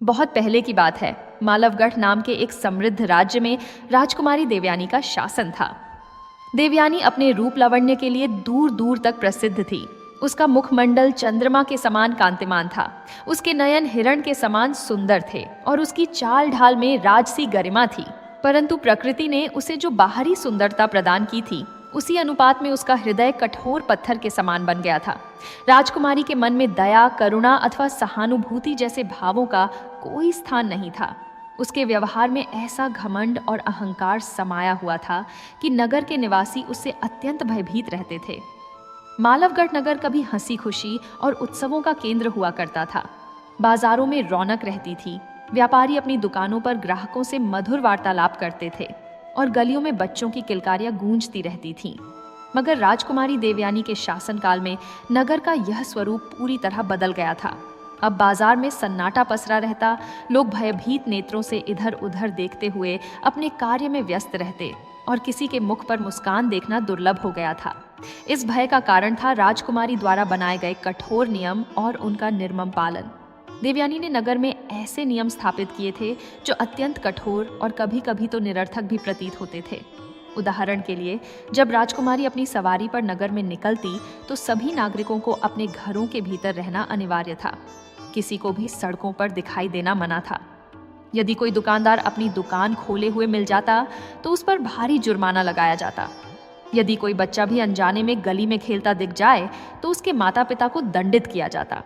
बहुत पहले की बात है। मालवगढ़ नाम के एक समृद्ध राज्य में राजकुमारी देवयानी का शासन था। देवयानी अपने रूप लावण्य के लिए दूर दूर तक प्रसिद्ध थी। उसका मुखमंडल चंद्रमा के समान कांतिमान था। उसके नयन हिरण के समान सुंदर थे और उसकी चाल ढाल में राजसी गरिमा थी। परंतु प्रकृति ने उसे जो बाहरी सुंदरता प्रदान की थी, उसी अनुपात में उसका हृदय कठोर पत्थर के समान बन गया था। राजकुमारी के मन में दया, करुणा अथवा सहानुभूति जैसे भावों का कोई स्थान नहीं था। उसके व्यवहार में ऐसा घमंड और अहंकार समाया हुआ था कि नगर के निवासी उससे अत्यंत भयभीत रहते थे। मालवगढ़ नगर कभी हंसी खुशी और उत्सवों का केंद्र हुआ करता था। बाजारों में रौनक रहती थी। व्यापारी अपनी दुकानों पर ग्राहकों से मधुर वार्तालाप करते थे और गलियों में बच्चों की किलकारियां गूंजती रहती थीं। मगर राजकुमारी देवयानी के शासनकाल में नगर का यह स्वरूप पूरी तरह बदल गया था। अब बाजार में सन्नाटा पसरा रहता। लोग भयभीत नेत्रों से इधर उधर देखते हुए अपने कार्य में व्यस्त रहते और किसी के मुख पर मुस्कान देखना दुर्लभ हो गया था। इस भय का कारण था राजकुमारी द्वारा बनाए गए कठोर नियम और उनका निर्मम पालन। देवयानी ने नगर में ऐसे नियम स्थापित किए थे जो अत्यंत कठोर और कभी कभी तो निरर्थक भी प्रतीत होते थे। उदाहरण के लिए, जब राजकुमारी अपनी सवारी पर नगर में निकलती तो सभी नागरिकों को अपने घरों के भीतर रहना अनिवार्य था। किसी को भी सड़कों पर दिखाई देना मना था। यदि कोई दुकानदार अपनी दुकान खोले हुए मिल जाता तो उस पर भारी जुर्माना लगाया जाता। यदि कोई बच्चा भी अनजाने में गली में खेलता दिख जाए तो उसके माता पिता को दंडित किया जाता।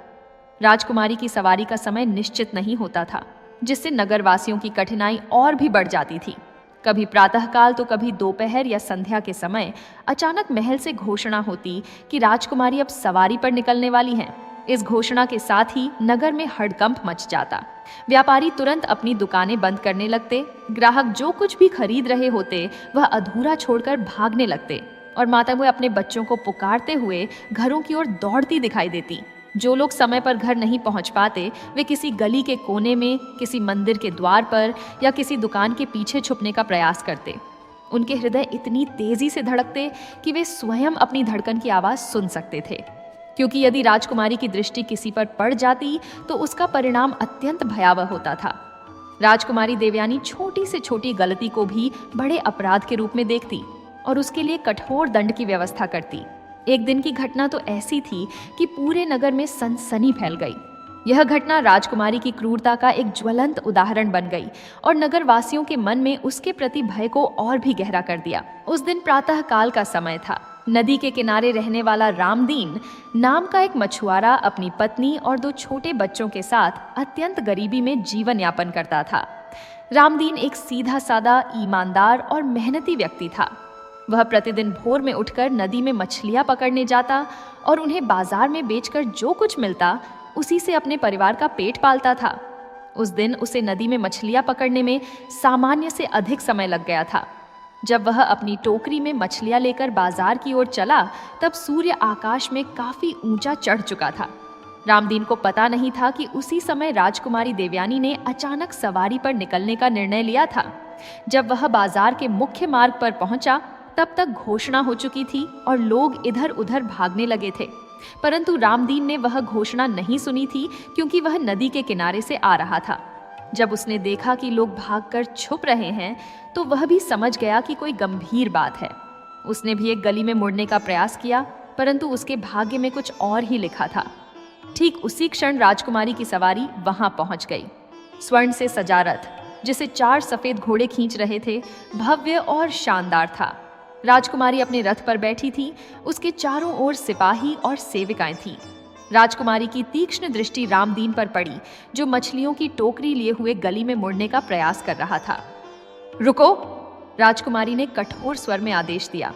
राजकुमारी की सवारी का समय निश्चित नहीं होता था, जिससे नगरवासियों की कठिनाई और भी बढ़ जाती थी। कभी प्रातःकाल तो कभी दोपहर या संध्या के समय अचानक महल से घोषणा होती कि राजकुमारी अब सवारी पर निकलने वाली हैं। इस घोषणा के साथ ही नगर में हड़कंप मच जाता। व्यापारी तुरंत अपनी दुकानें बंद करने लगते। ग्राहक जो कुछ भी खरीद रहे होते वह अधूरा छोड़कर भागने लगते और माता वो अपने बच्चों को पुकारते हुए घरों की ओर दौड़ती दिखाई देती। जो लोग समय पर घर नहीं पहुंच पाते वे किसी गली के कोने में, किसी मंदिर के द्वार पर या किसी दुकान के पीछे छुपने का प्रयास करते। उनके हृदय इतनी तेजी से धड़कते कि वे स्वयं अपनी धड़कन की आवाज सुन सकते थे, क्योंकि यदि राजकुमारी की दृष्टि किसी पर पड़ जाती तो उसका परिणाम अत्यंत भयावह होता था। राजकुमारी देवयानी छोटी से छोटी गलती को भी बड़े अपराध के रूप में देखती और उसके लिए कठोर दंड की व्यवस्था करती। एक दिन की घटना तो ऐसी थी कि पूरे नगर में सनसनी फैल गई। यह घटना राजकुमारी की क्रूरता का एक ज्वलंत उदाहरण बन गई और नगरवासियों के मन में उसके प्रति भय को और भी गहरा कर दिया। उस दिन प्रातः काल का समय था। नदी के किनारे रहने वाला रामदीन नाम का एक मछुआरा अपनी पत्नी और 2 छोटे बच्चों के साथ अत्यंत गरीबी में जीवन यापन करता था। रामदीन एक सीधा सादा, ईमानदार और मेहनती व्यक्ति था। वह प्रतिदिन भोर में उठकर नदी में मछलियां पकड़ने जाता और उन्हें बाजार में बेचकर जो कुछ मिलता उसी से अपने परिवार का पेट पालता था। उस दिन उसे नदी में मछलियां पकड़ने में सामान्य से अधिक समय लग गया था। जब वह अपनी टोकरी में मछलियां लेकर बाजार की ओर चला तब सूर्य आकाश में काफी ऊंचा चढ़ चुका था। रामदीन को पता नहीं था कि उसी समय राजकुमारी देवयानी ने अचानक सवारी पर निकलने का निर्णय लिया था। जब वह बाजार के मुख्य मार्ग पर पहुंचा तब तक घोषणा हो चुकी थी और लोग इधर उधर भागने लगे थे। परंतु रामदीन ने वह घोषणा नहीं सुनी थी, क्योंकि वह नदी के किनारे से आ रहा था। जब उसने देखा कि लोग भागकर छुप रहे हैं तो वह भी समझ गया कि कोई गंभीर बात है। उसने भी एक गली में मुड़ने का प्रयास किया, परंतु उसके भाग्य में कुछ और ही लिखा था। ठीक उसी क्षण राजकुमारी की सवारी वहां पहुंच गई। स्वर्ण से सजा रथ, जिसे 4 सफेद घोड़े खींच रहे थे, भव्य और शानदार था। राजकुमारी अपने रथ पर बैठी थी। उसके चारों ओर सिपाही और सेविकाएं थीं। राजकुमारी की तीक्ष्ण दृष्टि रामदीन पर पड़ी, जो मछलियों की टोकरी लिए हुए गली में मुड़ने का प्रयास कर रहा था। रुको! राजकुमारी ने कठोर स्वर में आदेश दिया।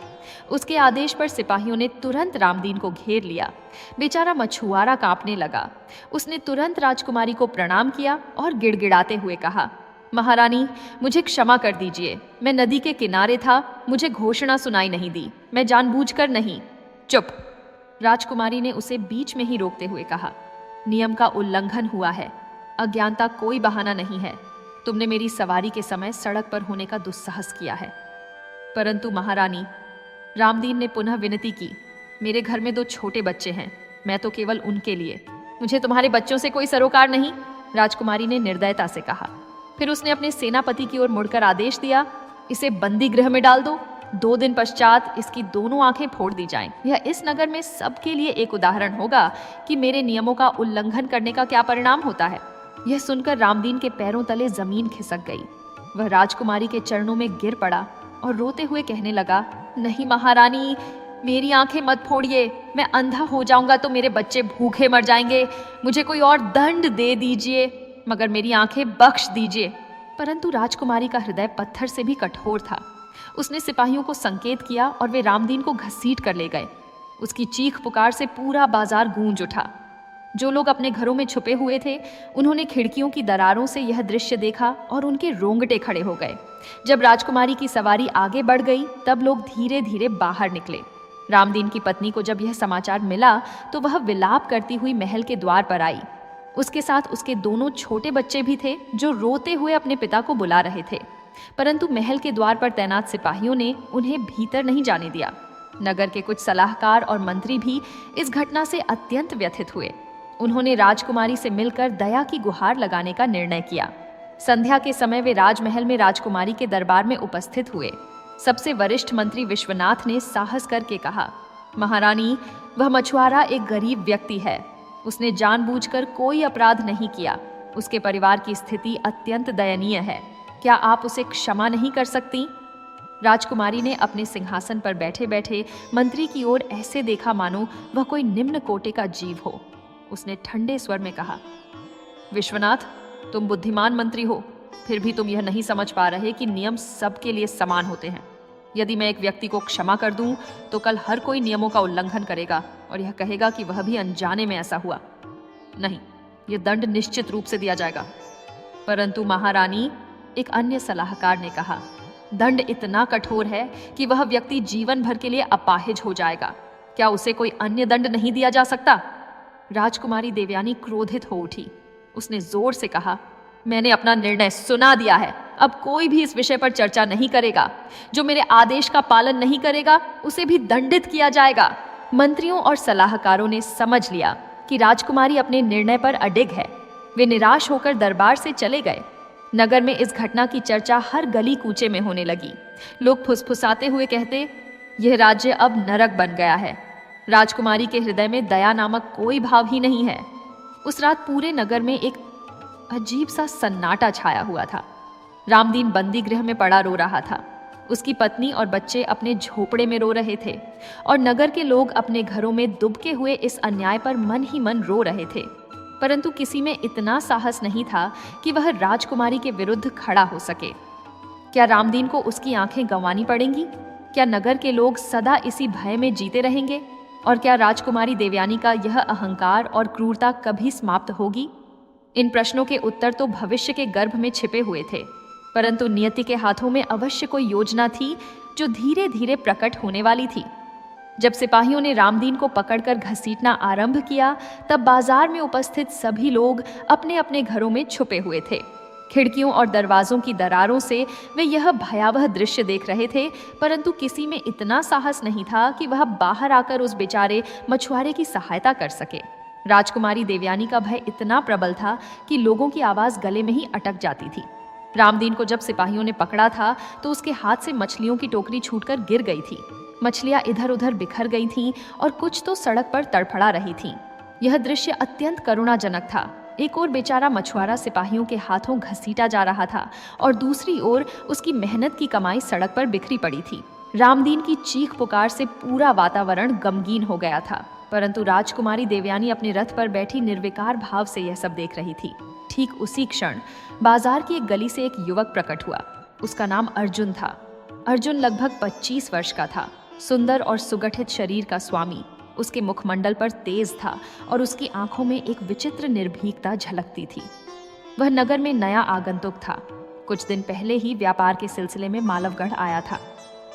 उसके आदेश पर सिपाहियों ने तुरंत रामदीन को घेर लिया। बेचारा मछुआरा कांपने लगा। उसने तुरंत राजकुमारी को प्रणाम किया और गिड़गिड़ाते हुए कहा, महारानी, मुझे क्षमा कर दीजिए। मैं नदी के किनारे था, मुझे घोषणा सुनाई नहीं दी। मैं जानबूझकर नहीं। चुप! राजकुमारी ने उसे बीच में ही रोकते हुए कहा, नियम का उल्लंघन हुआ है। अज्ञानता कोई बहाना नहीं है। तुमने मेरी सवारी के समय सड़क पर होने का दुस्साहस किया है। परंतु महारानी, रामदीन ने पुनः विनती की, मेरे घर में 2 छोटे बच्चे हैं। मैं तो केवल उनके लिए। मुझे तुम्हारे बच्चों से कोई सरोकार नहीं। राजकुमारी ने निर्दयता से कहा। फिर उसने अपने सेनापति की ओर मुड़कर आदेश दिया, इसे बंदी गृह में डाल दो। 2 दिन पश्चात इसकी दोनों आंखें फोड़ दी जाएं। यह इस नगर में सबके लिए एक उदाहरण होगा कि मेरे नियमों का उल्लंघन करने का क्या परिणाम होता है। यह सुनकर रामदीन के पैरों तले जमीन खिसक गई। वह राजकुमारी के चरणों में गिर पड़ा और रोते हुए कहने लगा, नहीं महारानी, मेरी आंखें मत फोड़िए। मैं अंधा हो जाऊंगा तो मेरे बच्चे भूखे मर जाएंगे। मुझे कोई और दंड दे दीजिए, मगर मेरी आंखें बख्श दीजिए। परंतु राजकुमारी का हृदय पत्थर से भी कठोर था। उसने सिपाहियों को संकेत किया और वे रामदीन को घसीट कर ले गए। उसकी चीख पुकार से पूरा बाजार गूंज उठा। जो लोग अपने घरों में छुपे हुए थे, उन्होंने खिड़कियों की दरारों से यह दृश्य देखा और उनके रोंगटे खड़े हो गए। जब राजकुमारी की सवारी आगे बढ़ गई, तब लोग धीरे धीरे बाहर निकले। रामदीन की पत्नी को जब यह समाचार मिला तो वह विलाप करती हुई महल के द्वार पर आई। उसके साथ उसके दोनों छोटे बच्चे भी थे, जो रोते हुए अपने पिता को बुला रहे थे। परंतु महल के द्वार पर तैनात सिपाहियों ने उन्हें भीतर नहीं जाने दिया। नगर के कुछ सलाहकार और मंत्री भी इस घटना से अत्यंत व्यथित हुए। उन्होंने राजकुमारी से मिलकर दया की गुहार लगाने का निर्णय किया। संध्या के समय वे राजमहल में राजकुमारी के दरबार में उपस्थित हुए। सबसे वरिष्ठ मंत्री विश्वनाथ ने साहस करके कहा, महारानी, वह मछुआरा एक गरीब व्यक्ति है। उसने जानबूझकर कोई अपराध नहीं किया। उसके परिवार की स्थिति अत्यंत दयनीय है। क्या आप उसे क्षमा नहीं कर सकती? राजकुमारी ने अपने सिंहासन पर बैठे बैठे मंत्री की ओर ऐसे देखा मानो वह कोई निम्न कोटि का जीव हो। उसने ठंडे स्वर में कहा, विश्वनाथ, तुम बुद्धिमान मंत्री हो, फिर भी तुम यह नहीं समझ पा रहे कि नियम सबके लिए समान होते हैं। यदि मैं एक व्यक्ति को क्षमा कर दूं, तो कल हर कोई नियमों का उल्लंघन करेगा और यह कहेगा कि वह भी अनजाने में ऐसा हुआ। नहीं, यह दंड निश्चित रूप से दिया जाएगा। परंतु महारानी, एक अन्य सलाहकार ने कहा, दंड इतना कठोर है कि वह व्यक्ति जीवन भर के लिए अपाहिज हो जाएगा। क्या उसे कोई अन्य दंड नहीं दिया जा सकता? राजकुमारी देवयानी क्रोधित हो उठी। उसने जोर से कहा, मैंने अपना निर्णय सुना दिया है। अब कोई भी इस विषय पर चर्चा नहीं करेगा। जो मेरे आदेश का पालन नहीं करेगा, उसे भी दंडित किया जाएगा। मंत्रियों और सलाहकारों ने समझ लिया कि राजकुमारी अपने निर्णय पर अडिग है। वे निराश होकर दरबार से चले गए। नगर में इस घटना की चर्चा हर गली कूचे में होने लगी। लोग फुसफुसाते हुए कहते, यह राज्य अब नरक बन गया है। राजकुमारी के हृदय में दया नामक कोई भाव ही नहीं है। उस रात पूरे नगर में एक अजीब सा सन्नाटा छाया हुआ था। रामदीन बंदी गृह में पड़ा रो रहा था। उसकी पत्नी और बच्चे अपने झोपड़े में रो रहे थे और नगर के लोग अपने घरों में दुबके हुए इस अन्याय पर मन ही मन रो रहे थे। परंतु किसी में इतना साहस नहीं था कि वह राजकुमारी के विरुद्ध खड़ा हो सके। क्या रामदीन को उसकी आंखें गंवानी पड़ेंगी? क्या नगर के लोग सदा इसी भय में जीते रहेंगे? और क्या राजकुमारी देवयानी का यह अहंकार और क्रूरता कभी समाप्त होगी? इन प्रश्नों के उत्तर तो भविष्य के गर्भ में छिपे हुए थे, परंतु नियति के हाथों में अवश्य कोई योजना थी जो धीरे धीरे प्रकट होने वाली थी। जब सिपाहियों ने रामदीन को पकड़कर घसीटना आरंभ किया, तब बाजार में उपस्थित सभी लोग अपने अपने घरों में छुपे हुए थे। खिड़कियों और दरवाजों की दरारों से वे यह भयावह दृश्य देख रहे थे, परंतु किसी में इतना साहस नहीं था कि वह बाहर आकर उस बेचारे मछुआरे की सहायता कर सके। राजकुमारी देवयानी का भय इतना प्रबल था कि लोगों की आवाज गले में ही अटक जाती थी। रामदीन को जब सिपाहियों ने पकड़ा था तो उसके हाथ से मछलियों की टोकरी छूटकर गिर गई थी। मछलियां इधर उधर बिखर गई थीं और कुछ तो सड़क पर तड़फड़ा रही थीं। यह दृश्य अत्यंत करुणाजनक था। एक ओर बेचारा मछुआरा सिपाहियों के हाथों घसीटा जा रहा था और दूसरी ओर उसकी मेहनत की कमाई सड़क पर बिखरी पड़ी थी। रामदीन की चीख पुकार से पूरा वातावरण गमगीन हो गया था, परंतु राजकुमारी देवयानी अपने रथ पर बैठी निर्विकार भाव से यह सब देख रही थी। ठीक उसी क्षण बाजार की एक गली से एक युवक प्रकट हुआ। उसका नाम अर्जुन था। अर्जुन लगभग 25 वर्ष का था, सुंदर और सुगठित शरीर का स्वामी। उसके मुखमंडल पर तेज था और उसकी आंखों में एक विचित्र निर्भीकता झलकती थी। वह नगर में नया आगंतुक था। कुछ दिन पहले ही व्यापार के सिलसिले में मालवगढ़ आया था।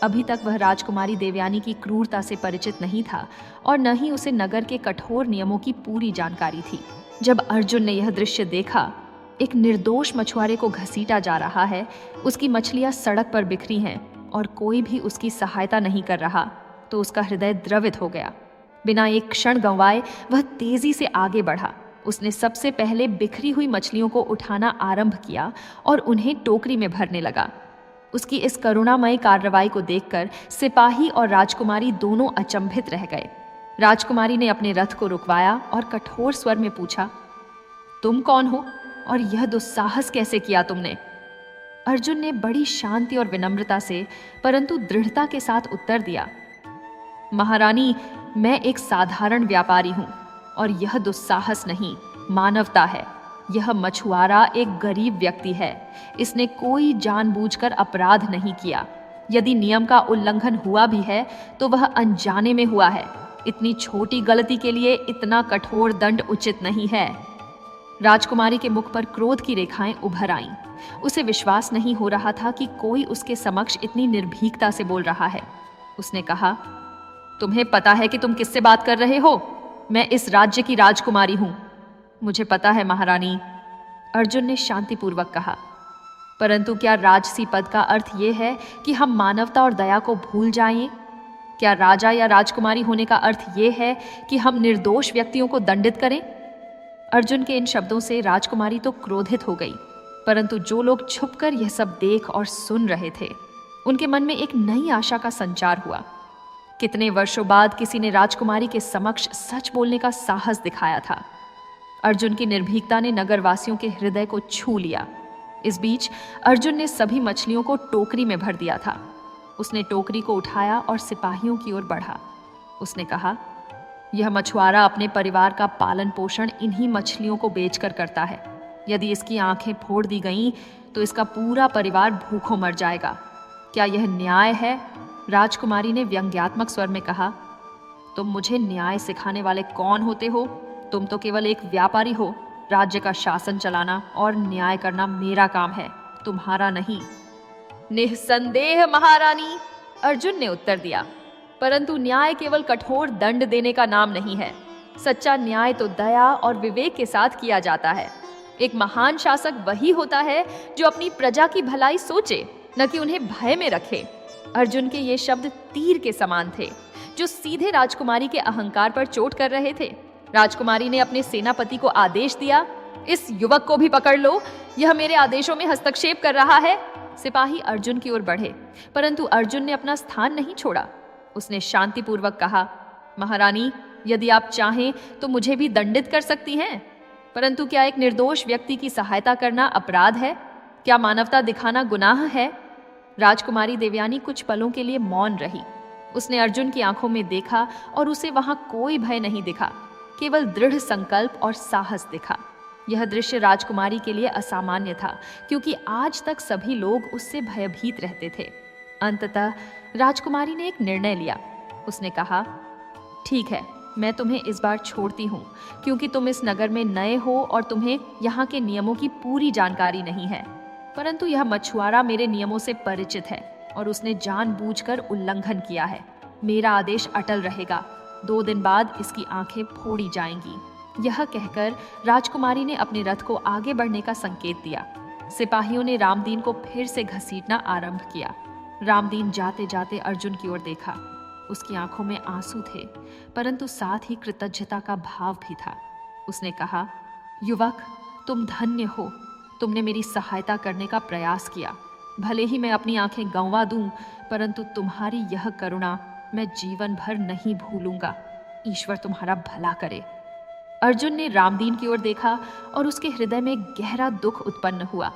अभी तक वह राजकुमारी देवयानी की क्रूरता से परिचित नहीं था और न ही उसे नगर के कठोर नियमों की पूरी जानकारी थी। जब अर्जुन ने यह दृश्य देखा, एक निर्दोष मछुआरे को घसीटा जा रहा है, उसकी मछलियां सड़क पर बिखरी हैं और कोई भी उसकी सहायता नहीं कर रहा, तो उसका हृदय द्रवित हो गया। बिना एक क्षण गंवाए वह तेजी से आगे बढ़ा। उसने सबसे पहले बिखरी हुई मछलियों को उठाना आरंभ किया और उन्हें टोकरी में भरने लगा। उसकी इस करुणामय कार्रवाई को देखकर सिपाही और राजकुमारी दोनों अचंभित रह गए। राजकुमारी ने अपने रथ को रुकवाया और कठोर स्वर में पूछा, तुम कौन हो और यह दुस्साहस कैसे किया तुमने? अर्जुन ने बड़ी शांति और विनम्रता से परंतु दृढ़ता के साथ उत्तर दिया, महारानी, मैं एक साधारण व्यापारी हूं और यह दुस्साहस नहीं, मानवता है। यह मछुआरा एक गरीब व्यक्ति है। इसने कोई जानबूझकर अपराध नहीं किया। यदि नियम का उल्लंघन हुआ भी है तो वह अनजाने में हुआ है। इतनी छोटी गलती के लिए इतना कठोर दंड उचित नहीं है। राजकुमारी के मुख पर क्रोध की रेखाएं उभर आईं। उसे विश्वास नहीं हो रहा था कि कोई उसके समक्ष इतनी निर्भीकता से बोल रहा है। उसने कहा, तुम्हें पता है कि तुम किससे बात कर रहे हो? मैं इस राज्य की राजकुमारी हूं। मुझे पता है महारानी, अर्जुन ने शांतिपूर्वक कहा। परंतु क्या राजसी पद का अर्थ यह है कि हम मानवता और दया को भूल जाएं? क्या राजा या राजकुमारी होने का अर्थ यह है कि हम निर्दोष व्यक्तियों को दंडित करें? अर्जुन के इन शब्दों से राजकुमारी तो क्रोधित हो गई, परंतु जो लोग छुपकर यह सब देख और सुन रहे थे, उनके मन में एक नई आशा का संचार हुआ। कितने वर्षों बाद किसी ने राजकुमारी के समक्ष सच बोलने का साहस दिखाया था। अर्जुन की निर्भीकता ने नगरवासियों के हृदय को छू लिया। इस बीच अर्जुन ने सभी मछलियों को टोकरी में भर दिया था। उसने टोकरी को उठाया और सिपाहियों की ओर बढ़ा। उसने कहा, यह मछुआरा अपने परिवार का पालन पोषण इन्हीं मछलियों को बेचकर करता है। यदि इसकी आंखें फोड़ दी गईं तो इसका पूरा परिवार भूखों मर जाएगा। क्या यह न्याय है? राजकुमारी ने व्यंग्यात्मक स्वर में कहा, तुम मुझे न्याय सिखाने वाले कौन होते हो? तुम तो केवल एक व्यापारी हो। राज्य का शासन चलाना और न्याय करना मेरा काम है, तुम्हारा नहीं। निस्संदेह महारानी, अर्जुन ने उत्तर दिया, परंतु न्याय केवल कठोर दंड देने का नाम नहीं है। सच्चा न्याय तो दया और विवेक के साथ किया जाता है। एक महान शासक वही होता है जो अपनी प्रजा की भलाई सोचे, न कि उन्हें भय में रखे। अर्जुन के ये शब्द तीर के समान थे, जो सीधे राजकुमारी के अहंकार पर चोट कर रहे थे। राजकुमारी ने अपने सेनापति को आदेश दिया, इस युवक को भी पकड़ लो, यह मेरे आदेशों में हस्तक्षेप कर रहा है। सिपाही अर्जुन की ओर बढ़े, परंतु अर्जुन ने अपना स्थान नहीं छोड़ा। उसने शांतिपूर्वक कहा, महारानी, यदि आप चाहें तो मुझे भी दंडित कर सकती हैं, परंतु क्या एक निर्दोष व्यक्ति की सहायता करना अपराध है? क्या मानवता दिखाना गुनाह है? राजकुमारी देवयानी कुछ पलों के लिए मौन रही। उसने अर्जुन की आंखों में देखा और उसे वहां कोई भय नहीं दिखा, केवल दृढ़ संकल्प और साहस दिखा। यह दृश्य राजकुमारी के लिए असामान्य था, क्योंकि आज तक सभी लोग उससे भयभीत रहते थे। अंततः राजकुमारी ने एक निर्णय लिया। उसने कहा, ठीक है, मैं तुम्हें इस बार छोड़ती हूँ, क्योंकि तुम इस नगर में नए हो और तुम्हें यहाँ के नियमों की पूरी जानकारी नहीं है। परंतु यह मछुआरा मेरे नियमों से परिचित है और उसने जानबूझकर उल्लंघन किया है। मेरा आदेश अटल रहेगा। 2 दिन बाद इसकी आंखें फोड़ी जाएंगी। यह कहकर राजकुमारी ने अपने रथ को आगे बढ़ने का संकेत दिया। सिपाहियों ने रामदीन को फिर से घसीटना आरंभ किया। रामदीन जाते जाते अर्जुन की ओर देखा। उसकी आंखों में आंसू थे, परंतु साथ ही कृतज्ञता का भाव भी था। उसने कहा, युवक, तुम धन्य हो। तुमने मेरी सहायता करने का प्रयास किया। भले ही मैं अपनी आंखें गंवा दूं, परंतु तुम्हारी यह करुणा मैं जीवन भर नहीं भूलूंगा। ईश्वर तुम्हारा भला करे। अर्जुन ने रामदीन की ओर देखा और उसके हृदय में गहरा दुख उत्पन्न हुआ।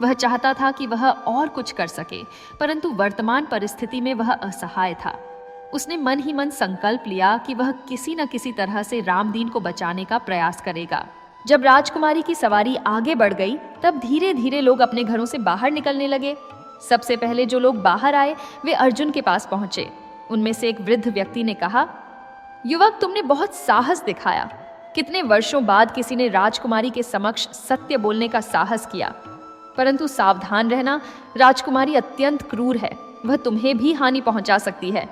वह चाहता था कि वह और कुछ कर सके, परंतु वर्तमान परिस्थिति में वह असहाय था। उसने मन ही मन संकल्प लिया कि वह किसी न किसी तरह से रामदीन को बचाने का प्रयास करेगा। जब राजकुमारी की सवारी आगे बढ़ गई, तब धीरे धीरे लोग अपने घरों से बाहर निकलने लगे। सबसे पहले जो लोग बाहर आए वे अर्जुन के पास पहुंचे। उनमें से एक वृद्ध व्यक्ति ने कहा, युवक, तुमने बहुत साहस दिखाया। कितने वर्षों बाद किसी ने राजकुमारी के समक्ष सत्य बोलने का साहस किया। परंतु सावधान रहना, राजकुमारी अत्यंत क्रूर है, वह तुम्हें भी हानि पहुंचा सकती है।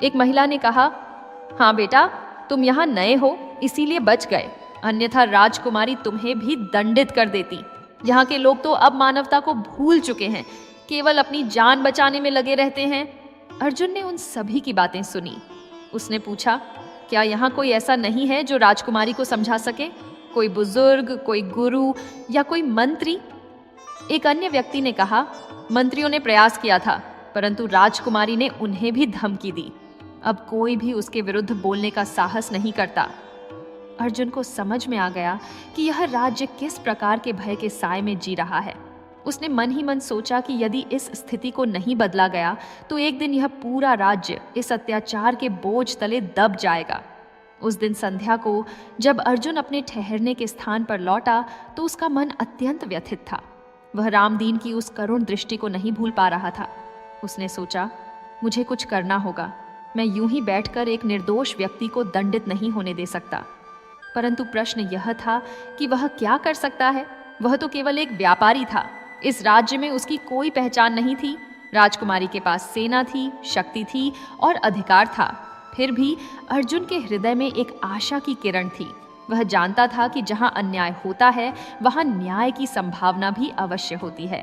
एक महिला ने कहा, हाँ बेटा, तुम यहाँ नए हो इसीलिए बच गए, अन्यथा राजकुमारी तुम्हें भी दंडित कर देती। यहाँ के लोग तो अब मानवता को भूल चुके हैं, केवल अपनी जान बचाने में लगे रहते हैं। अर्जुन ने उन सभी की बातें सुनी। उसने पूछा, क्या यहाँ कोई ऐसा नहीं है जो राजकुमारी को समझा सके? कोई बुजुर्ग, कोई गुरु या कोई मंत्री? एक अन्य व्यक्ति ने कहा, मंत्रियों ने प्रयास किया था, परंतु राजकुमारी ने उन्हें भी धमकी दी। अब कोई भी उसके विरुद्ध बोलने का साहस नहीं करता। अर्जुन को समझ में आ गया कि यह राज्य किस प्रकार के भय के साए में जी रहा है। उसने मन ही मन सोचा कि यदि इस स्थिति को नहीं बदला गया तो एक दिन यह पूरा राज्य इस अत्याचार के बोझ तले दब जाएगा। उस दिन संध्या को जब अर्जुन अपने ठहरने के स्थान पर लौटा तो उसका मन अत्यंत व्यथित था। वह रामदीन की उस करुण दृष्टि को नहीं भूल पा रहा था। उसने सोचा, मुझे कुछ करना होगा। मैं यूं ही बैठकर एक निर्दोष व्यक्ति को दंडित नहीं होने दे सकता। परंतु प्रश्न यह था कि वह क्या कर सकता है? वह तो केवल एक व्यापारी था। इस राज्य में उसकी कोई पहचान नहीं थी। राजकुमारी के पास सेना थी, शक्ति थी और अधिकार था। फिर भी अर्जुन के हृदय में एक आशा की किरण थी। वह जानता था कि जहां अन्याय होता है वहां न्याय की संभावना भी अवश्य होती है।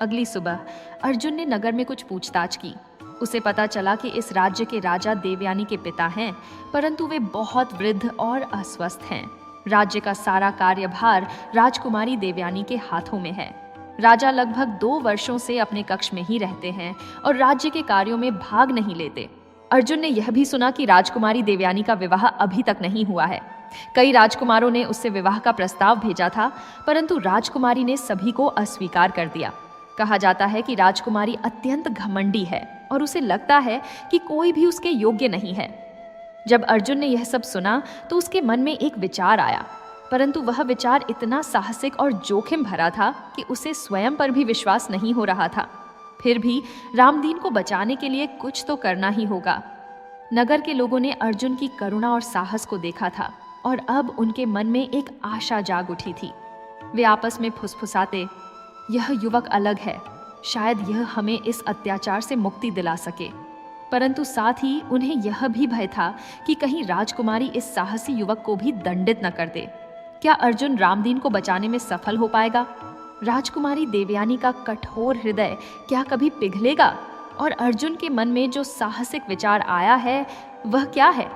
अगली सुबह अर्जुन ने नगर में कुछ पूछताछ की। उसे पता चला कि इस राज्य के राजा देवयानी के पिता हैं, परंतु वे बहुत वृद्ध और अस्वस्थ हैं। राज्य का सारा कार्यभार राजकुमारी देवयानी के हाथों में है। राजा लगभग 2 वर्षों से अपने कक्ष में ही रहते हैं और राज्य के कार्यों में भाग नहीं लेते। अर्जुन ने यह भी सुना कि राजकुमारी देवयानी का विवाह अभी तक नहीं हुआ है। कई राजकुमारों ने उससे विवाह का प्रस्ताव भेजा था, परंतु राजकुमारी ने सभी को अस्वीकार कर दिया। कहा जाता है कि राजकुमारी अत्यंत घमंडी है और उसे लगता है कि कोई भी उसके योग्य नहीं है। जब अर्जुन ने यह सब सुना तो उसके मन में एक विचार आया, परंतु वह विचार इतना साहसिक और जोखिम भरा था कि उसे स्वयं पर भी विश्वास नहीं हो रहा था। फिर भी रामदीन को बचाने के लिए कुछ तो करना ही होगा। नगर के लोगों ने अर्जुन की करुणा और साहस को देखा था और अब उनके मन में एक आशा जाग उठी थी। वे आपस में फुसफुसाते, यह युवक अलग है, शायद यह हमें इस अत्याचार से मुक्ति दिला सके। परंतु साथ ही उन्हें यह भी भय था कि कहीं राजकुमारी इस साहसी युवक को भी दंडित न कर दे। क्या अर्जुन रामदीन को बचाने में सफल हो पाएगा? राजकुमारी देवयानी का कठोर हृदय क्या कभी पिघलेगा? और अर्जुन के मन में जो साहसिक विचार आया है वह क्या है?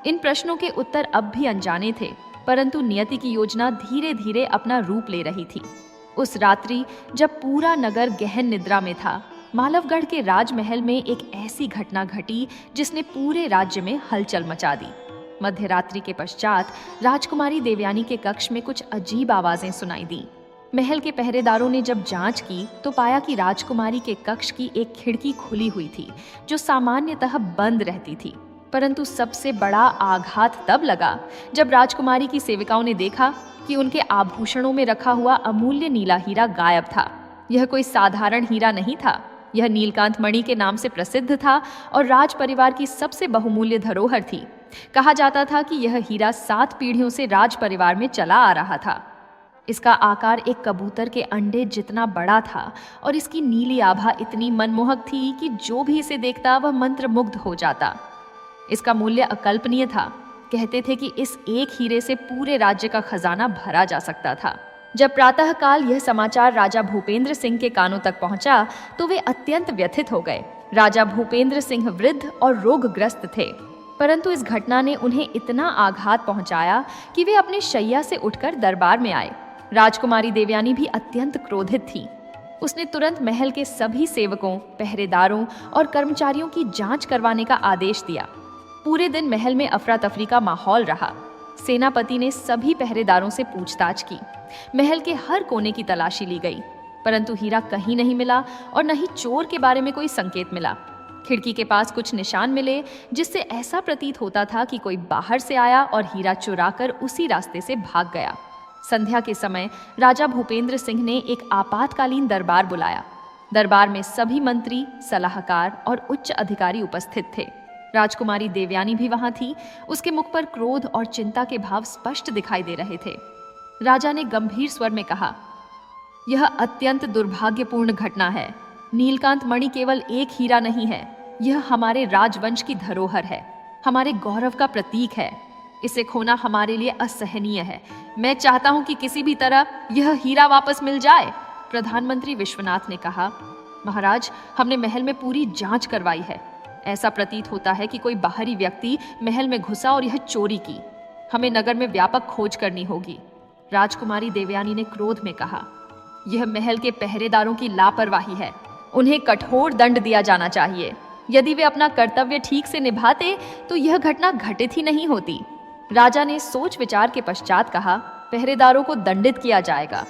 इन प्रश्नों के उत्तर अब भी अनजाने थे, परंतु नियति की योजना धीरे धीरे अपना रूप ले रही थी। उस रात्रि जब पूरा नगर गहन निद्रा में था, मालवगढ़ के राजमहल में एक ऐसी घटना घटी जिसने पूरे राज्य में हलचल मचा दी। मध्य रात्रि के पश्चात राजकुमारी देवयानी के कक्ष में कुछ अजीब आवाजें सुनाई दी। महल के पहरेदारों ने जब जांच की तो पाया कि राजकुमारी के कक्ष की एक खिड़की खुली हुई थी जो सामान्यतः बंद रहती थी। परंतु सबसे बड़ा आघात तब लगा जब राजकुमारी की सेविकाओं ने देखा कि उनके आभूषणों में रखा हुआ अमूल्य नीला हीरा गायब था। यह कोई साधारण हीरा नहीं था, यह नीलकांत मणि के नाम से प्रसिद्ध था और राज परिवार की सबसे बहुमूल्य धरोहर थी। कहा जाता था कि यह हीरा 7 पीढ़ियों से राज परिवार में चला आ रहा था। इसका आकार एक कबूतर के अंडे जितना बड़ा था और इसकी नीली आभा इतनी मनमोहक थी कि जो भी इसे देखता वह मंत्रमुग्ध हो जाता। इसका मूल्य अकल्पनीय था। कहते थे कि इस एक हीरे से पूरे राज्य का खजाना भरा जा सकता था। जब प्रातःकाल यह समाचार राजा भूपेंद्र सिंह के कानों तक पहुंचा तो वे अत्यंत व्यथित हो गए। राजा भूपेंद्र सिंह वृद्ध और रोगग्रस्त थे, परंतु इस घटना ने उन्हें इतना आघात पहुंचाया कि वे अपने शैया से उठकर दरबार में आए। राजकुमारी देवयानी भी अत्यंत क्रोधित थी। उसने तुरंत महल के सभी सेवकों, पहरेदारों और कर्मचारियों की जांच करवाने का आदेश दिया। पूरे दिन महल में अफरा तफरी का माहौल रहा। सेनापति ने सभी पहरेदारों से पूछताछ की। महल के हर कोने की तलाशी ली गई, परंतु हीरा कहीं नहीं मिला और न ही चोर के बारे में कोई संकेत मिला। खिड़की के पास कुछ निशान मिले जिससे ऐसा प्रतीत होता था कि कोई बाहर से आया और हीरा चुराकर उसी रास्ते से भाग गया। संध्या के समय राजा भूपेंद्र सिंह ने एक आपातकालीन दरबार बुलाया। दरबार में सभी मंत्री, सलाहकार और उच्च अधिकारी उपस्थित थे। राजकुमारी देवयानी भी वहां थी। उसके मुख पर क्रोध और चिंता के भाव स्पष्ट दिखाई दे रहे थे। राजा ने गंभीर स्वर में कहा, यह अत्यंत दुर्भाग्यपूर्ण घटना है। नीलकांत मणि केवल एक हीरा नहीं है, यह हमारे राजवंश की धरोहर है, हमारे गौरव का प्रतीक है। इसे खोना हमारे लिए असहनीय है। मैं चाहता हूं कि किसी भी तरह यह हीरा वापस मिल जाए। प्रधानमंत्री विश्वनाथ ने कहा, महाराज, हमने महल में पूरी जांच करवाई है। ऐसा प्रतीत होता है कि कोई बाहरी व्यक्ति महल में घुसा और यह चोरी की। हमें नगर में व्यापक खोज करनी होगी। राजकुमारी देवयानी ने क्रोध में कहा, यह महल के पहरेदारों की लापरवाही है। उन्हें कठोर दंड दिया जाना चाहिए। यदि वे अपना कर्तव्य ठीक से निभाते तो यह घटना घटित ही नहीं होती। राजा ने सोच विचार के पश्चात कहा, पहरेदारों को दंडित किया जाएगा,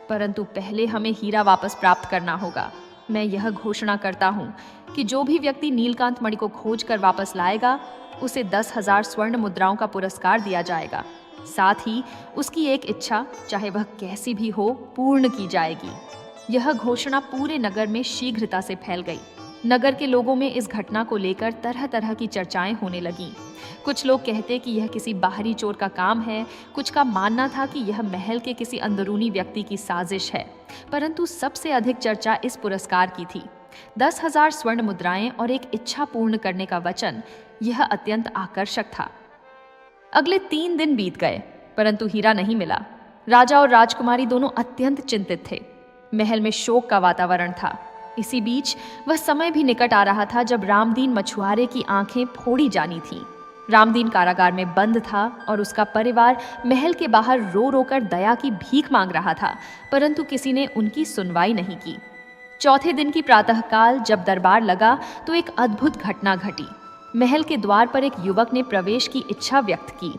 परंतु पहले हमें हीरा वापस प्राप्त करना होगा। मैं यह घोषणा करता हूँ कि जो भी व्यक्ति नीलकांत मणि को खोज कर वापस लाएगा उसे 10,000 स्वर्ण मुद्राओं का पुरस्कार दिया जाएगा। साथ ही उसकी एक इच्छा, चाहे वह कैसी भी हो, पूर्ण की जाएगी। यह घोषणा पूरे नगर में शीघ्रता से फैल गई। नगर के लोगों में इस घटना को लेकर तरह तरह की चर्चाएं होने लगीं। कुछ लोग कहते कि यह किसी बाहरी चोर का काम है, कुछ का मानना था कि यह महल के किसी अंदरूनी व्यक्ति की साजिश है, परंतु सबसे अधिक चर्चा इस पुरस्कार की थी। 10,000 स्वर्ण मुद्राएं और एक इच्छा पूर्ण करने का वचन, यह अत्यंत आकर्षक था। अगले 3 दिन बीत गए, परंतु हीरा नहीं मिला। राजा और राजकुमारी दोनों अत्यंत चिंतित थे। महल में शोक का वातावरण था। इसी बीच वह समय भी निकट आ रहा था जब रामदीन मछुआरे की आंखें फोड़ी जानी थीं। रामदीन कारागार में बंद था और उसका परिवार महल के बाहर रो रो कर दया की भीख मांग रहा था, परंतु किसी ने उनकी सुनवाई नहीं की। चौथे दिन की प्रातःकाल जब दरबार लगा तो एक अद्भुत घटना घटी। महल के द्वार पर एक युवक ने प्रवेश की इच्छा व्यक्त की।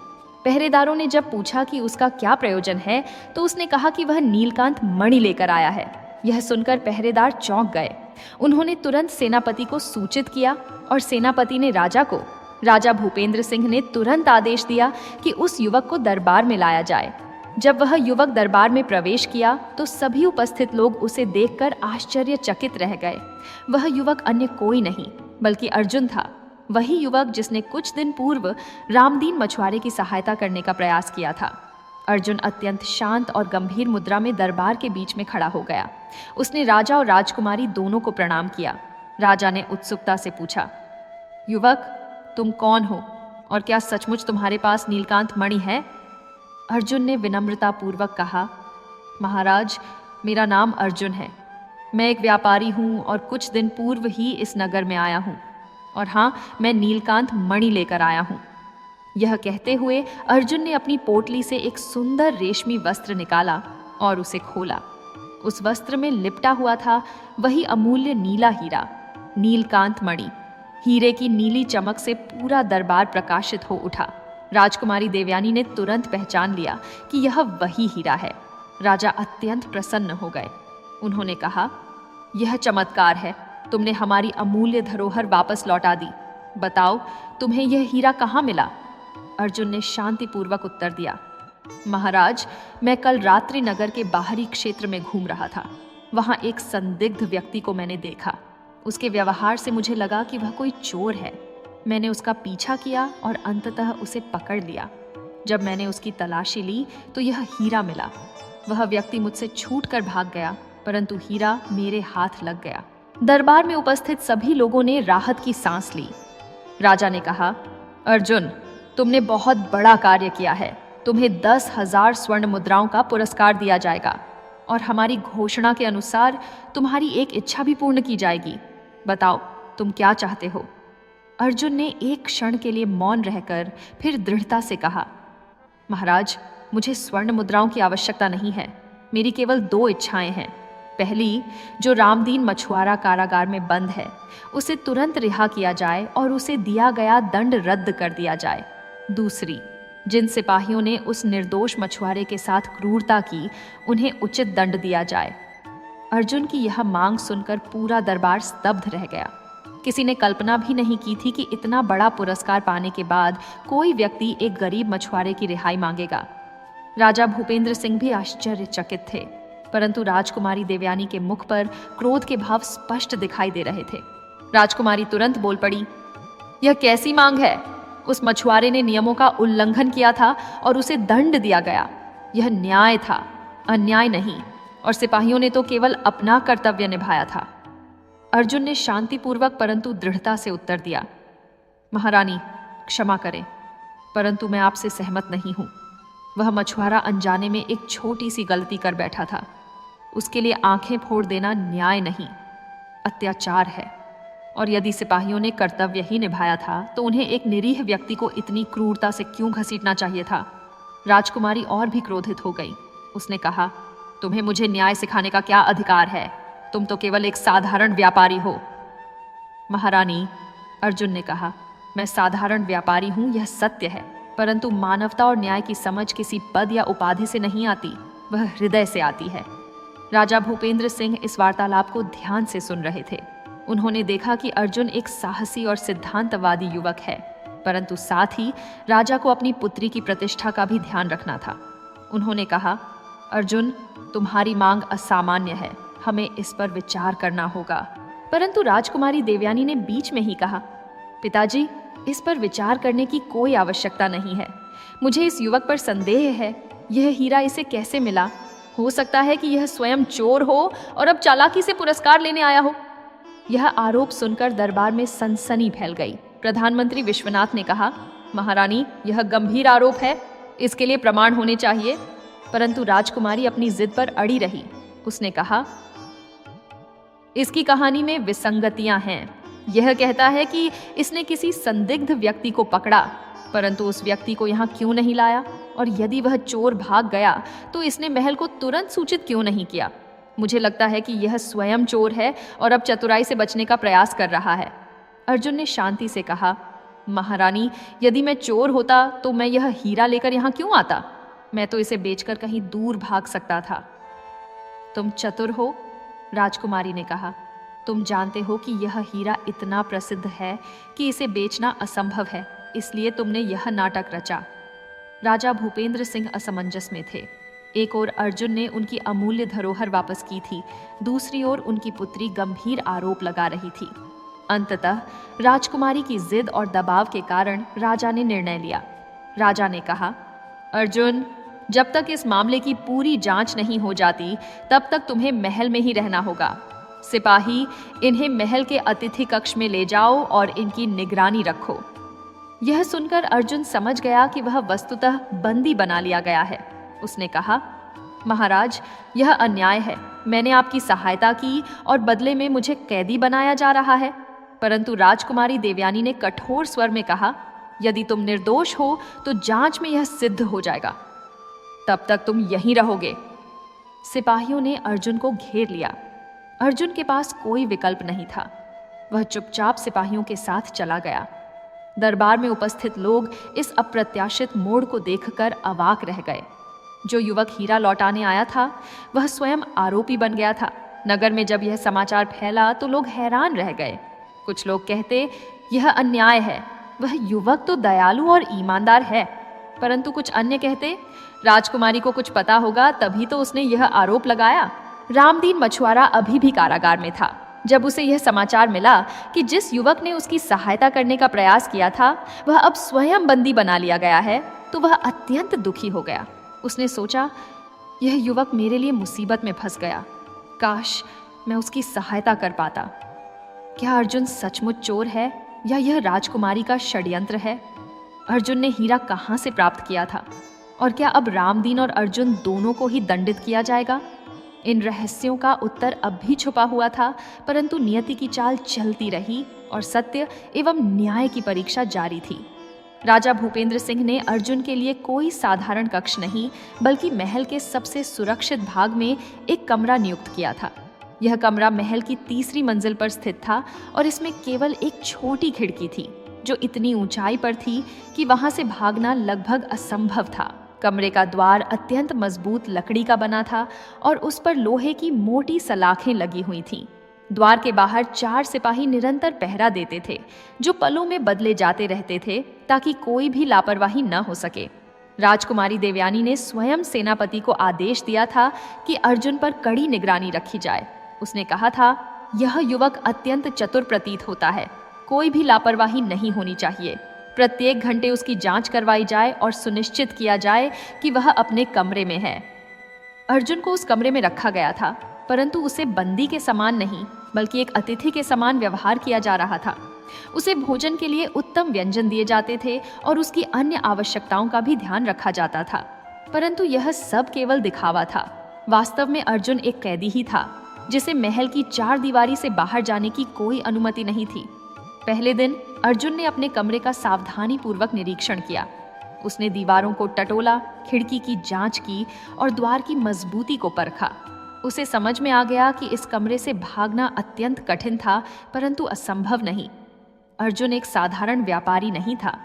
पहरेदारों ने जब पूछा कि उसका क्या प्रयोजन है तो उसने कहा कि वह नीलकांत मणि लेकर आया है। यह सुनकर पहरेदार चौंक गए। उन्होंने तुरंत सेनापति को सूचित किया और सेनापति ने राजा को। राजा भूपेंद्र सिंह ने तुरंत आदेश दिया कि उस युवक को दरबार में लाया जाए। जब वह युवक दरबार में प्रवेश किया तो सभी उपस्थित लोग उसे देखकर आश्चर्यचकित रह गए। वह युवक अन्य कोई नहीं बल्कि अर्जुन था, वही युवक जिसने कुछ दिन पूर्व रामदीन मछुआरे की सहायता करने का प्रयास किया था। अर्जुन अत्यंत शांत और गंभीर मुद्रा में दरबार के बीच में खड़ा हो गया। उसने राजा और राजकुमारी दोनों को प्रणाम किया। राजा ने उत्सुकता से पूछा, युवक, तुम कौन हो और क्या सचमुच तुम्हारे पास नीलकांत मणि है? अर्जुन ने विनम्रता पूर्वक कहा, महाराज, मेरा अर्जुन अर्जुन है। मैं एक व्यापारी हूँ और कुछ दिन पूर्व ही इस नगर में आया हूँ, और हाँ, मैं नीलकांत मणि लेकर आया हूँ। यह कहते हुए अर्जुन ने अपनी पोटली से एक सुंदर रेशमी वस्त्र निकाला और उसे खोला। उस वस्त्र में लिपटा हुआ था वही अमूल्य नीला हीरा, नीलकांत मणि। हीरे की नीली चमक से पूरा दरबार प्रकाशित हो उठा। राजकुमारी देवयानी ने तुरंत पहचान लिया कि यह वही हीरा है। राजा अत्यंत प्रसन्न हो गए। उन्होंने कहा, यह चमत्कार है, तुमने हमारी अमूल्य धरोहर वापस लौटा दी। बताओ, तुम्हें यह हीरा कहाँ मिला? अर्जुन ने शांतिपूर्वक उत्तर दिया, महाराज, मैं कल रात्रि नगर के बाहरी क्षेत्र में घूम रहा था। वहां एक संदिग्ध व्यक्ति को मैंने देखा। उसके व्यवहार से मुझे लगा कि वह कोई चोर है। मैंने उसका पीछा किया और अंततः उसे पकड़ लिया। जब मैंने उसकी तलाशी ली तो यह हीरा मिला। वह व्यक्ति मुझसे छूट कर भाग गया, परंतु हीरा मेरे हाथ लग गया। दरबार में उपस्थित सभी लोगों ने राहत की सांस ली। राजा ने कहा, अर्जुन, तुमने बहुत बड़ा कार्य किया है। तुम्हें 10,000 स्वर्ण मुद्राओं का पुरस्कार दिया जाएगा और हमारी घोषणा के अनुसार तुम्हारी एक इच्छा भी पूर्ण की जाएगी। बताओ, तुम क्या चाहते हो? अर्जुन ने एक क्षण के लिए मौन रहकर फिर दृढ़ता से कहा, महाराज, मुझे स्वर्ण मुद्राओं की आवश्यकता नहीं है। मेरी केवल 2 इच्छाएं हैं। पहली, जो रामदीन मछुआरा कारागार में बंद है, उसे तुरंत रिहा किया जाए और उसे दिया गया दंड रद्द कर दिया जाए। दूसरी, जिन सिपाहियों ने उस निर्दोष मछुआरे के साथ क्रूरता की, उन्हें उचित दंड दिया जाए। अर्जुन की यह मांग सुनकर पूरा दरबार स्तब्ध रह गया। किसी ने कल्पना भी नहीं की थी कि इतना बड़ा पुरस्कार पाने के बाद कोई व्यक्ति एक गरीब मछुआरे की रिहाई मांगेगा। राजा भूपेंद्र सिंह भी आश्चर्यचकित थे, परंतु राजकुमारी देवयानी के मुख पर क्रोध के भाव स्पष्ट दिखाई दे रहे थे। राजकुमारी तुरंत बोल पड़ी, यह कैसी मांग है? उस मछुआरे ने नियमों का उल्लंघन किया था और उसे दंड दिया गया। यह न्याय था, अन्याय नहीं, और सिपाहियों ने तो केवल अपना कर्तव्य निभाया था। अर्जुन ने शांतिपूर्वक परंतु दृढ़ता से उत्तर दिया, महारानी, क्षमा करें, परंतु मैं आपसे सहमत नहीं हूं। वह मछुआरा अनजाने में एक छोटी सी गलती कर बैठा था। उसके लिए आंखें फोड़ देना न्याय नहीं, अत्याचार है। और यदि सिपाहियों ने कर्तव्य ही निभाया था तो उन्हें एक निरीह व्यक्ति को इतनी क्रूरता से क्यों घसीटना चाहिए था? राजकुमारी और भी क्रोधित हो गई। उसने कहा, तुम्हें मुझे न्याय सिखाने का क्या अधिकार है? तुम तो केवल एक साधारण व्यापारी हो। महारानी, अर्जुन ने कहा, मैं साधारण व्यापारी हूं, यह सत्य है, परंतु मानवता और न्याय की समझ किसी पद या उपाधि से नहीं आती, वह हृदय से आती है। राजा भूपेंद्र सिंह इस वार्तालाप को ध्यान से सुन रहे थे। उन्होंने देखा कि अर्जुन एक साहसी और सिद्धांतवादी युवक है, परंतु साथ ही राजा को अपनी पुत्री की प्रतिष्ठा का भी ध्यान रखना था। उन्होंने कहा, अर्जुन, तुम्हारी मांग असामान्य है, हमें इस पर विचार करना होगा। परंतु राजकुमारी देवयानी ने बीच में ही कहा, पिताजी, इस पर विचार करने की कोई आवश्यकता नहीं है। मुझे इस युवक पर संदेह है, यह हीरा इसे कैसे मिला? हो सकता है कि यह स्वयं चोर हो और अब चालाकी से पुरस्कार लेने आया हो। यह आरोप सुनकर दरबार में सनसनी फैल गई। प्रधानमंत्री विश्वनाथ ने कहा, महारानी, यह गंभीर आरोप है, इसके लिए प्रमाण होने चाहिए। परंतु राजकुमारी अपनी जिद पर अड़ी रही। उसने कहा, इसकी कहानी में विसंगतियां हैं। यह कहता है कि इसने किसी संदिग्ध व्यक्ति को पकड़ा, परंतु उस व्यक्ति को यहाँ क्यों नहीं लाया? और यदि वह चोर भाग गया तो इसने महल को तुरंत सूचित क्यों नहीं किया? मुझे लगता है कि यह स्वयं चोर है और अब चतुराई से बचने का प्रयास कर रहा है। अर्जुन ने शांति से कहा, महारानी, यदि मैं चोर होता तो मैं यह हीरा लेकर यहाँ क्यों आता? मैं तो इसे बेचकर कहीं दूर भाग सकता था। तुम चतुर हो, राजकुमारी ने कहा। तुम जानते हो कि यह हीरा इतना प्रसिद्ध है कि इसे बेचना असंभव है, इसलिए तुमने यह नाटक रचा। राजा भूपेंद्र सिंह असमंजस में थे। एक ओर अर्जुन ने उनकी अमूल्य धरोहर वापस की थी, दूसरी ओर उनकी पुत्री गंभीर आरोप लगा रही थी। अंततः राजकुमारी की जिद और दबाव के कारण राजा ने निर्णय लिया। राजा ने कहा, अर्जुन, जब तक इस मामले की पूरी जांच नहीं हो जाती तब तक तुम्हें महल में ही रहना होगा। सिपाही, इन्हें महल के अतिथि कक्ष में ले जाओ और इनकी निगरानी रखो। यह सुनकर अर्जुन समझ गया कि वह वस्तुतः बंदी बना लिया गया है। उसने कहा, महाराज, यह अन्याय है। मैंने आपकी सहायता की और बदले में मुझे कैदी बनाया जा रहा है। परंतु राजकुमारी देवयानी ने कठोर स्वर में कहा, यदि तुम निर्दोष हो तो जांच में यह सिद्ध हो जाएगा, तब तक तुम यहीं रहोगे। सिपाहियों ने अर्जुन को घेर लिया। अर्जुन के पास कोई विकल्प नहीं था। वह चुपचाप सिपाहियों के साथ चला गया। दरबार में उपस्थित लोग इस अप्रत्याशित मोड़ को देखकर अवाक रह गए। जो युवक हीरा लौटाने आया था वह स्वयं आरोपी बन गया था। नगर में जब यह समाचार फैला तो लोग हैरान रह गए। कुछ लोग कहते, यह अन्याय है, वह युवक तो दयालु और ईमानदार है। परंतु कुछ अन्य कहते, राजकुमारी को कुछ पता होगा तभी तो उसने यह आरोप लगाया। रामदीन मछुआरा अभी भी कारागार में था। जब उसे यह समाचार मिला कि जिस युवक ने उसकी सहायता करने का प्रयास किया था वह अब स्वयं बंदी बना लिया गया है, तो वह अत्यंत दुखी हो गया। उसने सोचा, यह युवक मेरे लिए मुसीबत में फंस गया। काश मैं उसकी सहायता कर पाता। क्या अर्जुन सचमुच चोर है या यह राजकुमारी का षड्यंत्र है? अर्जुन ने हीरा कहाँ से प्राप्त किया था? और क्या अब रामदीन और अर्जुन दोनों को ही दंडित किया जाएगा? इन रहस्यों का उत्तर अब भी छुपा हुआ था, परंतु नियति की चाल चलती रही और सत्य एवं न्याय की परीक्षा जारी थी। राजा भूपेंद्र सिंह ने अर्जुन के लिए कोई साधारण कक्ष नहीं बल्कि महल के सबसे सुरक्षित भाग में एक कमरा नियुक्त किया था। यह कमरा महल की तीसरी मंजिल पर स्थित था और इसमें केवल एक छोटी खिड़की थी जो इतनी ऊंचाई पर थी कि वहां से भागना लगभग असंभव था। कमरे का द्वार अत्यंत मजबूत लकड़ी का बना था और उस पर लोहे की मोटी सलाखें लगी हुई थीं। द्वार के बाहर 4 सिपाही निरंतर पहरा देते थे जो पलों में बदले जाते रहते थे ताकि कोई भी लापरवाही न हो सके। राजकुमारी देवयानी ने स्वयं सेनापति को आदेश दिया था कि अर्जुन पर कड़ी निगरानी रखी जाए। उसने कहा था, यह युवक अत्यंत चतुर प्रतीत होता है, कोई भी लापरवाही नहीं होनी चाहिए। प्रत्येक घंटे उसकी जांच करवाई जाए और सुनिश्चित किया जाए कि वह अपने कमरे में है। अर्जुन को उस कमरे में रखा गया था, परंतु उसे बंदी के समान नहीं बल्कि एक अतिथि के समान व्यवहार किया जा रहा था। उसे भोजन के लिए उत्तम व्यंजन दिए जाते थे और उसकी अन्य आवश्यकताओं का भी ध्यान रखा जाता था। परंतु यह सब केवल दिखावा था। वास्तव में अर्जुन एक कैदी ही था जिसे महल की 4 दीवारी से बाहर जाने की कोई अनुमति नहीं थी। पहले दिन अर्जुन ने अपने कमरे का सावधानी पूर्वक निरीक्षण किया। उसने दीवारों को टटोला, खिड़की की जांच की और द्वार की मजबूती को परखा। उसे समझ में आ गया कि इस कमरे से भागना अत्यंत कठिन था, परंतु असंभव नहीं। अर्जुन एक साधारण व्यापारी नहीं था,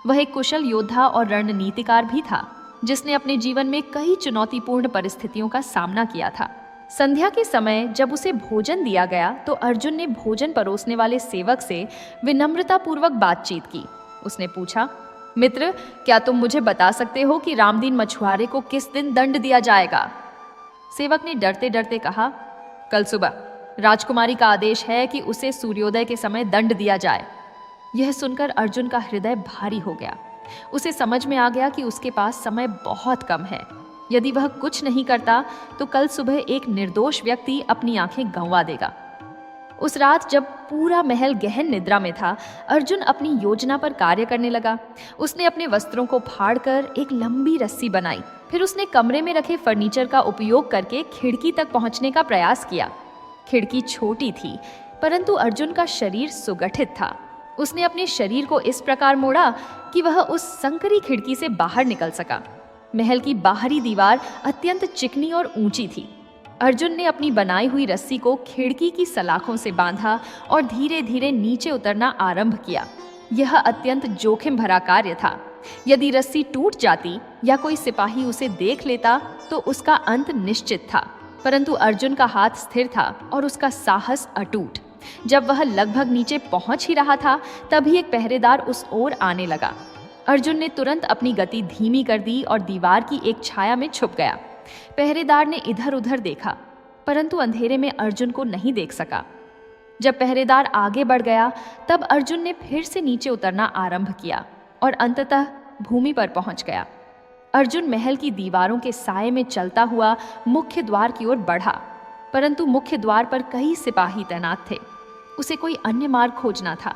वह एक कुशल योद्धा और रणनीतिकार भी था, जिसने अपने जीवन में कई चुनौतीपूर्ण परिस्थितियों का सामना किया था। संध्या के समय जब उसे भोजन दिया गया तो अर्जुन ने भोजन परोसने वाले सेवक से विनम्रतापूर्वक बातचीत की। उसने पूछा, मित्र, क्या तुम मुझे बता सकते हो कि रामदीन मछुआरे को किस दिन दंड दिया जाएगा? सेवक ने डरते डरते कहा, कल सुबह। राजकुमारी का आदेश है कि उसे सूर्योदय के समय दंड दिया जाए। यह सुनकर अर्जुन का हृदय भारी हो गया। उसे समझ में आ गया कि उसके पास समय बहुत कम है। यदि वह कुछ नहीं करता तो कल सुबह एक निर्दोष व्यक्ति अपनी आंखें गंवा देगा। उस रात जब पूरा महल गहन निद्रा में था, अर्जुन अपनी योजना पर कार्य करने लगा। उसने अपने वस्त्रों को फाड़कर एक लंबी रस्सी बनाई। फिर उसने कमरे में रखे फर्नीचर का उपयोग करके खिड़की तक पहुंचने का प्रयास किया। खिड़की छोटी थी, परंतु अर्जुन का शरीर सुगठित था। उसने अपने शरीर को इस प्रकार मोड़ा कि वह उस संकरी खिड़की से बाहर निकल सका। महल की बाहरी दीवार अत्यंत चिकनी और ऊंची थी। अर्जुन ने अपनी बनाई हुई रस्सी को खिड़की की सलाखों से बांधा और धीरे धीरे नीचे उतरना आरंभ किया। यह अत्यंत जोखिम भरा कार्य था। यदि रस्सी टूट जाती या कोई सिपाही उसे देख लेता तो उसका अंत निश्चित था, परंतु अर्जुन का हाथ स्थिर था और उसका साहस अटूट। जब वह लगभग नीचे पहुंच ही रहा था, तभी एक पहरेदार उस ओर आने लगा। अर्जुन ने तुरंत अपनी गति धीमी कर दी और दीवार की एक छाया में छुप गया। पहरेदार ने इधर उधर देखा, परंतु अंधेरे में अर्जुन को नहीं देख सका। जब पहरेदार आगे बढ़ गया, तब अर्जुन ने फिर से नीचे उतरना आरंभ किया और अंततः भूमि पर पहुंच गया। अर्जुन महल की दीवारों के साए में चलता हुआ मुख्य द्वार की ओर बढ़ा, परंतु मुख्य द्वार पर कई सिपाही तैनात थे। उसे कोई अन्य मार्ग खोजना था।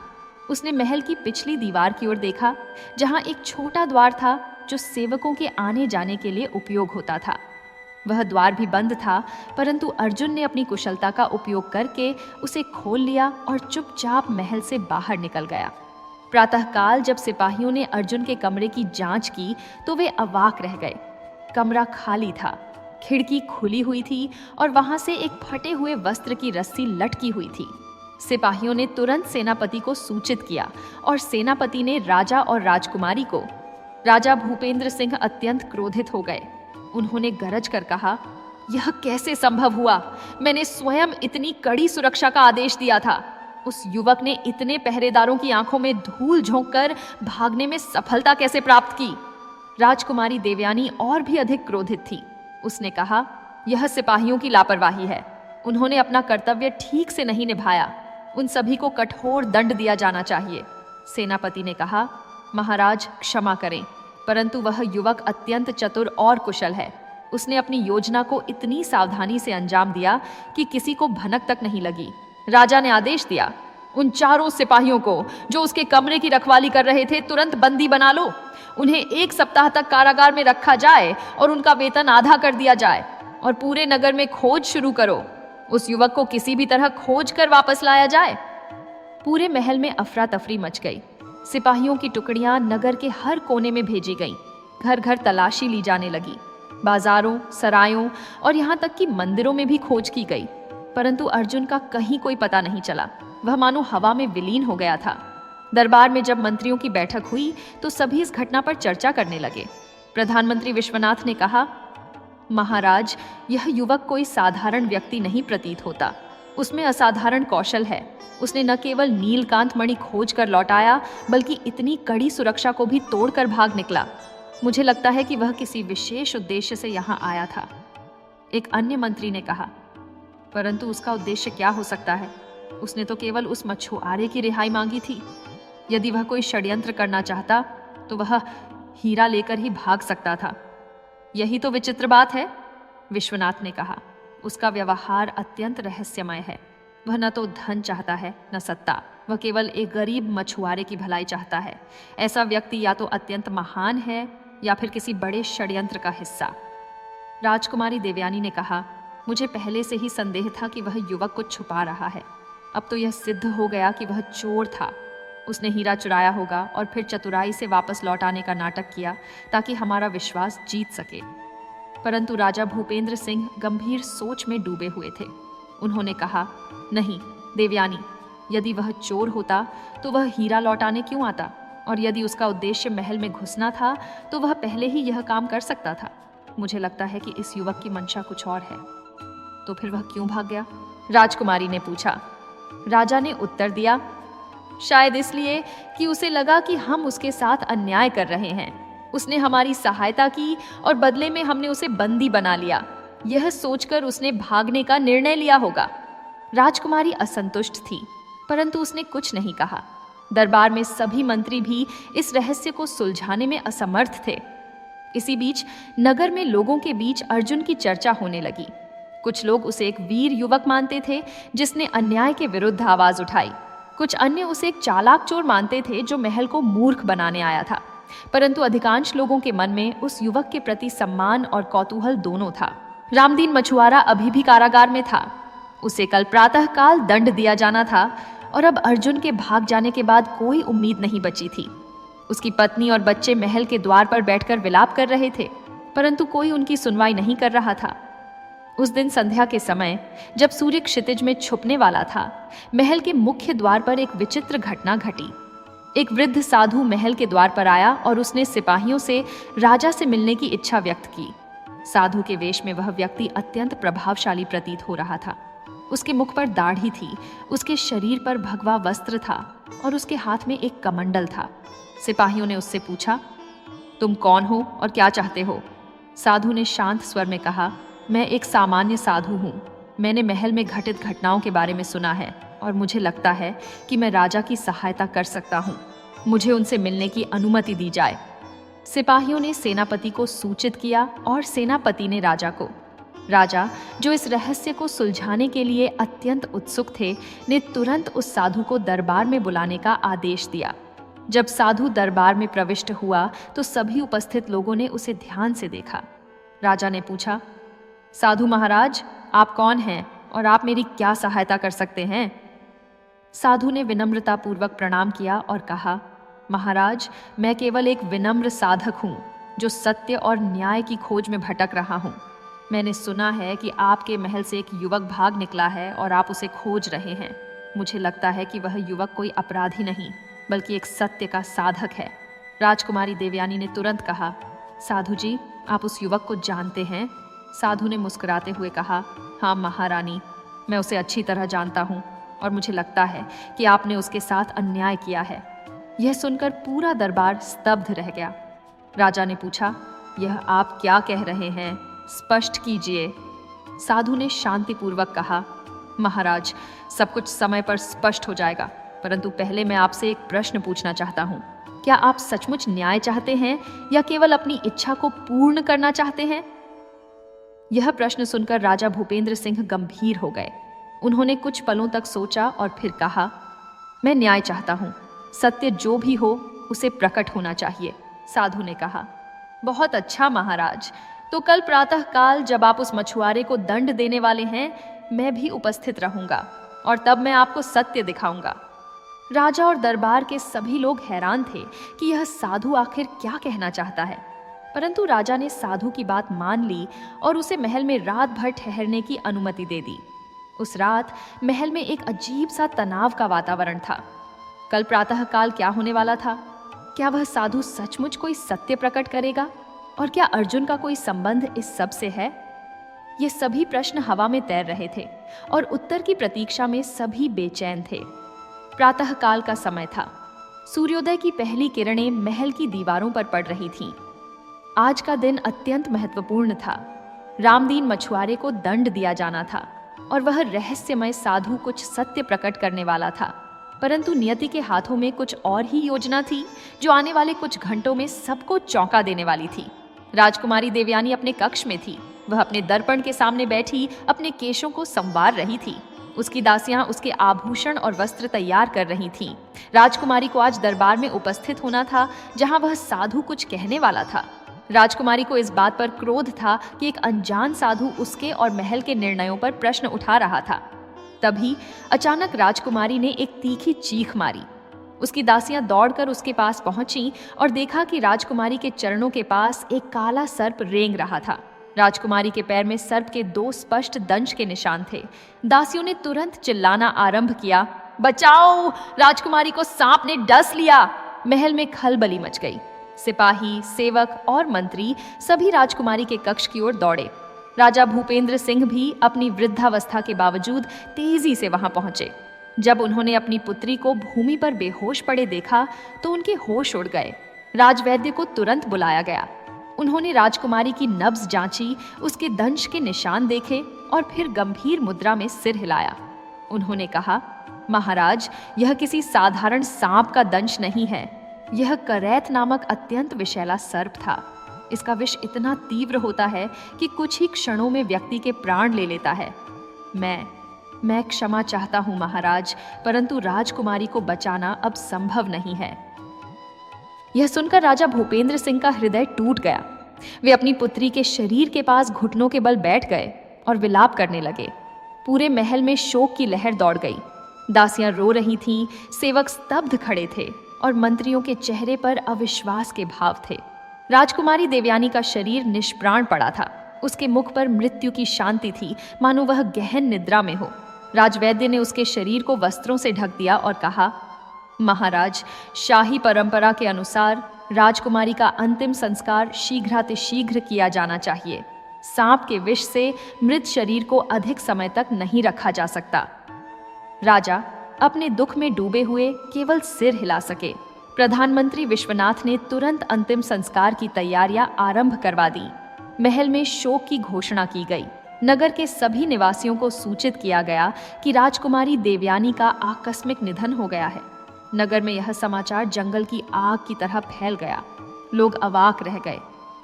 उसने महल की पिछली दीवार की ओर देखा, जहां एक छोटा द्वार था जो सेवकों के आने जाने के लिए उपयोग होता था। वह द्वार भी बंद था, परंतु अर्जुन ने अपनी कुशलता का उपयोग करके उसे खोल लिया और चुपचाप महल से बाहर निकल गया। प्रातःकाल जब सिपाहियों ने अर्जुन के कमरे की जांच की तो वे अवाक रह गए। कमरा खाली था, खिड़की खुली हुई थी और वहां से एक फटे हुए वस्त्र की रस्सी लटकी हुई थी। सिपाहियों ने तुरंत सेनापति को सूचित किया और सेनापति ने राजा और राजकुमारी को। राजा भूपेंद्र सिंह अत्यंत क्रोधित हो गए। उन्होंने गरज कर कहा, यह कैसे संभव हुआ? मैंने स्वयं इतनी कड़ी सुरक्षा का आदेश दिया था। उस युवक ने इतने पहरेदारों की आंखों में धूल झोंककर भागने में सफलता कैसे प्राप्त की? राजकुमारी देवयानी और भी अधिक क्रोधित थी। उसने कहा, यह सिपाहियों की लापरवाही है। उन्होंने अपना कर्तव्य ठीक से नहीं निभाया। उन सभी को कठोर दंड दिया जाना चाहिए। सेनापति ने कहा, महाराज क्षमा करें, परंतु वह युवक अत्यंत चतुर और कुशल है। उसने अपनी योजना को इतनी सावधानी से अंजाम दिया कि किसी को भनक तक नहीं लगी। राजा ने आदेश दिया, उन चारों सिपाहियों को जो उसके कमरे की रखवाली कर रहे थे तुरंत बंदी बना लो। उन्हें 1 सप्ताह तक कारागार में रखा जाए और उनका वेतन आधा कर दिया जाए और पूरे नगर में खोज शुरू करो। उस युवक को किसी भी तरह खोज कर वापस लाया जाए। पूरे महल में अफरा तफरी मच गई। सिपाहियों की टुकड़ियां नगर के हर कोने में भेजी गईं। घर घर तलाशी ली जाने लगी। बाजारों, सरायों और यहाँ तक कि मंदिरों में भी खोज की गई, परंतु अर्जुन का कहीं कोई पता नहीं चला। वह मानो हवा में विलीन हो गया था। दरबार में जब मंत्रियों की बैठक हुई तो सभी इस घटना पर चर्चा करने लगे। प्रधानमंत्री विश्वनाथ ने कहा, महाराज, यह युवक कोई साधारण व्यक्ति नहीं प्रतीत होता। उसमें असाधारण कौशल है। उसने न केवल नीलकांत मणि खोज कर लौटाया, बल्कि इतनी कड़ी सुरक्षा को भी तोड़कर भाग निकला। मुझे लगता है कि वह किसी विशेष उद्देश्य से यहाँ आया था। एक अन्य मंत्री ने कहा, परंतु उसका उद्देश्य क्या हो सकता है? उसने तो केवल उस मछुआरे की रिहाई मांगी थी। यदि वह कोई षड्यंत्र करना चाहता तो वह हीरा लेकर ही भाग सकता था। यही तो विचित्र बात है, विश्वनाथ ने कहा। उसका व्यवहार अत्यंत रहस्यमय है। वह न तो धन चाहता है न सत्ता। वह केवल एक गरीब मछुआरे की भलाई चाहता है। ऐसा व्यक्ति या तो अत्यंत महान है या फिर किसी बड़े षड्यंत्र का हिस्सा। राजकुमारी देवयानी ने कहा, मुझे पहले से ही संदेह था कि वह युवक को छुपा रहा है। अब तो यह सिद्ध हो गया कि वह चोर था। उसने हीरा चुराया होगा और फिर चतुराई से वापस लौटाने का नाटक किया ताकि हमारा विश्वास जीत सके। परंतु राजा भूपेंद्र सिंह गंभीर सोच में डूबे हुए थे। उन्होंने कहा, नहीं देवयानी, यदि वह चोर होता तो वह हीरा लौटाने क्यों आता, और यदि उसका उद्देश्य महल में घुसना था तो वह पहले ही यह काम कर सकता था। मुझे लगता है कि इस युवक की मंशा कुछ और है। तो फिर वह क्यों भाग गया? राजकुमारी ने पूछा। राजा ने उत्तर दिया, शायद इसलिए कि उसे लगा कि हम उसके साथ अन्याय कर रहे हैं। उसने हमारी सहायता की और बदले में हमने उसे बंदी बना लिया। यह सोचकर उसने भागने का निर्णय लिया होगा। राजकुमारी असंतुष्ट थी, परंतु उसने कुछ नहीं कहा। दरबार में सभी मंत्री भी इस रहस्य को सुलझाने में असमर्थ थे। इसी बीच नगर में लोगों के बीच अर्जुन की चर्चा होने लगी। कुछ लोग उसे एक वीर युवक मानते थे जिसने अन्याय के विरुद्ध आवाज उठाई। कुछ अन्य उसे एक चालाक चोर मानते थे जो महल को मूर्ख बनाने आया था। परंतु अधिकांश लोगों के मन में उस युवक के प्रति सम्मान और कौतूहल दोनों था। रामदीन मछुआरा अभी भी कारागार में था। उसे कल प्रातःकाल दंड दिया जाना था और अब अर्जुन के भाग जाने के बाद कोई उम्मीद नहीं बची थी। उसकी पत्नी और बच्चे महल के द्वार पर बैठकर विलाप कर रहे थे, परंतु कोई उनकी सुनवाई नहीं कर रहा था। उस दिन संध्या के समय जब सूर्य क्षितिज में छुपने वाला था, महल के मुख्य द्वार पर एक विचित्र घटना घटी। एक वृद्ध साधु महल के द्वार पर आया और उसने सिपाहियों से राजा से मिलने की इच्छा व्यक्त की। साधु के वेश में वह व्यक्ति अत्यंत प्रभावशाली प्रतीत हो रहा था। उसके मुख पर दाढ़ी थी, उसके शरीर पर भगवा वस्त्र था और उसके हाथ में एक कमंडल था। सिपाहियों ने उससे पूछा, तुम कौन हो और क्या चाहते हो? साधु ने शांत स्वर में कहा, मैं एक सामान्य साधु हूँ। मैंने महल में घटित घटनाओं के बारे में सुना है और मुझे लगता है कि मैं राजा की सहायता कर सकता हूँ। मुझे उनसे मिलने की अनुमति दी जाए। सिपाहियों ने सेनापति को सूचित किया और सेनापति ने राजा को। राजा, जो इस रहस्य को सुलझाने के लिए अत्यंत उत्सुक थे, ने तुरंत उस साधु को दरबार में बुलाने का आदेश दिया। जब साधु दरबार में प्रविष्ट हुआ तो सभी उपस्थित लोगों ने उसे ध्यान से देखा। राजा ने पूछा, साधु महाराज, आप कौन हैं और आप मेरी क्या सहायता कर सकते हैं? साधु ने विनम्रतापूर्वक प्रणाम किया और कहा, महाराज, मैं केवल एक विनम्र साधक हूँ जो सत्य और न्याय की खोज में भटक रहा हूँ। मैंने सुना है कि आपके महल से एक युवक भाग निकला है और आप उसे खोज रहे हैं। मुझे लगता है कि वह युवक कोई अपराधी नहीं बल्कि एक सत्य का साधक है। राजकुमारी देवयानी ने तुरंत कहा, साधु जी, आप उस युवक को जानते हैं? साधु ने मुस्कुराते हुए कहा, हाँ महारानी, मैं उसे अच्छी तरह जानता हूँ और मुझे लगता है कि आपने उसके साथ अन्याय किया है। यह सुनकर पूरा दरबार स्तब्ध रह गया। राजा ने पूछा, यह आप क्या कह रहे हैं? स्पष्ट कीजिए। साधु ने शांतिपूर्वक कहा, महाराज, सब कुछ समय पर स्पष्ट हो जाएगा, परंतु पहले मैं आपसे एक प्रश्न पूछना चाहता हूँ। क्या आप सचमुच न्याय चाहते हैं या केवल अपनी इच्छा को पूर्ण करना चाहते हैं? यह प्रश्न सुनकर राजा भूपेंद्र सिंह गंभीर हो गए। उन्होंने कुछ पलों तक सोचा और फिर कहा, मैं न्याय चाहता हूँ। सत्य जो भी हो उसे प्रकट होना चाहिए। साधु ने कहा, बहुत अच्छा महाराज, तो कल प्रातःकाल जब आप उस मछुआरे को दंड देने वाले हैं, मैं भी उपस्थित रहूंगा और तब मैं आपको सत्य दिखाऊंगा। राजा और दरबार के सभी लोग हैरान थे कि यह साधु आखिर क्या कहना चाहता है, परंतु राजा ने साधु की बात मान ली और उसे महल में रात भर ठहरने की अनुमति दे दी। उस रात महल में एक अजीब सा तनाव का वातावरण था। कल प्रातःकाल क्या होने वाला था? क्या वह साधु सचमुच कोई सत्य प्रकट करेगा? और क्या अर्जुन का कोई संबंध इस सब से है? ये सभी प्रश्न हवा में तैर रहे थे और उत्तर की प्रतीक्षा में सभी बेचैन थे। प्रातःकाल का समय था। सूर्योदय की पहली किरणें महल की दीवारों पर पड़ रही थीं। आज का दिन अत्यंत महत्वपूर्ण था। रामदीन मछुआरे को दंड दिया जाना था और वह रहस्यमय साधु कुछ सत्य प्रकट करने वाला था, परंतु नियति के हाथों में कुछ और ही योजना थी जो आने वाले कुछ घंटों में सबको चौंका देने वाली थी। राजकुमारी देवयानी अपने कक्ष में थी। वह अपने दर्पण के सामने बैठी अपने केशों को संवार रही थी। उसकी दासियां उसके आभूषण और वस्त्र तैयार कर रही थीं। राजकुमारी को आज दरबार में उपस्थित होना था जहां वह साधु कुछ कहने वाला था। राजकुमारी को इस बात पर क्रोध था कि एक अनजान साधु उसके और महल के निर्णयों पर प्रश्न उठा रहा था। तभी अचानक राजकुमारी ने एक तीखी चीख मारी। उसकी दासियां दौड़कर उसके पास पहुंची और देखा कि राजकुमारी के चरणों के पास एक काला सर्प रेंग रहा था। राजकुमारी के पैर में सर्प के 2 स्पष्ट दंश के निशान थे। दासियों ने तुरंत चिल्लाना आरंभ किया, बचाओ, राजकुमारी को सांप ने डस लिया। महल में खलबली मच गई। सिपाही, सेवक और मंत्री सभी राजकुमारी के कक्ष की ओर दौड़े। राजा भूपेंद्र सिंह भी अपनी वृद्धावस्था के बावजूद तेजी से वहां पहुंचे। जब उन्होंने अपनी पुत्री को भूमि पर बेहोश पड़े देखा तो उनके होश उड़ गए। राजवैद्य को तुरंत बुलाया गया। उन्होंने राजकुमारी की नब्ज जांची, उसके दंश के निशान देखे और फिर गंभीर मुद्रा में सिर हिलाया। उन्होंने कहा, महाराज, यह किसी साधारण सांप का दंश नहीं है। यह करैत नामक अत्यंत विषैला सर्प था। इसका विष इतना तीव्र होता है कि कुछ ही क्षणों में व्यक्ति के प्राण ले लेता है। मैं क्षमा चाहता हूं महाराज, परंतु राजकुमारी को बचाना अब संभव नहीं है। यह सुनकर राजा भूपेंद्र सिंह का हृदय टूट गया। वे अपनी पुत्री के शरीर के पास घुटनों के बल बैठ गए और विलाप करने लगे। पूरे महल में शोक की लहर दौड़ गई। दासियां रो रही थीं, सेवक स्तब्ध खड़े थे और मंत्रियों के चेहरे पर अविश्वास के भाव थे। राजकुमारी देवयानी का शरीर निष्प्राण पड़ा था। उसके मुख पर मृत्यु की शांति थी, मानो वह गहन निद्रा में हो। राजवैद्य ने उसके शरीर को वस्त्रों से ढक दिया और कहा, महाराज, शाही परंपरा के अनुसार राजकुमारी का अंतिम संस्कार शीघ्रातिशीघ्र किया जाना चाहिए। सांप के विष से मृत शरीर को अधिक समय तक नहीं रखा जा सकता। राजा अपने दुख में डूबे हुए केवल सिर हिला सके। प्रधानमंत्री विश्वनाथ ने तुरंत अंतिम संस्कार की तैयारियां आरंभ करवा दी। महल में शोक की घोषणा की गई। नगर के सभी निवासियों को सूचित किया गया कि राजकुमारी देवयानी का आकस्मिक निधन हो गया है। नगर में यह समाचार जंगल की आग की तरह फैल गया। लोग अवाक रह गए।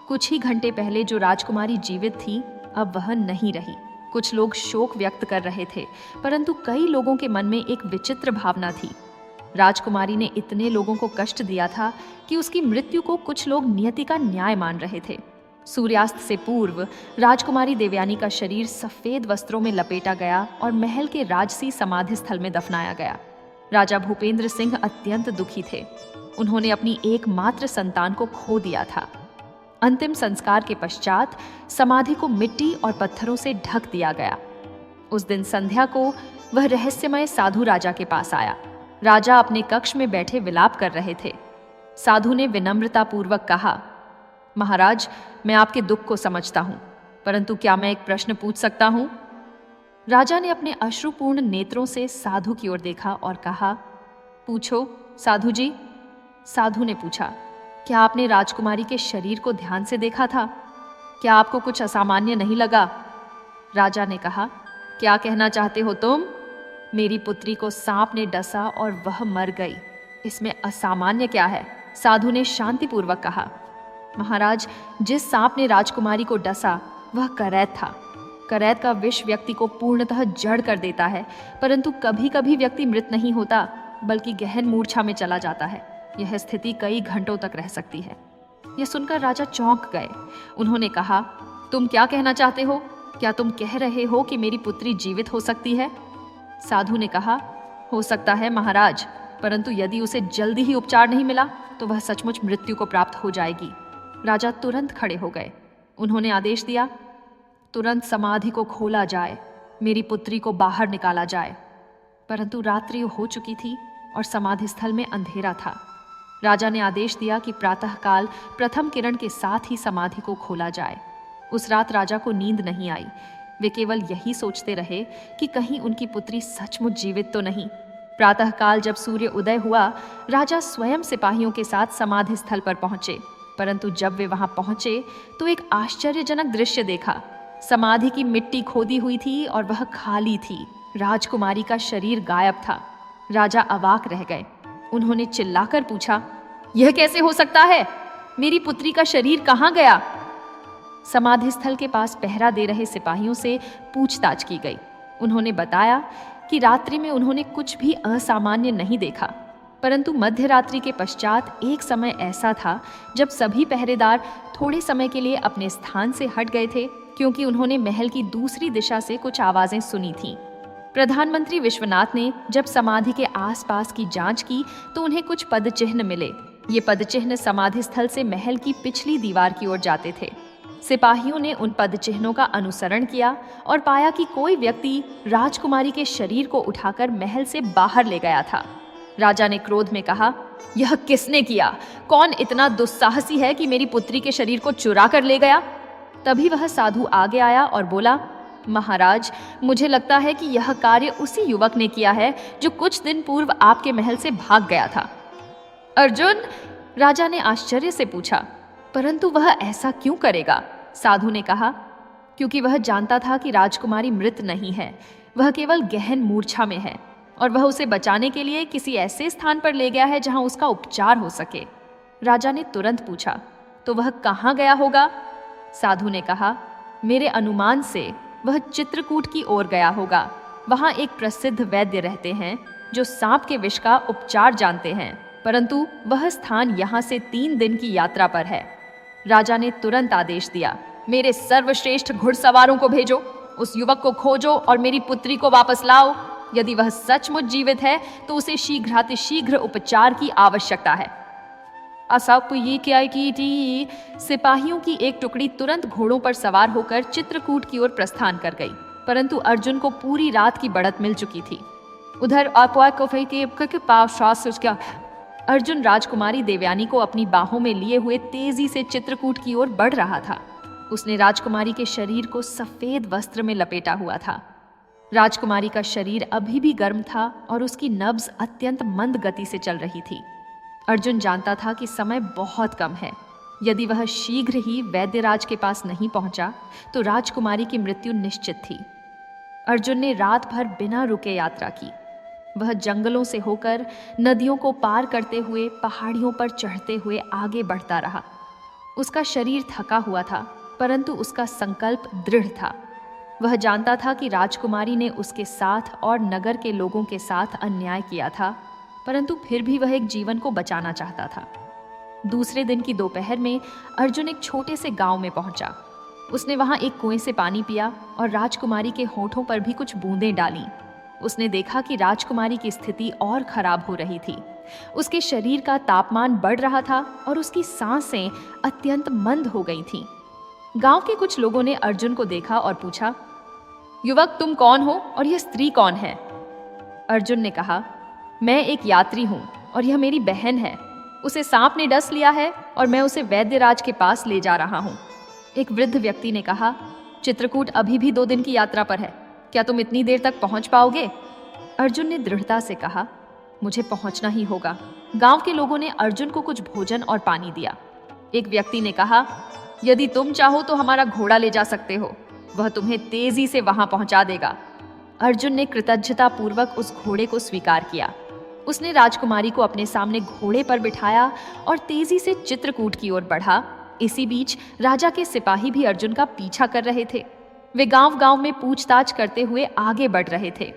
कुछ ही घंटे पहले जो राजकुमारी जीवित थी, अब वह नहीं रही। कुछ लोग शोक व्यक्त कर रहे थे, परंतु कई लोगों के मन में एक विचित्र भावना थी। राजकुमारी ने इतने लोगों को कष्ट दिया था कि उसकी मृत्यु को कुछ लोग नियति का न्याय मान रहे थे। सूर्यास्त से पूर्व राजकुमारी देवयानी का शरीर सफेद वस्त्रों में लपेटा गया और महल के राजसी समाधि स्थल में दफनाया गया। राजा भूपेंद्र सिंह अत्यंत दुखी थे। उन्होंने अपनी एकमात्र संतान को खो दिया था। अंतिम संस्कार के पश्चात समाधि को मिट्टी और पत्थरों से ढक दिया गया। उस दिन संध्या को वह रहस्यमय साधु राजा के पास आया। राजा अपने कक्ष में बैठे विलाप कर रहे थे। साधु ने विनम्रता पूर्वक कहा, महाराज, मैं आपके दुख को समझता हूं, परंतु क्या मैं एक प्रश्न पूछ सकता हूं? राजा ने अपने अश्रुपूर्ण नेत्रों से साधु की ओर देखा और कहा, पूछो साधु जी। साधु ने पूछा, क्या आपने राजकुमारी के शरीर को ध्यान से देखा था? क्या आपको कुछ असामान्य नहीं लगा? राजा ने कहा, क्या कहना चाहते हो तुम? मेरी पुत्री को सांप ने डसा और वह मर गई। इसमें असामान्य क्या है? साधु ने शांतिपूर्वक कहा, महाराज, जिस सांप ने राजकुमारी को डसा वह करैत था। करैत का विष व्यक्ति को पूर्णतः जड़ कर देता है, परंतु कभी कभी व्यक्ति मृत नहीं होता, बल्कि गहन मूर्छा में चला जाता है। यह स्थिति कई घंटों तक रह सकती है। यह सुनकर राजा चौंक गए। उन्होंने कहा, तुम क्या कहना चाहते हो? क्या तुम कह रहे हो कि मेरी पुत्री जीवित हो सकती है? साधु ने कहा, हो सकता है महाराज, परंतु यदि उसे जल्दी ही उपचार नहीं मिला तो वह सचमुच मृत्यु को प्राप्त हो जाएगी। राजा तुरंत खड़े हो गए। उन्होंने आदेश दिया, तुरंत समाधि को खोला जाए, मेरी पुत्री को बाहर निकाला जाए। परंतु रात्रि हो चुकी थी और समाधि स्थल में अंधेरा था। राजा ने आदेश दिया कि प्रातःकाल प्रथम किरण के साथ ही समाधि को खोला जाए। उस रात राजा को नींद नहीं आई। वे केवल यही सोचते रहे कि कहीं उनकी पुत्री सचमुच जीवित तो नहीं। प्रातःकाल जब सूर्य उदय हुआ, राजा स्वयं सिपाहियों के साथ समाधि स्थल पर पहुंचे। परंतु जब वे वहां पहुंचे तो एक आश्चर्यजनक दृश्य देखा। समाधि की मिट्टी खोदी हुई थी और वह खाली थी। राजकुमारी का शरीर गायब था। राजा अवाक रह गए। उन्होंने चिल्लाकर पूछा, यह कैसे हो सकता है? मेरी पुत्री का शरीर कहाँ गया? समाधि स्थल के पास पहरा दे रहे सिपाहियों से पूछताछ की गई। उन्होंने बताया कि रात्रि में उन्होंने कुछ भी असामान्य नहीं देखा, परंतु मध्य रात्रि के पश्चात एक समय ऐसा था जब सभी पहरेदार थोड़े समय के लिए अपने स्थान से हट गए थे, क्योंकि उन्होंने महल की दूसरी दिशा से कुछ आवाजें सुनी थीं। प्रधानमंत्री विश्वनाथ ने जब समाधि के आसपास की जांच की तो उन्हें कुछ पदचिह्न मिले। ये पदचिह्न समाधि स्थल से महल की पिछली दीवार की ओर जाते थे। सिपाहियों ने उन पदचिह्नों का अनुसरण किया और पाया कि कोई व्यक्ति राजकुमारी के शरीर को उठाकर महल से बाहर ले गया था। राजा ने क्रोध में कहा, यह किसने किया? कौन इतना दुस्साहसी है कि मेरी पुत्री के शरीर को चुरा कर ले गया? तभी वह साधु आगे आया और बोला, महाराज, मुझे लगता है कि यह कार्य उसी युवक ने किया है जो कुछ दिन पूर्व आपके महल से भाग गया था। अर्जुन? राजा ने आश्चर्य से पूछा। परंतु वह ऐसा क्यों करेगा? साधु ने कहा, क्योंकि वह जानता था कि राजकुमारी मृत नहीं है, वह केवल गहन मूर्छा में है और वह उसे बचाने के लिए किसी ऐसे स्थान पर ले गया है जहां उसका उपचार हो सके। राजा ने तुरंत पूछा, तो वह कहाँ गया होगा? साधु ने कहा, मेरे अनुमान से वह चित्रकूट की ओर गया होगा। वहां एक प्रसिद्ध वैद्य रहते हैं जो सांप के विष का उपचार जानते हैं, परंतु वह स्थान यहाँ से 3 दिन की यात्रा पर है। राजा ने तुरंत आदेश दिया, मेरे सर्वश्रेष्ठ घुड़सवारों को भेजो, उस युवक को खोजो और मेरी पुत्री को वापस लाओ। यदि वह सचमुच जीवित है तो उसे शीघ्रातिशीघ्र उपचार की आवश्यकता है। असप ये क्या की थी? सिपाहियों की एक टुकड़ी तुरंत घोड़ों पर सवार होकर चित्रकूट की ओर प्रस्थान कर गई, परंतु अर्जुन को पूरी रात की बढ़त मिल चुकी थी। उधर अर्जुन राजकुमारी देवयानी को अपनी बाहों में लिए हुए तेजी से चित्रकूट की ओर बढ़ रहा था। उसने राजकुमारी के शरीर को सफेद वस्त्र में लपेटा हुआ था। राजकुमारी का शरीर अभी भी गर्म था और उसकी नब्ज अत्यंत मंद गति से चल रही थी। अर्जुन जानता था कि समय बहुत कम है। यदि वह शीघ्र ही वैद्यराज के पास नहीं पहुंचा तो राजकुमारी की मृत्यु निश्चित थी। अर्जुन ने रात भर बिना रुके यात्रा की। वह जंगलों से होकर, नदियों को पार करते हुए, पहाड़ियों पर चढ़ते हुए आगे बढ़ता रहा। उसका शरीर थका हुआ था, परंतु उसका संकल्प दृढ़ था। वह जानता था कि राजकुमारी ने उसके साथ और नगर के लोगों के साथ अन्याय किया था, परंतु फिर भी वह एक जीवन को बचाना चाहता था। दूसरे दिन की दोपहर में अर्जुन एक छोटे से गांव में पहुंचा। उसने वहां एक कुएं से पानी पिया और राजकुमारी के होठों पर भी कुछ बूंदें डाली। उसने देखा कि राजकुमारी की स्थिति और खराब हो रही थी। उसके शरीर का तापमान बढ़ रहा था और उसकी सांसें अत्यंत मंद हो गई थीं। गांव के कुछ लोगों ने अर्जुन को देखा और पूछा, युवक, तुम कौन हो और यह स्त्री कौन है? अर्जुन ने कहा, मैं एक यात्री हूँ और यह मेरी बहन है। उसे सांप ने डस लिया है और मैं उसे वैद्यराज के पास ले जा रहा हूँ। एक वृद्ध व्यक्ति ने कहा, चित्रकूट अभी भी 2 दिन की यात्रा पर है, क्या तुम इतनी देर तक पहुंच पाओगे? अर्जुन ने दृढ़ता से कहा, मुझे पहुंचना ही होगा। गांव के लोगों ने अर्जुन को कुछ भोजन और पानी दिया। एक व्यक्ति ने कहा, यदि तुम चाहो तो हमारा घोड़ा ले जा सकते हो, वह तुम्हें तेजी से वहां पहुंचा देगा। अर्जुन ने कृतज्ञता पूर्वक उस घोड़े को स्वीकार किया। उसने राजकुमारी को अपने सामने घोड़े पर बिठाया और तेजी से चित्रकूट की ओर बढ़ा। इसी बीच राजा के सिपाही भी अर्जुन का पीछा कर रहे थे। वे गांव-गांव में पूछताछ करते हुए आगे बढ़ रहे थे।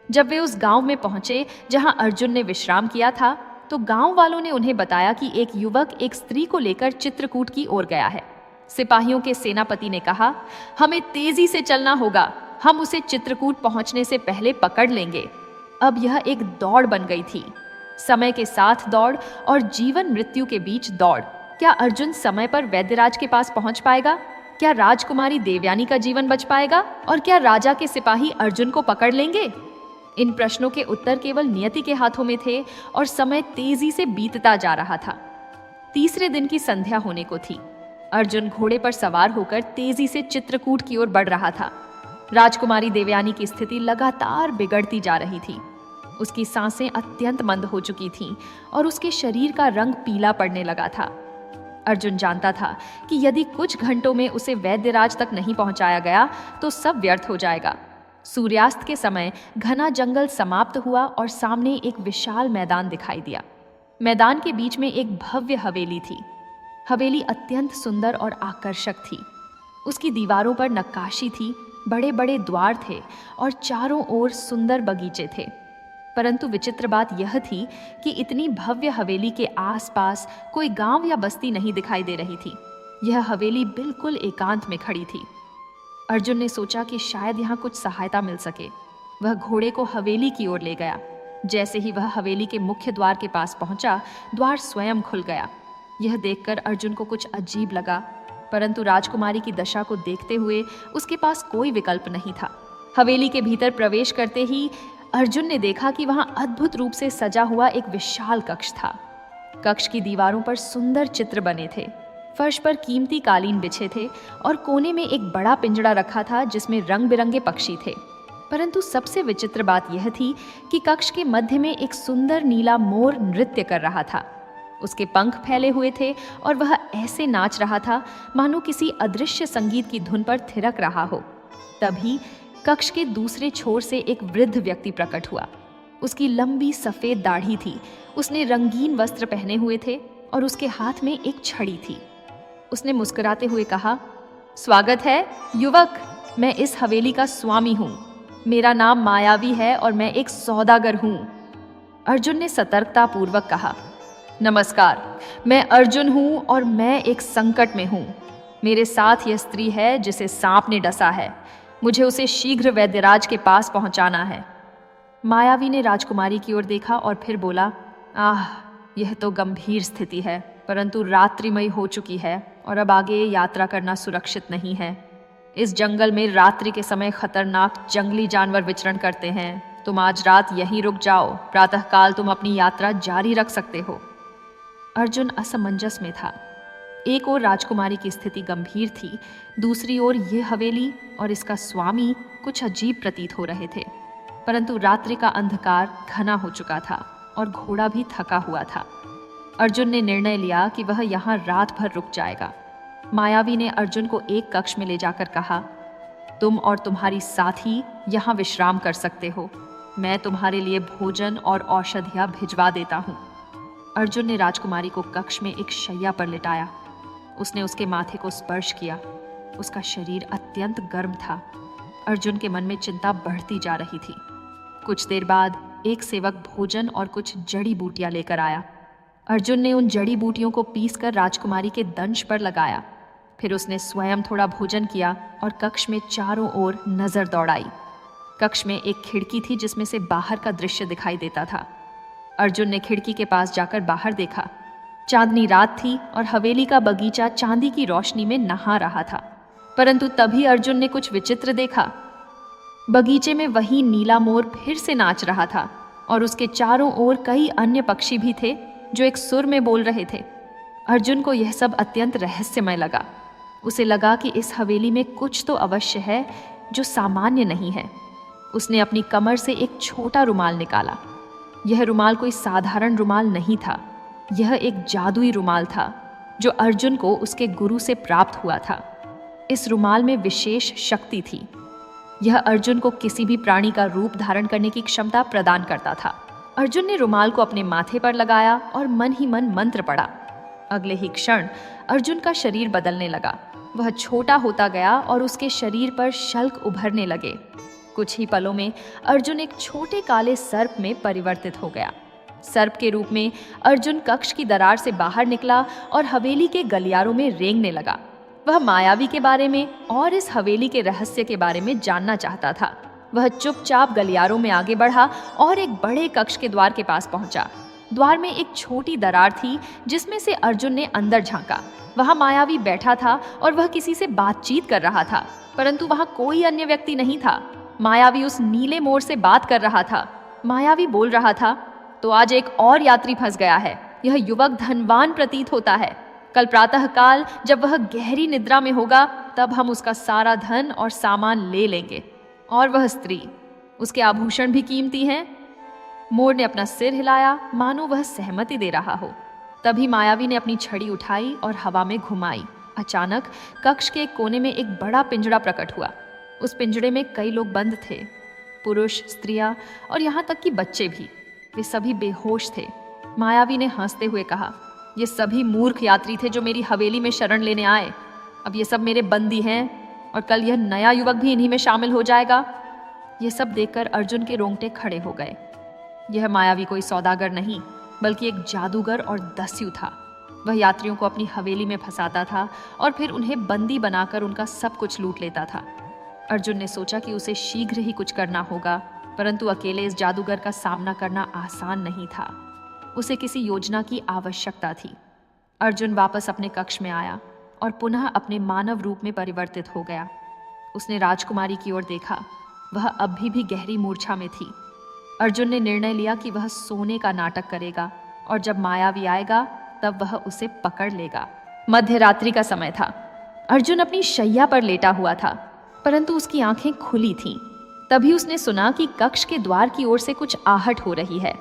जब वे उस गांव में पहुंचे जहां अर्जुन ने विश्राम किया था, तो गांव वालों ने उन्हें बताया कि एक युवक एक स्त्री को लेकर चित्रकूट की ओर गया है। सिपाहियों के सेनापति ने कहा, हमें तेजी से चलना होगा, हम उसे चित्रकूट पहुंचने से पहले पकड़ लेंगे। अब यह एक दौड़ बन गई थी, समय के साथ दौड़ और जीवन मृत्यु के बीच दौड़। क्या अर्जुन समय पर वैद्यराज के पास पहुंच पाएगा? क्या राजकुमारी देवयानी का जीवन बच पाएगा? और क्या राजा के सिपाही अर्जुन को पकड़ लेंगे? इन प्रश्नों के उत्तर केवल नियति के हाथों में थे और समय तेजी से बीतता जा रहा था। तीसरे दिन की संध्या होने को थी। अर्जुन घोड़े पर सवार होकर तेजी से चित्रकूट की ओर बढ़ रहा था। राजकुमारी देवयानी की स्थिति लगातार बिगड़ती जा रही थी। उसकी सांसें अत्यंत मंद हो चुकी थीं और उसके शरीर का रंग पीला पड़ने लगा था। अर्जुन जानता था कि यदि कुछ घंटों में उसे वैद्यराज तक नहीं पहुंचाया गया तो सब व्यर्थ हो जाएगा। सूर्यास्त के समय घना जंगल समाप्त हुआ और सामने एक विशाल मैदान दिखाई दिया। मैदान के बीच में एक भव्य हवेली थी। हवेली अत्यंत सुंदर और आकर्षक थी। उसकी दीवारों पर नक्काशी थी, बड़े बड़े द्वार थे और चारों ओर सुंदर बगीचे थे। परंतु विचित्र बात यह थी कि इतनी भव्य हवेली के आसपास कोई गांव या बस्ती नहीं दिखाई दे रही थी। यह हवेली बिल्कुल एकांत में खड़ी थी। अर्जुन ने सोचा कि शायद यहाँ कुछ सहायता मिल सके। वह घोड़े को हवेली की ओर ले गया। जैसे ही वह हवेली के मुख्य द्वार के पास पहुंचा, द्वार स्वयं खुल गया। यह देखकर अर्जुन को कुछ अजीब लगा, परंतु राजकुमारी की दशा को देखते हुए उसके पास कोई विकल्प नहीं था। हवेली के भीतर प्रवेश करते ही अर्जुन ने देखा कि वहां अद्भुत रूप से सजा हुआ एक विशाल कक्ष था। कक्ष की दीवारों पर सुंदर चित्र बने थे, फर्श पर कीमती कालीन बिछे थे और कोने में एक बड़ा पिंजड़ा रखा था जिसमें रंग बिरंगे पक्षी थे। परंतु सबसे विचित्र बात यह थी कि कक्ष के मध्य में एक सुंदर नीला मोर नृत्य कर रहा था। उसके पंख फैले हुए थे और वह ऐसे नाच रहा था मानो किसी अदृश्य संगीत की धुन पर थिरक रहा हो। तभी कक्ष के दूसरे छोर से एक वृद्ध व्यक्ति प्रकट हुआ। उसकी लंबी सफेद दाढ़ी थी, उसने रंगीन वस्त्र पहने हुए थे और उसके हाथ में एक छड़ी थी। उसने मुस्कुराते हुए कहा, स्वागत है युवक, मैं इस हवेली का स्वामी हूँ। मेरा नाम मायावी है और मैं एक सौदागर हूँ। अर्जुन ने सतर्कता पूर्वक कहा, नमस्कार, मैं अर्जुन हूँ और मैं एक संकट में हूँ। मेरे साथ यह स्त्री है जिसे सांप ने डसा है। मुझे उसे शीघ्र वैद्यराज के पास पहुँचाना है। मायावी ने राजकुमारी की ओर देखा और फिर बोला, आह, यह तो गंभीर स्थिति है, परंतु रात्रिमय हो चुकी है और अब आगे यात्रा करना सुरक्षित नहीं है। इस जंगल में रात्रि के समय खतरनाक जंगली जानवर विचरण करते हैं। तुम आज रात यहीं रुक जाओ, प्रातःकाल तुम अपनी यात्रा जारी रख सकते हो। अर्जुन असमंजस में था। एक ओर राजकुमारी की स्थिति गंभीर थी, दूसरी ओर ये हवेली और इसका स्वामी कुछ अजीब प्रतीत हो रहे थे। परंतु रात्रि का अंधकार घना हो चुका था और घोड़ा भी थका हुआ था। अर्जुन ने निर्णय लिया कि वह यहाँ रात भर रुक जाएगा। मायावी ने अर्जुन को एक कक्ष में ले जाकर कहा, तुम और तुम्हारी साथी यहाँ विश्राम कर सकते हो। मैं तुम्हारे लिए भोजन और औषधियाँ भिजवा देता हूँ। अर्जुन ने राजकुमारी को कक्ष में एक शैया पर लिटाया। उसने उसके माथे को स्पर्श किया। उसका शरीर अत्यंत गर्म था। अर्जुन के मन में चिंता बढ़ती जा रही थी। कुछ देर बाद एक सेवक भोजन और कुछ जड़ी बूटियां लेकर आया। अर्जुन ने उन जड़ी बूटियों को पीसकर राजकुमारी के दंश पर लगाया। फिर उसने स्वयं थोड़ा भोजन किया और कक्ष में चारों ओर नजर दौड़ाई। कक्ष में एक खिड़की थी जिसमें से बाहर का दृश्य दिखाई देता था। अर्जुन ने खिड़की के पास जाकर बाहर देखा। चांदनी रात थी और हवेली का बगीचा चांदी की रोशनी में नहा रहा था। परंतु तभी अर्जुन ने कुछ विचित्र देखा। बगीचे में वही नीला मोर फिर से नाच रहा था और उसके चारों ओर कई अन्य पक्षी भी थे जो एक सुर में बोल रहे थे। अर्जुन को यह सब अत्यंत रहस्यमय लगा। उसे लगा कि इस हवेली में कुछ तो अवश्य है जो सामान्य नहीं है। उसने अपनी कमर से एक छोटा रुमाल निकाला। यह रुमाल कोई साधारण रुमाल नहीं था। यह एक जादुई रुमाल था जो अर्जुन को उसके गुरु से प्राप्त हुआ था। इस रुमाल में विशेष शक्ति थी। यह अर्जुन को किसी भी प्राणी का रूप धारण करने की क्षमता प्रदान करता था। अर्जुन ने रुमाल को अपने माथे पर लगाया और मन ही मन मंत्र पढ़ा। अगले ही क्षण अर्जुन का शरीर बदलने लगा। वह छोटा होता गया और उसके शरीर पर शल्क उभरने लगे। कुछ ही पलों में अर्जुन एक छोटे काले सर्प में परिवर्तित हो गया। सर्प के रूप में अर्जुन कक्ष की दरार से बाहर निकला और हवेली के गलियारों में रेंगने लगा। वह मायावी के बारे में और इस हवेली के रहस्य के बारे में जानना चाहता था। वह चुपचाप गलियारों में आगे बढ़ा और एक बड़े कक्ष के द्वार के पास पहुंचा। द्वार में एक छोटी दरार थी जिसमें से अर्जुन ने अंदर झांका। वहां मायावी बैठा था और वह किसी से बातचीत कर रहा था, परंतु वहां कोई अन्य व्यक्ति नहीं था। मायावी उस नीले मोर से बात कर रहा था। मायावी बोल रहा था, तो आज एक और यात्री फंस गया है। यह युवक धनवान प्रतीत होता है। कल प्रातःकाल जब वह गहरी निद्रा में होगा तब हम उसका सारा धन और सामान ले लेंगे। और वह स्त्री, उसके आभूषण भी कीमती हैं। मोर ने अपना सिर हिलाया मानो वह सहमति दे रहा हो। तभी मायावी ने अपनी छड़ी उठाई और हवा में घुमाई। अचानक कक्ष के एक कोने में एक बड़ा पिंजड़ा प्रकट हुआ। उस पिंजड़े में कई लोग बंद थे, पुरुष, स्त्रियां और यहाँ तक कि बच्चे भी। वे सभी बेहोश थे। मायावी ने हंसते हुए कहा, ये सभी मूर्ख यात्री थे जो मेरी हवेली में शरण लेने आए। अब ये सब मेरे बंदी हैं और कल यह नया युवक भी इन्हीं में शामिल हो जाएगा। यह सब देखकर अर्जुन के रोंगटे खड़े हो गए। यह मायावी कोई सौदागर नहीं बल्कि एक जादूगर और दस्यु था। वह यात्रियों को अपनी हवेली में फंसाता था और फिर उन्हें बंदी बनाकर उनका सब कुछ लूट लेता था। अर्जुन ने सोचा कि उसे शीघ्र ही कुछ करना होगा परंतु अकेले इस जादूगर का सामना करना आसान नहीं था। उसे किसी योजना की आवश्यकता थी। अर्जुन वापस अपने कक्ष में आया और पुनः अपने मानव रूप में परिवर्तित हो गया। उसने राजकुमारी की ओर देखा। वह अभी भी गहरी मूर्छा में थी। अर्जुन ने निर्णय लिया कि वह सोने का नाटक करेगा और जब मायावी आएगा तब वह उसे पकड़ लेगा। मध्य रात्रि का समय था। अर्जुन अपनी शैया पर लेटा हुआ था, परंतु उसकी आंखें खुली थीं। तभी उसने सुना कि कक्ष के द्वार की ओर से कुछ आहट हो रही है।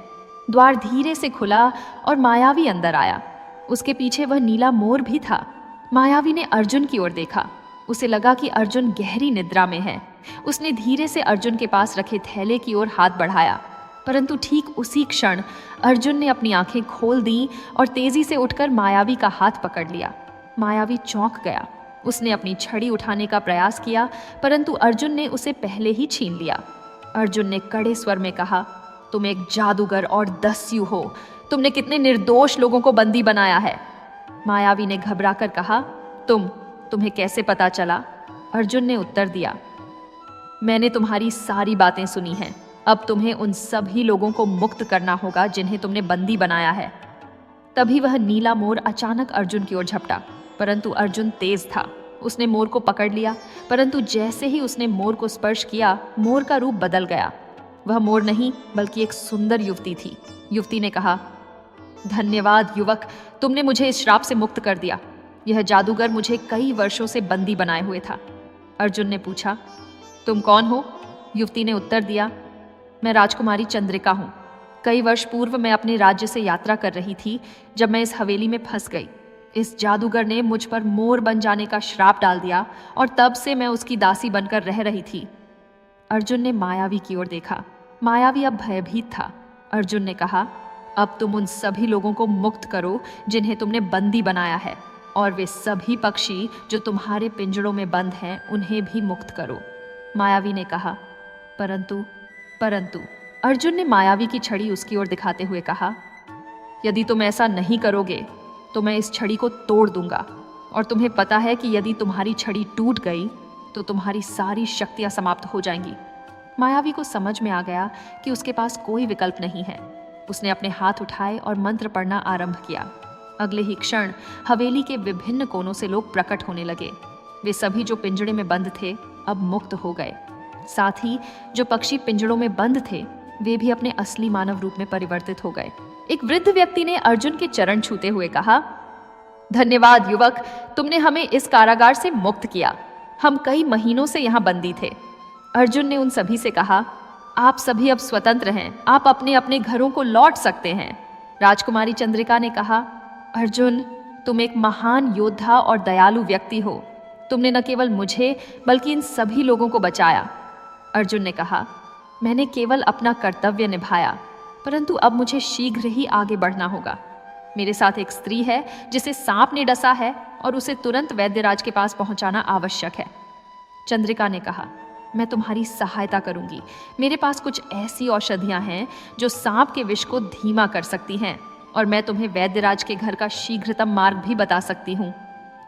द्वार धीरे से खुला और मायावी अंदर आया। उसके पीछे वह नीला मोर भी था। मायावी ने अर्जुन की ओर देखा। उसे लगा कि अर्जुन गहरी निद्रा में है। उसने धीरे से अर्जुन के पास रखे थैले की ओर हाथ बढ़ाया, परंतु ठीक उसी क्षण अर्जुन ने अपनी आंखें खोल दी और तेजी से उठकर मायावी का हाथ पकड़ लिया। मायावी चौंक गया। उसने अपनी छड़ी उठाने का प्रयास किया, परंतु अर्जुन ने उसे पहले ही छीन लिया। अर्जुन ने कड़े स्वर में कहा, तुम एक जादूगर और दस्यु हो। तुमने कितने निर्दोष लोगों को बंदी बनाया है। मायावी ने घबराकर कहा, तुम्हें कैसे पता चला? अर्जुन ने उत्तर दिया, मैंने तुम्हारी सारी बातें सुनी हैं। अब तुम्हें उन सभी लोगों को मुक्त करना होगा जिन्हें तुमने बंदी बनाया है। तभी वह नीला मोर अचानक अर्जुन की ओर झपटा, परंतु अर्जुन तेज था। उसने मोर को पकड़ लिया, परंतु जैसे ही उसने मोर को स्पर्श किया, मोर का रूप बदल गया। वह मोर नहीं बल्कि एक सुंदर युवती थी। युवती ने कहा, धन्यवाद युवक, तुमने मुझे इस श्राप से मुक्त कर दिया। यह जादूगर मुझे कई वर्षों से बंदी बनाए हुए था। अर्जुन ने पूछा, तुम कौन हो? युवती ने उत्तर दिया, मैं राजकुमारी चंद्रिका हूँ। कई वर्ष पूर्व मैं अपने राज्य से यात्रा कर रही थी जब मैं इस हवेली में फंस गई। इस जादूगर ने मुझ पर मोर बन जाने का श्राप डाल दिया और तब से मैं उसकी दासी बनकर रह रही थी। अर्जुन ने मायावी की ओर देखा। मायावी अब भयभीत था। अर्जुन ने कहा, अब तुम उन सभी लोगों को मुक्त करो जिन्हें तुमने बंदी बनाया है, और वे सभी पक्षी जो तुम्हारे पिंजड़ों में बंद हैं उन्हें भी मुक्त करो। मायावी ने कहा, परंतु अर्जुन ने मायावी की छड़ी उसकी ओर दिखाते हुए कहा, यदि तुम ऐसा नहीं करोगे तो मैं इस छड़ी को तोड़ दूंगा, और तुम्हें पता है कि यदि तुम्हारी छड़ी टूट गई तो तुम्हारी सारी शक्तियां समाप्त हो जाएंगी। मायावी को समझ में आ गया कि उसके पास कोई विकल्प नहीं है। उसने अपने हाथ उठाए और मंत्र पढ़ना आरंभ किया। अगले ही क्षण हवेली के विभिन्न कोनों से लोग प्रकट होने लगे। वे सभी जो पिंजड़े में बंद थे अब मुक्त हो गए। साथ ही जो पक्षी पिंजड़ों में बंद थे वे भी अपने असली मानव रूप में परिवर्तित हो गए। एक वृद्ध व्यक्ति ने अर्जुन के चरण छूते हुए कहा, धन्यवाद युवक, तुमने हमें इस कारागार से मुक्त किया। हम कई महीनों से यहाँ बंदी थे। अर्जुन ने उन सभी से कहा, आप सभी अब स्वतंत्र हैं। आप अपने अपने घरों को लौट सकते हैं। राजकुमारी चंद्रिका ने कहा, अर्जुन, तुम एक महान योद्धा और दयालु व्यक्ति हो। तुमने न केवल मुझे बल्कि इन सभी लोगों को बचाया। अर्जुन ने कहा, मैंने केवल अपना कर्तव्य निभाया, परंतु अब मुझे शीघ्र ही आगे बढ़ना होगा। मेरे साथ एक स्त्री है जिसे सांप ने डसा है और उसे तुरंत वैद्यराज के पास पहुंचाना आवश्यक है। चंद्रिका ने कहा, मैं तुम्हारी सहायता करूंगी। मेरे पास कुछ ऐसी औषधियां हैं जो सांप के विष को धीमा कर सकती हैं, और मैं तुम्हें वैद्यराज के घर का शीघ्रतम मार्ग भी बता सकती हूँ।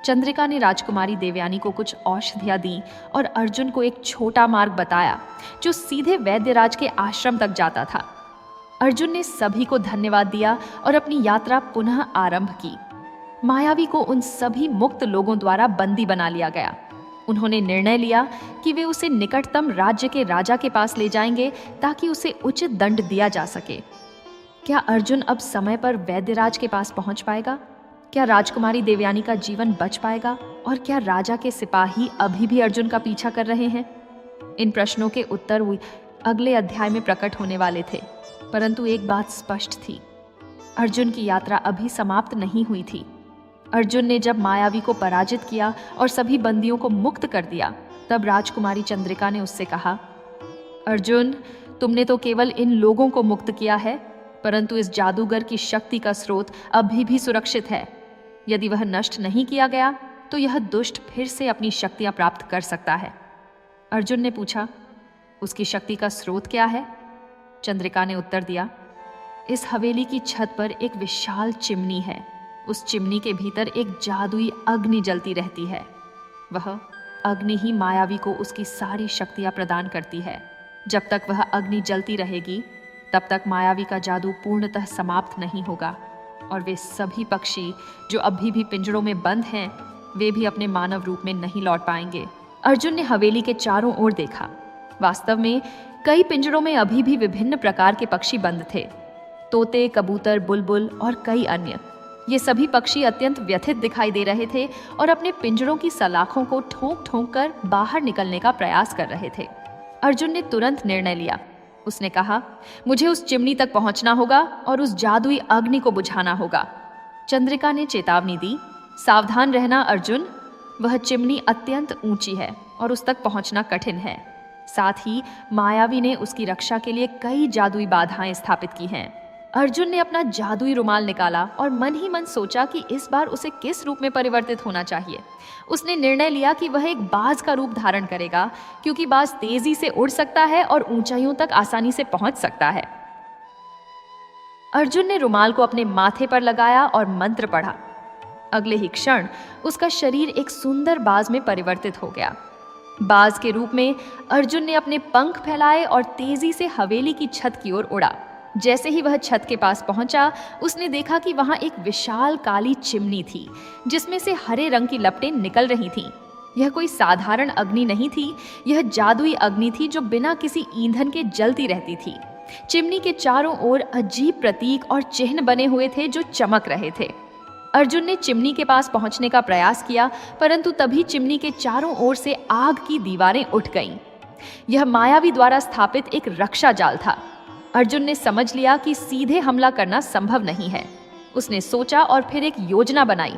चंद्रिका ने राजकुमारी देवयानी को कुछ औषधियां दी और अर्जुन को एक छोटा मार्ग बताया जो सीधे वैद्यराज के आश्रम तक जाता था। अर्जुन ने सभी को धन्यवाद दिया और अपनी यात्रा पुनः आरंभ की। मायावी को उन सभी मुक्त लोगों द्वारा बंदी बना लिया गया। उन्होंने निर्णय लिया कि वे उसे निकटतम राज्य के राजा के पास ले जाएंगे ताकि उसे उचित दंड दिया जा सके। क्या अर्जुन अब समय पर वैद्यराज के पास पहुंच पाएगा? क्या राजकुमारी देवयानी का जीवन बच पाएगा? और क्या राजा के सिपाही अभी भी अर्जुन का पीछा कर रहे हैं? इन प्रश्नों के उत्तर अगले अध्याय में प्रकट होने वाले थे, परंतु एक बात स्पष्ट थी, अर्जुन की यात्रा अभी समाप्त नहीं हुई थी। अर्जुन ने जब मायावी को पराजित किया और सभी बंदियों को मुक्त कर दिया, तब राजकुमारी चंद्रिका ने उससे कहा, अर्जुन, तुमने तो केवल इन लोगों को मुक्त किया है, परंतु इस जादूगर की शक्ति का स्रोत अभी भी सुरक्षित है। यदि वह नष्ट नहीं किया गया तो यह दुष्ट फिर से अपनी शक्तियां प्राप्त कर सकता है। अर्जुन ने पूछा, उसकी शक्ति का स्रोत क्या है? चंद्रिका ने उत्तर दिया, इस हवेली की छत पर एक विशाल चिमनी है। उस चिमनी के भीतर एक जादुई अग्नि जलती रहती है। वह अग्नि ही मायावी को उसकी सारी शक्तियां प्रदान करती है। जब तक वह अग्नि जलती रहेगी तब तक मायावी का जादू पूर्णतः समाप्त नहीं होगा और वे सभी पक्षी जो अभी भी पिंजरों में बंद हैं वे भी अपने मानव रूप में नहीं लौट पाएंगे। अर्जुन ने हवेली के चारों ओर देखा। वास्तव में कई पिंजरों में अभी भी विभिन्न प्रकार के पक्षी बंद थे, तोते, कबूतर, बुलबुल और कई अन्य। ये सभी पक्षी अत्यंत व्यथित दिखाई दे रहे थे और अपने पिंजरों की सलाखों को ठोंक ठोंक कर बाहर निकलने का प्रयास कर रहे थे। अर्जुन ने तुरंत निर्णय लिया। उसने कहा, मुझे उस चिमनी तक पहुंचना होगा और उस जादुई अग्नि को बुझाना होगा। चंद्रिका ने चेतावनी दी, सावधान रहना अर्जुन, वह चिमनी अत्यंत ऊंची है और उस तक पहुंचना कठिन है। साथ ही मायावी ने उसकी रक्षा के लिए कई जादुई बाधाएं स्थापित की हैं। अर्जुन ने अपना जादुई रुमाल निकाला और मन ही मन सोचा कि इस बार उसे किस रूप में परिवर्तित होना चाहिए। उसने निर्णय लिया कि वह एक बाज का रूप धारण करेगा, क्योंकि बाज तेजी से उड़ सकता है और ऊंचाइयों तक आसानी से पहुंच सकता है। अर्जुन ने रुमाल को अपने माथे पर लगाया और मंत्र पढ़ा। अगले ही क्षण उसका शरीर एक सुंदर बाज में परिवर्तित हो गया। बाज के रूप में अर्जुन ने अपने पंख फैलाए और तेजी से हवेली की छत की ओर उड़ा। जैसे ही वह छत के पास पहुंचा, उसने देखा कि वहां एक विशाल काली चिमनी थी जिसमें से हरे रंग की लपटें निकल रही थीं। यह कोई साधारण अग्नि नहीं थी, यह जादुई अग्नि थी जो बिना किसी ईंधन के जलती रहती थी। चिमनी के चारों ओर अजीब प्रतीक और चिन्ह बने हुए थे जो चमक रहे थे। अर्जुन ने चिमनी के पास पहुंचने का प्रयास किया, परंतु तभी चिमनी के चारों ओर से आग की दीवारें उठ गईं। यह मायावी द्वारा स्थापित एक रक्षा जाल था। अर्जुन ने समझ लिया कि सीधे हमला करना संभव नहीं है। उसने सोचा और फिर एक योजना बनाई।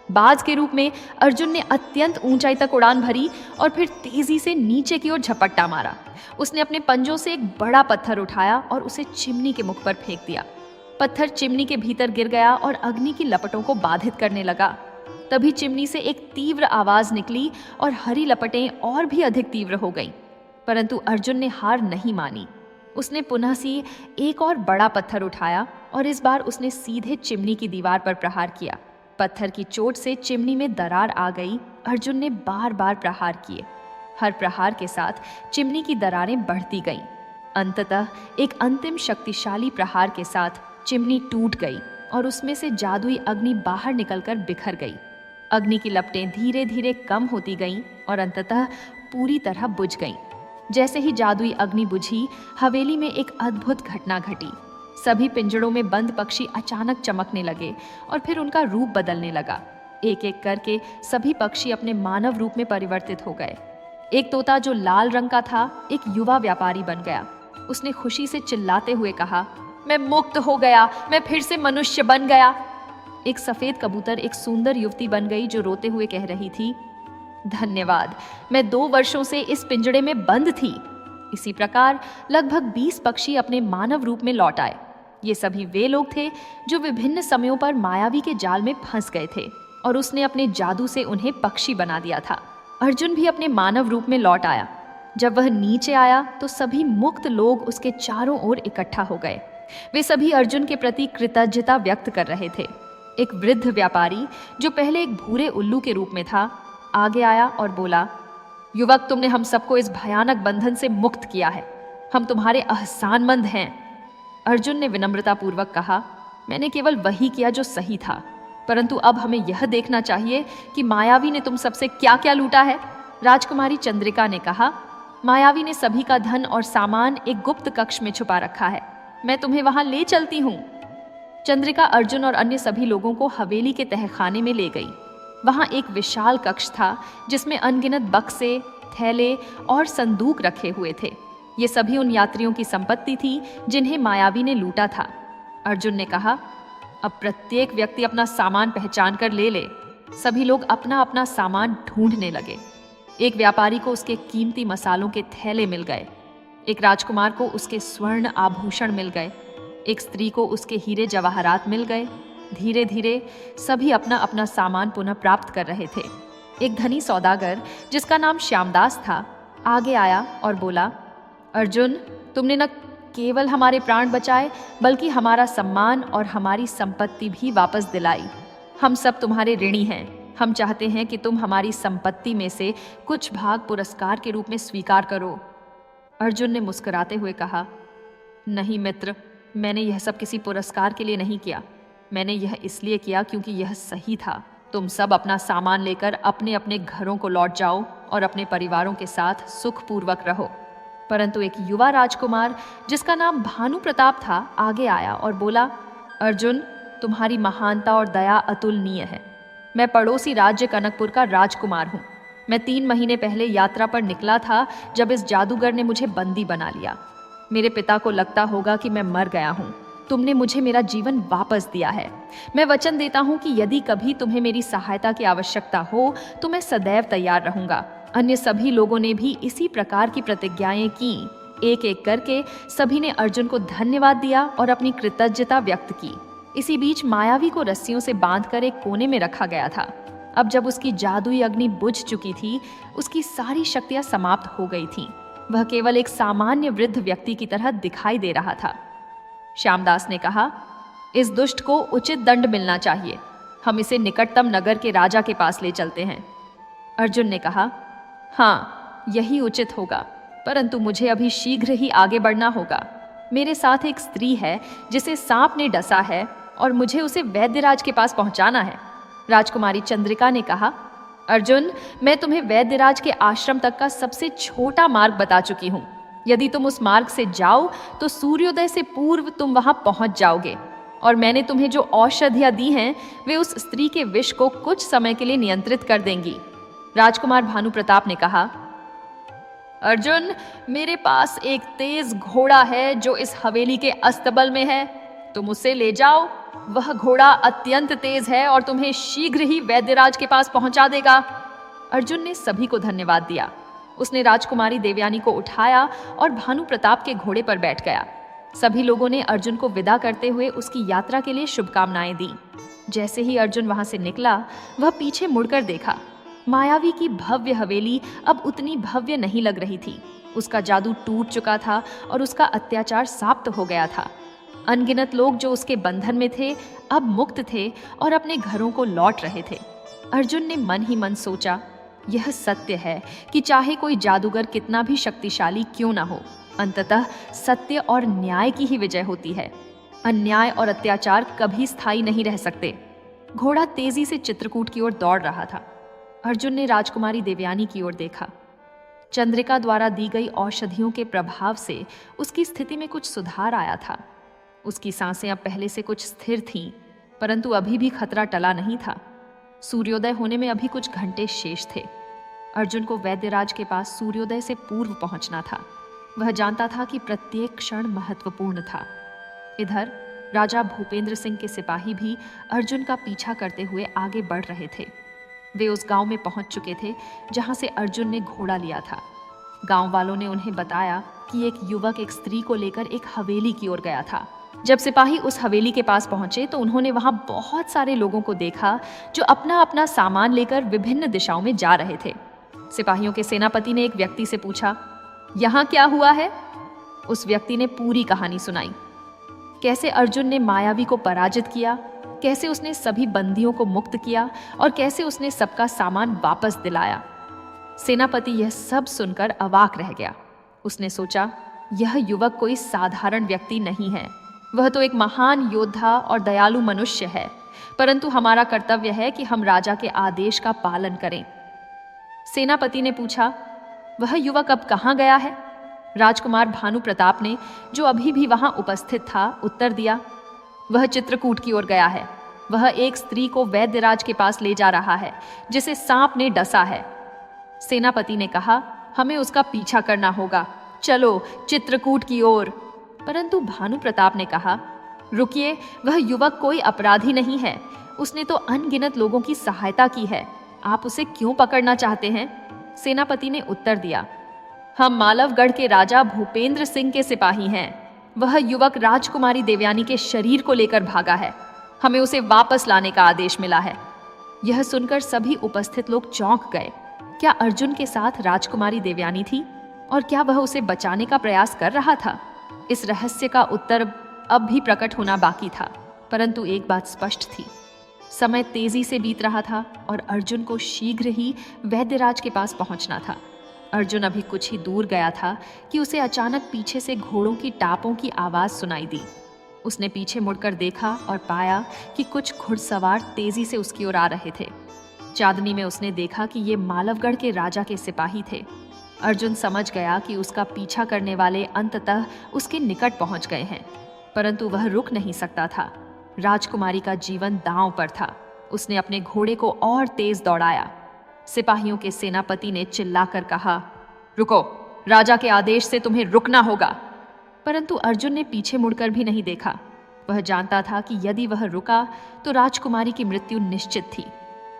बाज के रूप में अर्जुन ने अत्यंत ऊंचाई तक उड़ान भरी और फिर तेजी से नीचे की ओर झपट्टा मारा। उसने अपने पंजों से एक बड़ा पत्थर उठाया और उसे चिमनी के मुख पर फेंक दिया। पत्थर चिमनी के भीतर गिर गया और अग्नि की लपटों को बाधित करने लगा। तभी चिमनी से एक तीव्र आवाज निकली और हरी लपटें और भी अधिक तीव्र हो गईं। परंतु अर्जुन ने हार नहीं मानी। उसने पुनः से एक और बड़ा पत्थर उठाया और इस बार उसने सीधे चिमनी की दीवार पर प्रहार किया। पत्थर की चोट से चिमनी में दरार आ गई। अर्जुन ने बार बार प्रहार किए। हर प्रहार के साथ चिमनी की दरारें बढ़ती गईं। अंततः एक अंतिम शक्तिशाली प्रहार के साथ चिमनी टूट गई और उसमें से जादुई अग्नि बाहर निकलकर बिखर गई। अग्नि की लपटें धीरे धीरे कम होती गईं और अंततः पूरी तरह बुझ गईं। जैसे ही जादुई अग्नि बुझी, हवेली में एक अद्भुत घटना घटी। सभी पिंजड़ों में बंद पक्षी अचानक चमकने लगे और फिर उनका रूप बदलने लगा। एक एक करके सभी पक्षी अपने मानव रूप में परिवर्तित हो गए। एक तोता जो लाल रंग का था, एक युवा व्यापारी बन गया। उसने खुशी से चिल्लाते हुए कहा, मैं मुक्त हो गया, मैं फिर से मनुष्य बन गया। एक सफेद कबूतर एक सुंदर युवती बन गई जो रोते हुए कह रही थी, धन्यवाद, मैं 2 वर्षों से इस पिंजड़े में बंद थी। इसी प्रकार लगभग 20 पक्षी अपने मानव रूप में लौट आए। ये सभी वे लोग थे जो विभिन्न समयों पर मायावी के जाल में फंस गए थे और उसने अपने जादू से उन्हें पक्षी बना दिया था। अर्जुन भी अपने मानव रूप में लौट आया। जब वह नीचे आया तो सभी मुक्त लोग उसके चारों ओर इकट्ठा हो गए। वे सभी अर्जुन के प्रति कृतज्ञता व्यक्त कर रहे थे। एक वृद्ध व्यापारी जो पहले एक भूरे उल्लू के रूप में था, आगे आया और बोला, युवक, तुमने हम सबको इस भयानक बंधन से मुक्त किया है। हम तुम्हारे एहसानमंद हैं। अर्जुन ने विनम्रतापूर्वक कहा, मैंने केवल वही किया जो सही था, परंतु अब हमें यह देखना चाहिए कि मायावी ने तुम सबसे क्या क्या लूटा है। राजकुमारी चंद्रिका ने कहा, मायावी ने सभी का धन और सामान एक गुप्त कक्ष में छुपा रखा है। मैं तुम्हें वहां ले चलती हूँ। चंद्रिका अर्जुन और अन्य सभी लोगों को हवेली के तहखाने में ले गई। वहां एक विशाल कक्ष था जिसमें अनगिनत बक्से, थैले और संदूक रखे हुए थे। ये सभी उन यात्रियों की संपत्ति थी जिन्हें मायावी ने लूटा था। अर्जुन ने कहा, अब प्रत्येक व्यक्ति अपना सामान पहचान कर ले ले। सभी लोग अपना अपना सामान ढूंढने लगे। एक व्यापारी को उसके कीमती मसालों के थैले मिल गए। एक राजकुमार को उसके स्वर्ण आभूषण मिल गए। एक स्त्री को उसके हीरे जवाहरात मिल गए। धीरे धीरे सभी अपना अपना सामान पुनः प्राप्त कर रहे थे। एक धनी सौदागर जिसका नाम श्यामदास था, आगे आया और बोला, अर्जुन, तुमने न केवल हमारे प्राण बचाए बल्कि हमारा सम्मान और हमारी संपत्ति भी वापस दिलाई। हम सब तुम्हारे ऋणी हैं। हम चाहते हैं कि तुम हमारी संपत्ति में से कुछ भाग पुरस्कार के रूप में स्वीकार करो। अर्जुन ने मुस्कुराते हुए कहा, नहीं मित्र, मैंने यह सब किसी पुरस्कार के लिए नहीं किया। मैंने यह इसलिए किया क्योंकि यह सही था। तुम सब अपना सामान लेकर अपने अपने घरों को लौट जाओ और अपने परिवारों के साथ सुखपूर्वक रहो। परंतु एक युवा राजकुमार जिसका नाम भानु प्रताप था आगे आया और बोला, अर्जुन, तुम्हारी महानता और दया अतुलनीय है। मैं पड़ोसी राज्य कनकपुर का राजकुमार हूँ। मैं 3 महीने पहले यात्रा पर निकला था जब इस जादूगर ने मुझे बंदी बना लिया। मेरे पिता को लगता होगा कि मैं मर गया हूँ। तुमने मुझे मेरा जीवन वापस दिया है। मैं वचन देता हूँ कि यदि कभी तुम्हें मेरी सहायता की आवश्यकता हो तो मैं सदैव तैयार रहूंगा। अन्य सभी लोगों ने भी इसी प्रकार की प्रतिज्ञाएं की। एक एक करके सभी ने अर्जुन को धन्यवाद दिया और अपनी कृतज्ञता व्यक्त की। इसी बीच मायावी को रस्सियों से बांधकर एक कोने में रखा गया था। अब जब उसकी जादुई अग्नि बुझ चुकी थी, उसकी सारी शक्तियां समाप्त हो गई थीं। वह केवल एक सामान्य वृद्ध व्यक्ति की तरह दिखाई दे रहा था। श्यामदास ने कहा, इस दुष्ट को उचित दंड मिलना चाहिए। हम इसे निकटतम नगर के राजा के पास ले चलते हैं। अर्जुन ने कहा, हाँ, यही उचित होगा, परंतु मुझे अभी शीघ्र ही आगे बढ़ना होगा। मेरे साथ एक स्त्री है जिसे सांप ने डसा है और मुझे उसे वैद्यराज के पास पहुंचाना है। राजकुमारी चंद्रिका ने कहा, अर्जुन, मैं तुम्हें वैद्यराज के आश्रम तक का सबसे छोटा मार्ग बता चुकी हूँ। यदि तुम उस मार्ग से जाओ तो सूर्योदय से पूर्व तुम वहां पहुंच जाओगे। और मैंने तुम्हें जो औषधियां दी हैं वे उस स्त्री के विष को कुछ समय के लिए नियंत्रित कर देंगी। राजकुमार भानु प्रताप ने कहा, अर्जुन, मेरे पास एक तेज घोड़ा है जो इस हवेली के अस्तबल में है। तुम उसे ले जाओ। वह घोड़ा अत्यंत तेज है और तुम्हें शीघ्र ही वैद्यराज के पास पहुंचा देगा। अर्जुन ने सभी को धन्यवाद दिया। उसने राजकुमारी देवयानी को उठाया और भानु प्रताप के घोड़े पर बैठ गया। सभी लोगों ने अर्जुन को विदा करते हुए उसकी यात्रा के लिए शुभकामनाएं दी। जैसे ही अर्जुन वहां से निकला, वह पीछे मुड़कर देखा। मायावी की भव्य हवेली अब उतनी भव्य नहीं लग रही थी। उसका जादू टूट चुका था और उसका अत्याचार समाप्त हो गया था। अनगिनत लोग जो उसके बंधन में थे अब मुक्त थे और अपने घरों को लौट रहे थे। अर्जुन ने मन ही मन सोचा, यह सत्य है कि चाहे कोई जादूगर कितना भी शक्तिशाली क्यों ना हो, अंततः सत्य और न्याय की ही विजय होती है। अन्याय और अत्याचार कभी स्थायी नहीं रह सकते। घोड़ा तेजी से चित्रकूट की ओर दौड़ रहा था। अर्जुन ने राजकुमारी देवयानी की ओर देखा। चंद्रिका द्वारा दी गई औषधियों के प्रभाव से उसकी स्थिति में कुछ सुधार आया था। उसकी सांसें अब पहले से कुछ स्थिर थीं, परंतु अभी भी खतरा टला नहीं था। सूर्योदय होने में अभी कुछ घंटे शेष थे। अर्जुन को वैद्यराज के पास सूर्योदय से पूर्व पहुंचना था। वह जानता था कि प्रत्येक क्षण महत्वपूर्ण था। इधर राजा भूपेंद्र सिंह के सिपाही भी अर्जुन का पीछा करते हुए आगे बढ़ रहे थे। वे उस गांव में पहुंच चुके थे जहां से अर्जुन ने घोड़ा लिया था। गांव वालों ने उन्हें बताया कि एक युवक एक स्त्री को लेकर एक हवेली की ओर गया था। जब सिपाही उस हवेली के पास पहुंचे तो उन्होंने वहां बहुत सारे लोगों को देखा जो अपना अपना सामान लेकर विभिन्न दिशाओं में जा रहे थे। सिपाहियों के सेनापति ने एक व्यक्ति से पूछा, यहाँ क्या हुआ है? उस व्यक्ति ने पूरी कहानी सुनाई। कैसे अर्जुन ने मायावी को पराजित किया, कैसे उसने सभी बंदियों को मुक्त किया और कैसे उसने सबका सामान वापस दिलाया। सेनापति यह सब सुनकर अवाक रह गया। उसने सोचा, यह युवक कोई साधारण व्यक्ति नहीं है। वह तो एक महान योद्धा और दयालु मनुष्य है, परंतु हमारा कर्तव्य है कि हम राजा के आदेश का पालन करें। सेनापति ने पूछा, वह युवक अब कहाँ गया है? राजकुमार भानु प्रताप ने, जो अभी भी वहां उपस्थित था, उत्तर दिया, वह चित्रकूट की ओर गया है। वह एक स्त्री को वैद्यराज के पास ले जा रहा है जिसे सांप ने डसा है। सेनापति ने कहा, हमें उसका पीछा करना होगा। चलो चित्रकूट की ओर। परंतु भानु प्रताप ने कहा, रुकिए, वह युवक कोई अपराधी नहीं है। उसने तो अनगिनत लोगों की सहायता की है। आप उसे क्यों पकड़ना चाहते हैं? सेनापति ने उत्तर दिया, हम मालवगढ़ के राजा भूपेंद्र सिंह के सिपाही हैं। वह युवक राजकुमारी देवयानी के शरीर को लेकर भागा है। हमें उसे वापस लाने का आदेश मिला है। यह सुनकर सभी उपस्थित लोग चौंक गए। क्या अर्जुन के साथ राजकुमारी देवयानी थी और क्या वह उसे बचाने का प्रयास कर रहा था? इस रहस्य का उत्तर अब भी प्रकट होना बाकी था, परंतु एक बात स्पष्ट थी। समय तेजी से बीत रहा था और अर्जुन को शीघ्र ही वैद्यराज के पास पहुंचना था। अर्जुन अभी कुछ ही दूर गया था कि उसे अचानक पीछे से घोड़ों की टापों की आवाज सुनाई दी। उसने पीछे मुड़कर देखा और पाया कि कुछ घुड़सवार तेजी से उसकी ओर आ रहे थे। चांदनी में उसने देखा कि ये मालवगढ़ के राजा के सिपाही थे। अर्जुन समझ गया कि उसका पीछा करने वाले अंततः उसके निकट पहुंच गए हैं, परंतु वह रुक नहीं सकता था। राजकुमारी का जीवन दांव पर था। उसने अपने घोड़े को और तेज दौड़ाया। सिपाहियों के सेनापति ने चिल्लाकर कहा, रुको, राजा के आदेश से तुम्हें रुकना होगा। परंतु अर्जुन ने पीछे मुड़कर भी नहीं देखा। वह जानता था कि यदि वह रुका तो राजकुमारी की मृत्यु निश्चित थी।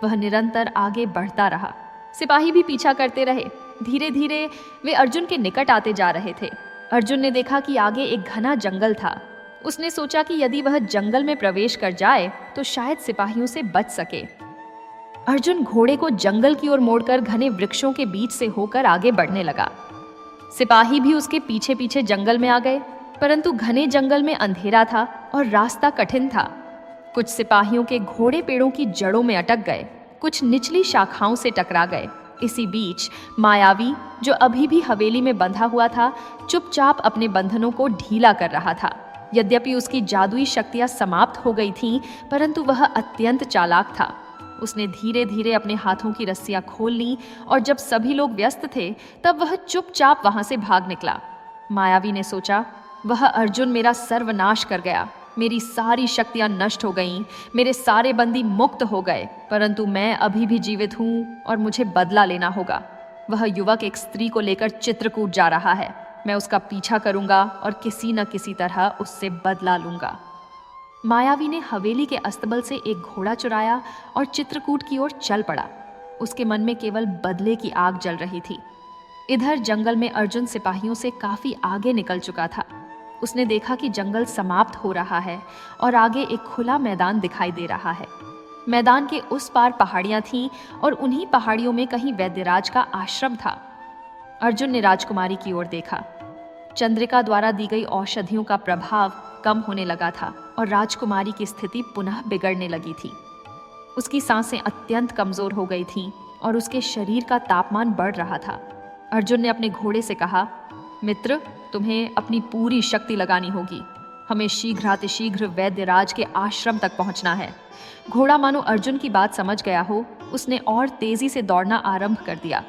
वह निरंतर आगे बढ़ता रहा। सिपाही भी पीछा करते रहे। धीरे धीरे वे अर्जुन के निकट आते जा रहे थे। अर्जुन ने देखा कि आगे एक घना जंगल था। उसने सोचा कि यदि वह जंगल में प्रवेश कर जाए तो शायद सिपाहियों से बच सके। अर्जुन घोड़े को जंगल की ओर मोड़कर घने वृक्षों के बीच से होकर आगे बढ़ने लगा। सिपाही भी उसके पीछे पीछे जंगल में आ गए, परंतु घने जंगल में अंधेरा था और रास्ता कठिन था। कुछ सिपाहियों के घोड़े पेड़ों की जड़ों में अटक गए, कुछ निचली शाखाओं से टकरा गए। इसी बीच मायावी, जो अभी भी हवेली में बंधा हुआ था, चुपचाप अपने बंधनों को ढीला कर रहा था। यद्यपि उसकी जादुई शक्तियां समाप्त हो गई थीं, परंतु वह अत्यंत चालाक था। उसने धीरे धीरे अपने हाथों की रस्सियां खोल लीं और जब सभी लोग व्यस्त थे तब वह चुपचाप वहां से भाग निकला। मायावी ने सोचा, वह अर्जुन मेरा सर्वनाश कर गया, मेरी सारी शक्तियां नष्ट हो गईं, मेरे सारे बंदी मुक्त हो गए, परंतु मैं अभी भी जीवित हूं और मुझे बदला लेना होगा। वह युवक एक स्त्री को लेकर चित्रकूट जा रहा है। मैं उसका पीछा करूंगा और किसी न किसी तरह उससे बदला लूंगा। मायावी ने हवेली के अस्तबल से एक घोड़ा चुराया और चित्रकूट की ओर चल पड़ा। उसके मन में केवल बदले की आग जल रही थी। इधर जंगल में अर्जुन सिपाहियों से काफी आगे निकल चुका था। उसने देखा कि जंगल समाप्त हो रहा है और आगे एक खुला मैदान दिखाई दे रहा है। मैदान के उस पार पहाड़ियां थीं और उन्हीं पहाड़ियों में कहीं वैद्यराज का आश्रम था। अर्जुन ने राजकुमारी की ओर देखा। चंद्रिका द्वारा दी गई औषधियों का प्रभाव कम होने लगा था और राजकुमारी की स्थिति पुनः बिगड़ने लगी थी। उसकी सांसें अत्यंत कमजोर हो गई थीं और उसके शरीर का तापमान बढ़ रहा था। अर्जुन ने अपने घोड़े से कहा, मित्र, तुम्हें अपनी पूरी शक्ति लगानी होगी। हमें शीघ्रातिशीघ्र वैद्यराज के आश्रम तक पहुंचना है। घोड़ा मानो अर्जुन की बात समझ गया हो, उसने और तेजी से दौड़ना आरंभ कर दिया।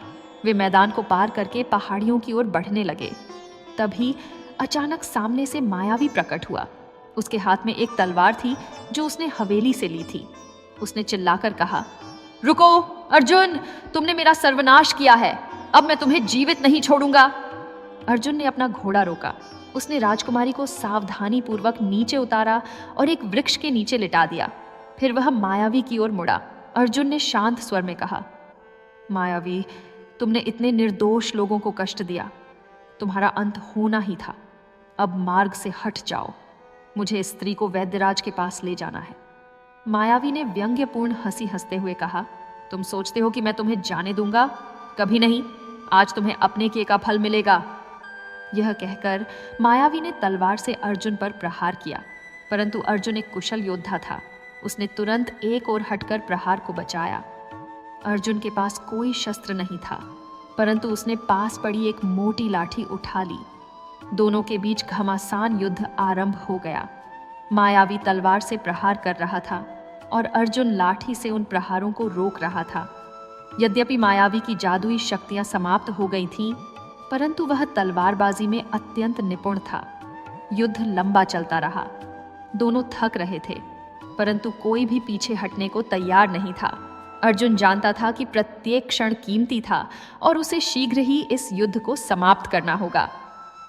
वे मैदान को पार करके पहाड़ियों की ओर बढ़ने लगे। तभी अचानक सामने से मायावी प्रकट हुआ। उसके हाथ में एक तलवार थी जो उसने हवेली से ली थी। उसने चिल्लाकर कहा, रुको अर्जुन, तुमने मेरा सर्वनाश किया है। अब मैं तुम्हें जीवित नहीं छोड़ूंगा। अर्जुन ने अपना घोड़ा रोका। उसने राजकुमारी को सावधानी पूर्वक नीचे उतारा और एक वृक्ष के नीचे लिटा दिया। फिर वह मायावी की ओर मुड़ा। अर्जुन ने शांत स्वर में कहा, मायावी, तुमने इतने निर्दोष लोगों को कष्ट दिया। तुम्हारा अंत होना ही था। अब मार्ग से हट जाओ। मुझे इस स्त्री को वैद्यराज के पास ले जाना है। मायावी ने व्यंग्यपूर्ण हंसी हंसते हुए कहा, तुम सोचते हो कि मैं तुम्हें जाने दूंगा? कभी नहीं। आज तुम्हें अपने किए का फल मिलेगा। यह कहकर मायावी ने तलवार से अर्जुन पर प्रहार किया, परंतु अर्जुन एक कुशल योद्धा था। उसने तुरंत एक ओर हटकर प्रहार को बचाया। अर्जुन के पास कोई शस्त्र नहीं था, परंतु उसने पास पड़ी एक मोटी लाठी उठा ली। दोनों के बीच घमासान युद्ध आरंभ हो गया। मायावी तलवार से प्रहार कर रहा था और अर्जुन लाठी से उन प्रहारों को रोक रहा था। यद्यपि मायावी की जादुई शक्तियां समाप्त हो गई थीं, परंतु वह तलवारबाजी में अत्यंत निपुण था। युद्ध लंबा चलता रहा। दोनों थक रहे थे, परंतु कोई भी पीछे हटने को तैयार नहीं था। अर्जुन जानता था कि प्रत्येक क्षण कीमती था और उसे शीघ्र ही इस युद्ध को समाप्त करना होगा।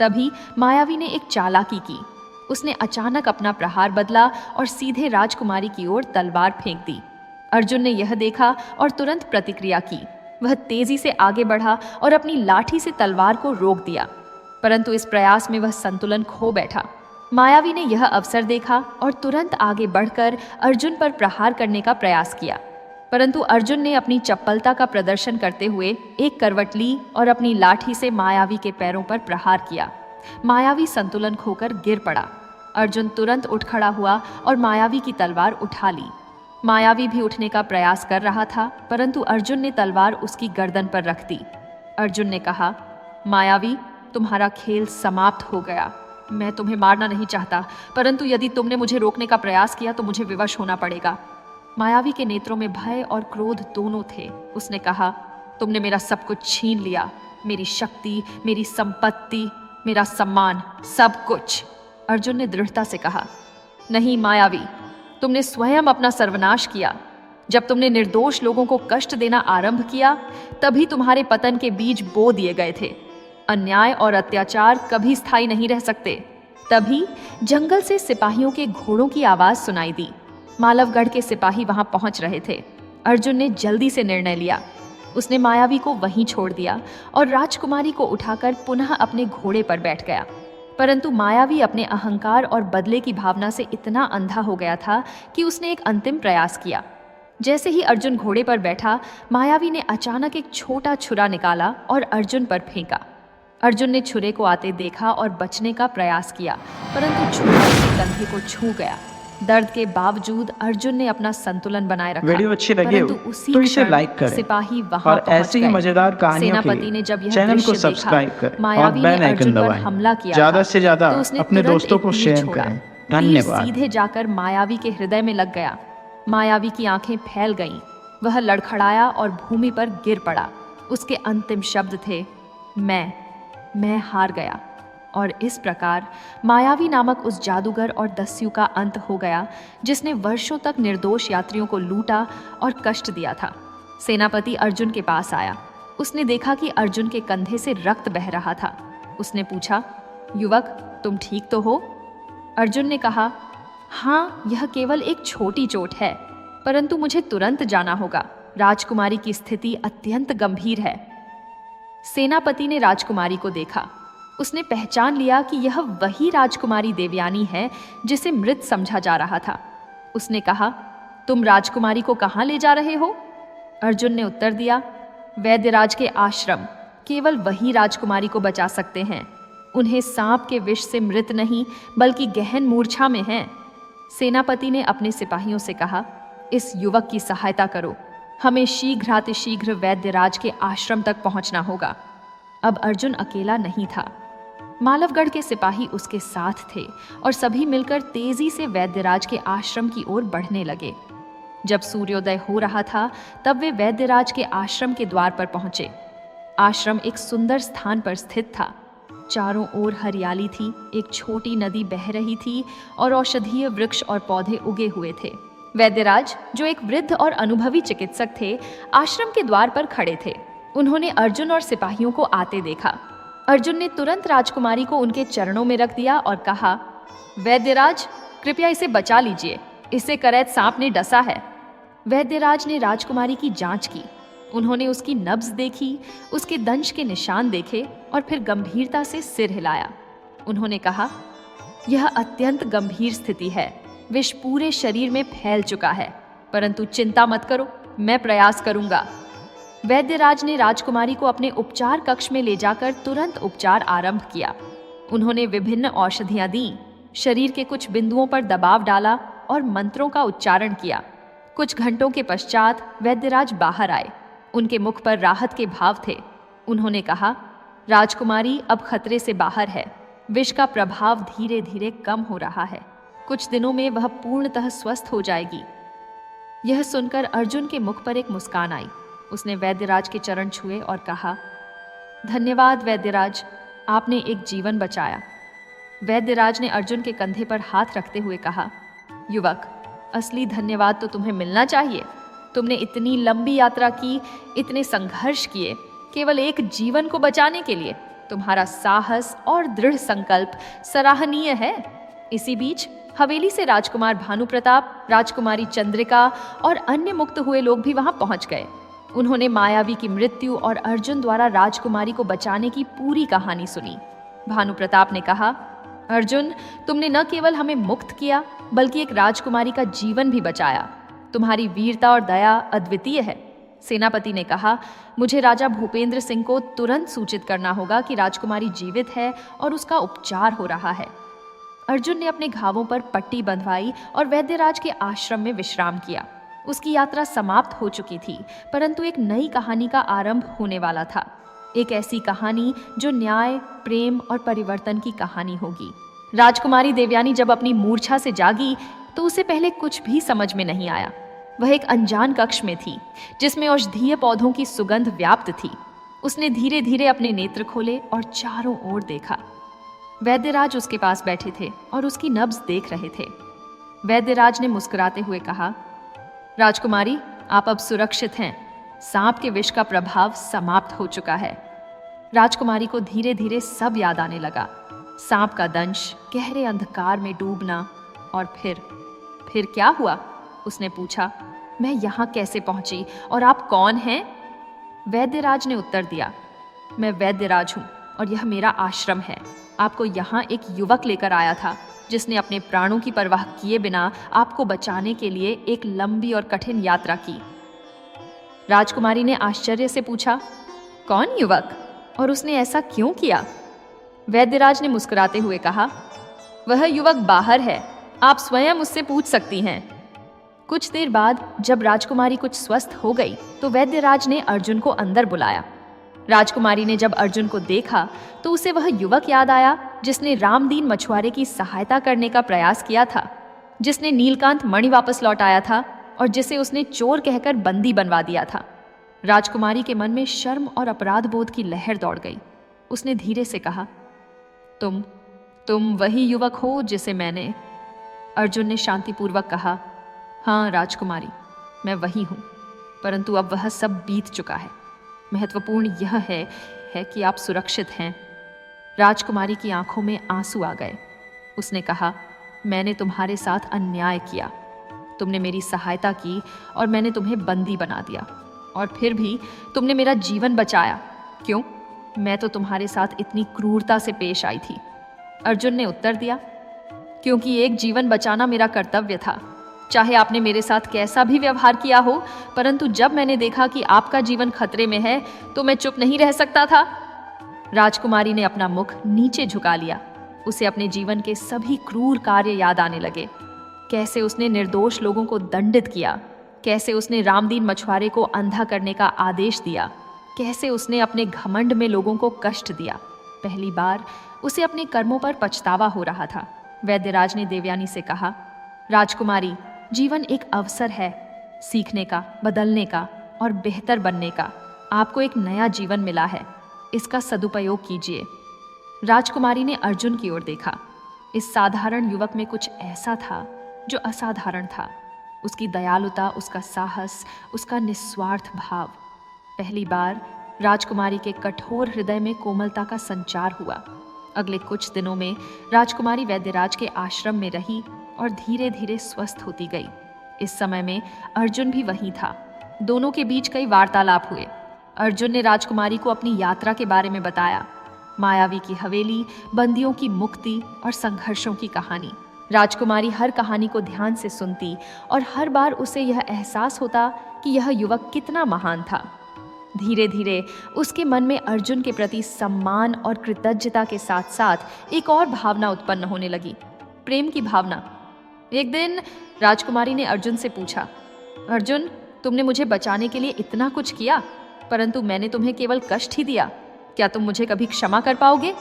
तभी मायावी ने एक चालाकी की। उसने अचानक अपना प्रहार बदला और सीधे राजकुमारी की ओर तलवार फेंक दी। अर्जुन ने यह देखा और तुरंत प्रतिक्रिया की। वह तेजी से आगे बढ़ा और अपनी लाठी से तलवार को रोक दिया, परंतु इस प्रयास में वह संतुलन खो बैठा। मायावी ने यह अवसर देखा और तुरंत आगे बढ़कर अर्जुन पर प्रहार करने का प्रयास किया, परंतु अर्जुन ने अपनी चपलता का प्रदर्शन करते हुए एक करवट ली और अपनी लाठी से मायावी के पैरों पर प्रहार किया। मायावी संतुलन खोकर गिर पड़ा। अर्जुन तुरंत उठ खड़ा हुआ और मायावी की तलवार उठा ली। मायावी भी उठने का प्रयास कर रहा था, परंतु अर्जुन ने तलवार उसकी गर्दन पर रख दी। अर्जुन ने कहा, मायावी, तुम्हारा खेल समाप्त हो गया। मैं तुम्हें मारना नहीं चाहता, परंतु यदि तुमने मुझे रोकने का प्रयास किया तो मुझे विवश होना पड़ेगा। मायावी के नेत्रों में भय और क्रोध दोनों थे। उसने कहा, तुमने मेरा सब कुछ छीन लिया, मेरी शक्ति, मेरी संपत्ति, मेरा सम्मान, सब कुछ। अर्जुन ने दृढ़ता से कहा, नहीं मायावी, तुमने स्वयं अपना सर्वनाश किया। जब तुमने निर्दोष लोगों को कष्ट देना आरंभ किया, तभी तुम्हारे पतन के बीज बो दिए गए थे। अन्याय और अत्याचार कभी स्थायी नहीं रह सकते। तभी जंगल से सिपाहियों के घोड़ों की आवाज सुनाई दी। मालवगढ़ के सिपाही वहां पहुंच रहे थे। अर्जुन ने जल्दी से निर्णय लिया। उसने मायावी को वहीं छोड़ दिया और राजकुमारी को उठाकर पुनः अपने घोड़े पर बैठ गया। परंतु मायावी अपने अहंकार और बदले की भावना से इतना अंधा हो गया था कि उसने एक अंतिम प्रयास किया। जैसे ही अर्जुन घोड़े पर बैठा, मायावी ने अचानक एक छोटा छुरा निकाला और अर्जुन पर फेंका। अर्जुन ने छुरे को आते देखा और बचने का प्रयास किया, परंतु छुरा उसके कंधे को छू गया। दर्द के बावजूद अर्जुन ने अपना संतुलन बनाए रखा। वीडियो अच्छी लगी हो उसी तो इसे क्षण लाइक करें सिपाही वहां और ऐसी ही मजेदार कहानियों के सेनापति ने लिए जब यह चैनल को दृश्य सब्सक्राइब देखा, करें और मायावी ने बेल आइकन अर्जुन पर दबाएं। हमला किया ज्यादा था, से ज्यादा तो उसने अपने तुरंत दोस्तों एक को तीर शेयर छोड़ा। करें। तीर धन्यवाद। सीधे जाकर मायावी के हृदय में लग गया। मायावी की आंखें फैल गईं। वह लड़खड़ाया और भूमि पर गिर पड़ा। उसके अंतिम शब्द थे, मैं हार गया। और इस प्रकार मायावी नामक उस जादूगर और दस्यु का अंत हो गया, जिसने वर्षों तक निर्दोष यात्रियों को लूटा और कष्ट दिया था। सेनापति अर्जुन के पास आया। उसने देखा कि अर्जुन के कंधे से रक्त बह रहा था। उसने पूछा, युवक, तुम ठीक तो हो? अर्जुन ने कहा, हाँ, यह केवल एक छोटी चोट है, परंतु मुझे तुरंत जाना होगा। राजकुमारी की स्थिति अत्यंत गंभीर है। सेनापति ने राजकुमारी को देखा। उसने पहचान लिया कि यह वही राजकुमारी देवयानी है जिसे मृत समझा जा रहा था। उसने कहा, तुम राजकुमारी को कहाँ ले जा रहे हो? अर्जुन ने उत्तर दिया, वैद्यराज के आश्रम। केवल वही राजकुमारी को बचा सकते हैं। उन्हें सांप के विष से मृत नहीं, बल्कि गहन मूर्छा में हैं। सेनापति ने अपने सिपाहियों से कहा, इस युवक की सहायता करो। हमें शीघ्रातिशीघ्र वैद्यराज के आश्रम तक पहुंचना होगा। अब अर्जुन अकेला नहीं था। मालवगढ़ के सिपाही उसके साथ थे और सभी मिलकर तेजी से वैद्यराज के आश्रम की ओर बढ़ने लगे। जब सूर्योदय हो रहा था, तब वे वैद्यराज के आश्रम के द्वार पर पहुंचे। आश्रम एक सुंदर स्थान पर स्थित था। चारों ओर हरियाली थी, एक छोटी नदी बह रही थी और औषधीय वृक्ष और पौधे उगे हुए थे। वैद्यराज, जो एक वृद्ध और अनुभवी चिकित्सक थे, आश्रम के द्वार पर खड़े थे। उन्होंने अर्जुन और सिपाहियों को आते देखा। अर्जुन ने तुरंत राजकुमारी को उनके चरणों में रख दिया और कहा, वैद्यराज, कृपया इसे बचा लीजिए, इसे करैत सांप ने डसा है। वैद्यराज ने राजकुमारी की जांच की। उन्होंने उसकी नब्ज देखी, उसके दंश के निशान देखे और फिर गंभीरता से सिर हिलाया। उन्होंने कहा, यह अत्यंत गंभीर स्थिति है। विष पूरे शरीर में फैल चुका है, परंतु चिंता मत करो, मैं प्रयास करूंगा। वैद्यराज ने राजकुमारी को अपने उपचार कक्ष में ले जाकर तुरंत उपचार आरंभ किया। उन्होंने विभिन्न औषधियां दी, शरीर के कुछ बिंदुओं पर दबाव डाला और मंत्रों का उच्चारण किया। कुछ घंटों के पश्चात वैद्यराज बाहर आए। उनके मुख पर राहत के भाव थे। उन्होंने कहा, राजकुमारी अब खतरे से बाहर है। विष का प्रभाव धीरे धीरे कम हो रहा है। कुछ दिनों में वह पूर्णतः स्वस्थ हो जाएगी। यह सुनकर अर्जुन के मुख पर एक मुस्कान आई। उसने वैद्यराज के चरण छुए और कहा, धन्यवाद वैद्यराज, आपने एक जीवन बचाया। वैद्यराज ने अर्जुन के कंधे पर हाथ रखते हुए कहा, युवक, असली धन्यवाद तो तुम्हें मिलना चाहिए। तुमने इतनी लंबी यात्रा की, इतने संघर्ष किए, केवल एक जीवन को बचाने के लिए। तुम्हारा साहस और दृढ़ संकल्प सराहनीय है। इसी बीच हवेली से राजकुमार भानु प्रताप, राजकुमारी चंद्रिका और अन्य मुक्त हुए लोग भी वहां पहुंच गए। उन्होंने मायावी की मृत्यु और अर्जुन द्वारा राजकुमारी को बचाने की पूरी कहानी सुनी। भानु प्रताप ने कहा, अर्जुन, तुमने न केवल हमें मुक्त किया, बल्कि एक राजकुमारी का जीवन भी बचाया। तुम्हारी वीरता और दया अद्वितीय है। सेनापति ने कहा, मुझे राजा भूपेंद्र सिंह को तुरंत सूचित करना होगा कि राजकुमारी जीवित है और उसका उपचार हो रहा है। अर्जुन ने अपने घावों पर पट्टी बंधवाई और वैद्यराज के आश्रम में विश्राम किया। उसकी यात्रा समाप्त हो चुकी थी, परंतु एक नई कहानी का आरंभ होने वाला था। एक ऐसी कहानी जो न्याय, प्रेम और परिवर्तन की कहानी होगी। राजकुमारी देवयानी जब अपनी मूर्छा से जागी तो उसे पहले कुछ भी समझ में नहीं आया। वह एक अनजान कक्ष में थी जिसमें औषधीय पौधों की सुगंध व्याप्त थी। उसने धीरे धीरे अपने नेत्र खोले और चारों ओर देखा। वैद्यराज उसके पास बैठे थे और उसकी नब्ज देख रहे थे। वैद्यराज ने मुस्कुराते हुए कहा, राजकुमारी, आप अब सुरक्षित हैं। सांप के विष का प्रभाव समाप्त हो चुका है। राजकुमारी को धीरे धीरे सब याद आने लगा। सांप का दंश, गहरे अंधकार में डूबना, और फिर क्या हुआ? उसने पूछा। मैं यहाँ कैसे पहुंची और आप कौन हैं? वैद्यराज ने उत्तर दिया, मैं वैद्यराज हूँ और यह मेरा आश्रम है। आपको यहाँ एक युवक लेकर आया था जिसने अपने प्राणों की परवाह किए बिना आपको बचाने के लिए एक लंबी और कठिन यात्रा की। राजकुमारी ने आश्चर्य से पूछा, कौन युवक और उसने ऐसा क्यों किया? वैद्यराज ने मुस्कुराते हुए कहा, वह युवक बाहर है, आप स्वयं उससे पूछ सकती हैं। कुछ देर बाद जब राजकुमारी कुछ स्वस्थ हो गई तो वैद्यराज ने अर्जुन को अंदर बुलाया। राजकुमारी ने जब अर्जुन को देखा तो उसे वह युवक याद आया जिसने रामदीन मछुआरे की सहायता करने का प्रयास किया था, जिसने नीलकांत मणि वापस लौटाया था और जिसे उसने चोर कहकर बंदी बनवा दिया था। राजकुमारी के मन में शर्म और अपराध बोध की लहर दौड़ गई। उसने धीरे से कहा, तुम वही युवक हो जिसे मैंने। अर्जुन ने शांतिपूर्वक कहा, हाँ राजकुमारी, मैं वही हूँ, परंतु अब वह सब बीत चुका है। महत्वपूर्ण यह है कि आप सुरक्षित हैं। राजकुमारी की आंखों में आंसू आ गए। उसने कहा, मैंने तुम्हारे साथ अन्याय किया। तुमने मेरी सहायता की और मैंने तुम्हें बंदी बना दिया, और फिर भी तुमने मेरा जीवन बचाया। क्यों? मैं तो तुम्हारे साथ इतनी क्रूरता से पेश आई थी। अर्जुन ने उत्तर दिया, क्योंकि एक जीवन बचाना मेरा कर्तव्य था। चाहे आपने मेरे साथ कैसा भी व्यवहार किया हो, परंतु जब मैंने देखा कि आपका जीवन खतरे में है तो मैं चुप नहीं रह सकता था। राजकुमारी ने अपना मुख नीचे झुका लिया। उसे अपने जीवन के सभी क्रूर कार्य याद आने लगे। कैसे उसने निर्दोष लोगों को दंडित किया, कैसे उसने रामदीन मछुआरे को अंधा करने का आदेश दिया, कैसे उसने अपने घमंड में लोगों को कष्ट दिया। पहली बार उसे अपने कर्मों पर पछतावा हो रहा था। वैद्यराज ने देवयानी से कहा, राजकुमारी, जीवन एक अवसर है सीखने का, बदलने का और बेहतर बनने का। आपको एक नया जीवन मिला है, इसका सदुपयोग कीजिए। राजकुमारी ने अर्जुन की ओर देखा। इस साधारण युवक में कुछ ऐसा था जो असाधारण था। उसकी दयालुता, उसका साहस, उसका निस्वार्थ भाव। पहली बार राजकुमारी के कठोर हृदय में कोमलता का संचार हुआ। अगले कुछ दिनों में राजकुमारी वैद्यराज के आश्रम में रही और धीरे धीरे स्वस्थ होती गई। इस समय में अर्जुन भी वहीं था। दोनों के बीच कई वार्तालाप हुए। अर्जुन ने राजकुमारी को अपनी यात्रा के बारे में बताया, मायावी की हवेली, बंदियों की मुक्ति और संघर्षों की कहानी। राजकुमारी हर कहानी को ध्यान से सुनती और हर बार उसे यह एहसास होता कि यह युवक कितना महान था। धीरे धीरे उसके मन में अर्जुन के प्रति सम्मान और कृतज्ञता के साथ साथ एक और भावना उत्पन्न होने लगी, प्रेम की भावना। एक दिन राजकुमारी ने अर्जुन से पूछा, अर्जुन, तुमने मुझे बचाने के लिए इतना कुछ किया, परंतु मैंने तुम्हें केवल कष्ट ही दिया। क्या तुम मुझे कभी क्षमा कर पाओगे?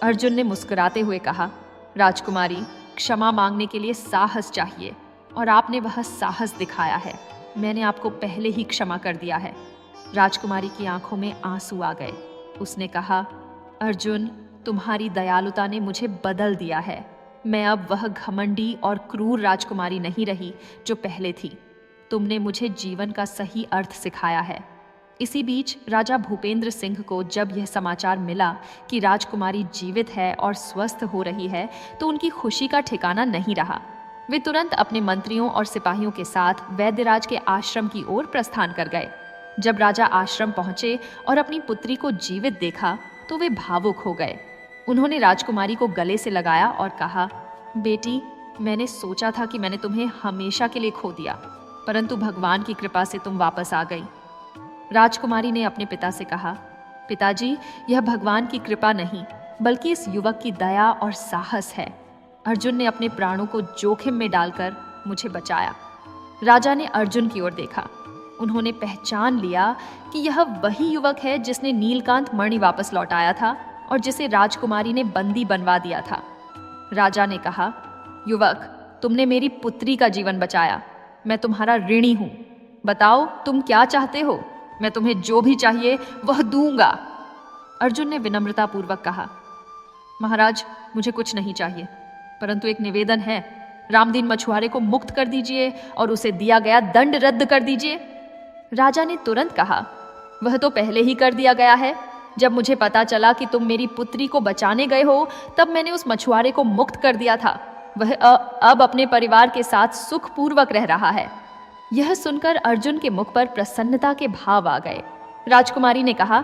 अर्जुन ने मुस्कुराते हुए कहा, राजकुमारी, क्षमा मांगने के लिए साहस चाहिए और आपने वह साहस दिखाया है। मैंने आपको पहले ही क्षमा कर दिया है। राजकुमारी की आंखों में आंसू आ गए। उसने कहा, अर्जुन, तुम्हारी दयालुता ने मुझे बदल दिया है। मैं अब वह घमंडी और क्रूर राजकुमारी नहीं रही जो पहले थी। तुमने मुझे जीवन का सही अर्थ सिखाया है। इसी बीच राजा भूपेंद्र सिंह को जब यह समाचार मिला कि राजकुमारी जीवित है और स्वस्थ हो रही है तो उनकी खुशी का ठिकाना नहीं रहा। वे तुरंत अपने मंत्रियों और सिपाहियों के साथ वैद्यराज के आश्रम की ओर प्रस्थान कर गए। जब राजा आश्रम पहुंचे और अपनी पुत्री को जीवित देखा तो वे भावुक हो गए। उन्होंने राजकुमारी को गले से लगाया और कहा, बेटी, मैंने सोचा था कि मैंने तुम्हें हमेशा के लिए खो दिया, परंतु भगवान की कृपा से तुम वापस आ गई। राजकुमारी ने अपने पिता से कहा, पिताजी, यह भगवान की कृपा नहीं बल्कि इस युवक की दया और साहस है। अर्जुन ने अपने प्राणों को जोखिम में डालकर मुझे बचाया। राजा ने अर्जुन की ओर देखा। उन्होंने पहचान लिया कि यह वही युवक है जिसने नीलकांत मणि वापस लौटाया था और जिसे राजकुमारी ने बंदी बनवा दिया था। राजा ने कहा, युवक, तुमने मेरी पुत्री का जीवन बचाया। मैं तुम्हारा ऋणी हूं। बताओ तुम क्या चाहते हो? मैं तुम्हें जो भी चाहिए वह दूंगा। अर्जुन ने विनम्रतापूर्वक कहा, महाराज, मुझे कुछ नहीं चाहिए, परंतु एक निवेदन है। रामदीन मछुआरे को मुक्त कर दीजिए और उसे दिया गया दंड रद्द कर दीजिए। राजा ने तुरंत कहा, वह तो पहले ही कर दिया गया है। जब मुझे पता चला कि तुम मेरी पुत्री को बचाने गए हो, तब मैंने उस मछुआरे को मुक्त कर दिया था। वह अब अपने परिवार के साथ सुखपूर्वक रह रहा है। यह सुनकर अर्जुन के मुख पर प्रसन्नता के भाव आ गए। राजकुमारी ने कहा,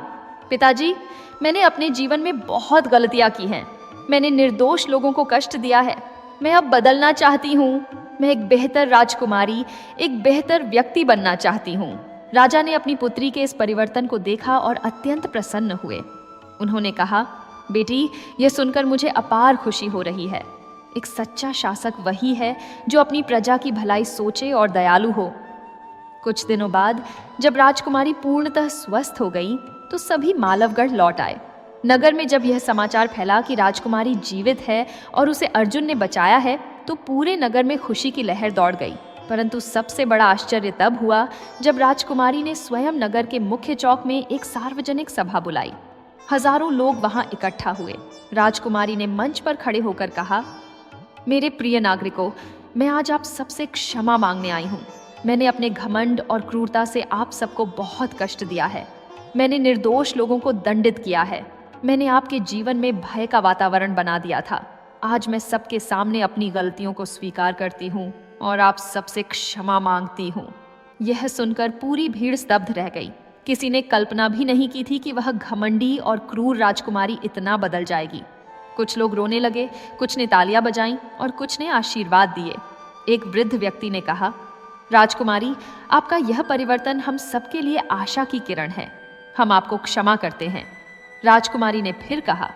पिताजी, मैंने अपने जीवन में बहुत गलतियां की हैं। मैंने निर्दोष लोगों को कष्ट दिया है। मैं अब बदलना चाहती हूँ। मैं एक बेहतर राजकुमारी, एक बेहतर व्यक्ति बनना चाहती हूँ। राजा ने अपनी पुत्री के इस परिवर्तन को देखा और अत्यंत प्रसन्न हुए। उन्होंने कहा, बेटी, यह सुनकर मुझे अपार खुशी हो रही है। एक सच्चा शासक वही है जो अपनी प्रजा की भलाई सोचे और दयालु हो। कुछ दिनों बाद जब राजकुमारी पूर्णतः स्वस्थ हो गई तो सभी मालवगढ़ लौट आए। नगर में जब यह समाचार फैला कि राजकुमारी जीवित है और उसे अर्जुन ने बचाया है, तो पूरे नगर में खुशी की लहर दौड़ गई। परंतु सबसे बड़ा आश्चर्य तब हुआ जब राजकुमारी ने स्वयं नगर के मुख्य चौक में एक सार्वजनिक सभा बुलाई। हजारों लोग वहां इकट्ठा हुए। राजकुमारी ने मंच पर खड़े होकर कहा, मेरे प्रिय नागरिकों, मैं आज आप सबसे क्षमा मांगने आई हूँ। मैंने अपने घमंड और क्रूरता से आप सबको बहुत कष्ट दिया है। मैंने निर्दोष लोगों को दंडित किया है। मैंने आपके जीवन में भय का वातावरण बना दिया था। आज मैं सबके सामने अपनी गलतियों को स्वीकार करती हूँ और आप सबसे क्षमा मांगती हूँ। यह सुनकर पूरी भीड़ स्तब्ध रह गई। किसी ने कल्पना भी नहीं की थी कि वह घमंडी और क्रूर राजकुमारी इतना बदल जाएगी। कुछ लोग रोने लगे, कुछ ने तालियां बजाईं और कुछ ने आशीर्वाद दिए। एक वृद्ध व्यक्ति ने कहा, राजकुमारी, आपका यह परिवर्तन हम सबके लिए आशा की किरण है। हम आपको क्षमा करते हैं। राजकुमारी ने फिर कहा,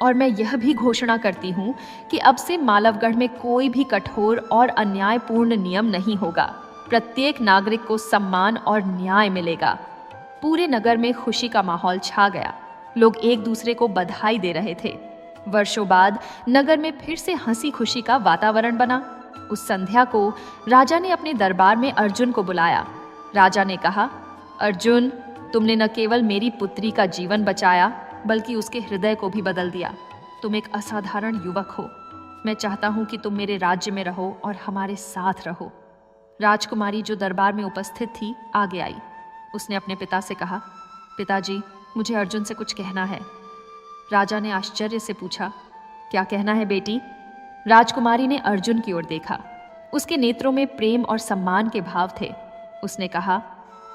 और मैं यह भी घोषणा करती हूँ कि अब से मालवगढ़ में कोई भी कठोर और अन्यायपूर्ण नियम नहीं होगा। प्रत्येक नागरिक को सम्मान और न्याय मिलेगा। पूरे नगर में खुशी का माहौल छा गया। लोग एक दूसरे को बधाई दे रहे थे। वर्षों बाद नगर में फिर से हंसी खुशी का वातावरण बना। उस संध्या को राजा ने अपने दरबार में अर्जुन को बुलाया। राजा ने कहा, अर्जुन, तुमने न केवल मेरी पुत्री का जीवन बचाया बल्कि उसके हृदय को भी बदल दिया। तुम एक असाधारण युवक हो। मैं चाहता हूं कि तुम मेरे राज्य में रहो और हमारे साथ रहो। राजकुमारी जो दरबार में उपस्थित थी आगे आई। उसने अपने पिता से कहा, पिताजी, मुझे अर्जुन से कुछ कहना है। राजा ने आश्चर्य से पूछा, क्या कहना है बेटी? राजकुमारी ने अर्जुन की ओर देखा। उसके नेत्रों में प्रेम और सम्मान के भाव थे। उसने कहा,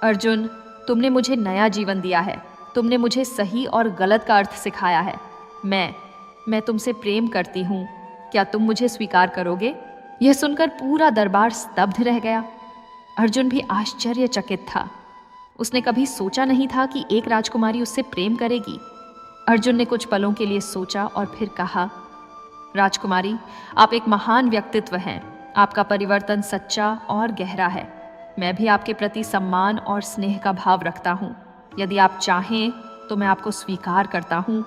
अर्जुन, तुमने मुझे नया जीवन दिया है। तुमने मुझे सही और गलत का अर्थ सिखाया है। मैं तुमसे प्रेम करती हूँ। क्या तुम मुझे स्वीकार करोगे? यह सुनकर पूरा दरबार स्तब्ध रह गया। अर्जुन भी आश्चर्यचकित था। उसने कभी सोचा नहीं था कि एक राजकुमारी उससे प्रेम करेगी। अर्जुन ने कुछ पलों के लिए सोचा और फिर कहा, राजकुमारी, आप एक महान व्यक्तित्व हैं। आपका परिवर्तन सच्चा और गहरा है। मैं भी आपके प्रति सम्मान और स्नेह का भाव रखता हूँ। यदि आप चाहें तो मैं आपको स्वीकार करता हूँ।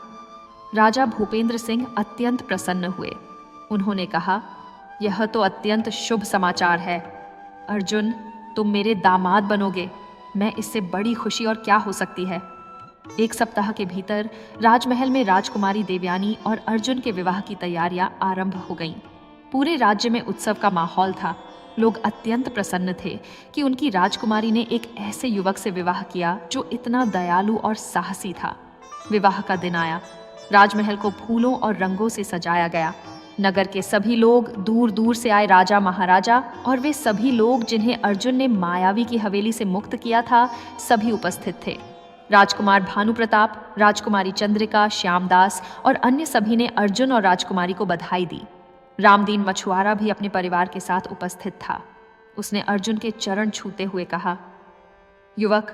राजा भूपेंद्र सिंह अत्यंत प्रसन्न हुए। उन्होंने कहा, यह तो अत्यंत शुभ समाचार है। अर्जुन, तुम मेरे दामाद बनोगे। मैं इससे बड़ी खुशी और क्या हो सकती है। एक सप्ताह के भीतर राजमहल में राजकुमारी देवयानी और अर्जुन के विवाह की तैयारियां आरंभ हो गईं। पूरे राज्य में उत्सव का माहौल था। लोग अत्यंत प्रसन्न थे कि उनकी राजकुमारी ने एक ऐसे युवक से विवाह किया जो इतना दयालु और साहसी था। विवाह का दिन आया। राजमहल को फूलों और रंगों से सजाया गया। नगर के सभी लोग, दूर दूर से आए राजा महाराजा और वे सभी लोग जिन्हें अर्जुन ने मायावी की हवेली से मुक्त किया था, सभी उपस्थित थे। राजकुमार भानु प्रताप, राजकुमारी चंद्रिका, श्यामदास और अन्य सभी ने अर्जुन और राजकुमारी को बधाई दी। रामदीन मछुआरा भी अपने परिवार के साथ उपस्थित था। उसने अर्जुन के चरण छूते हुए कहा, युवक,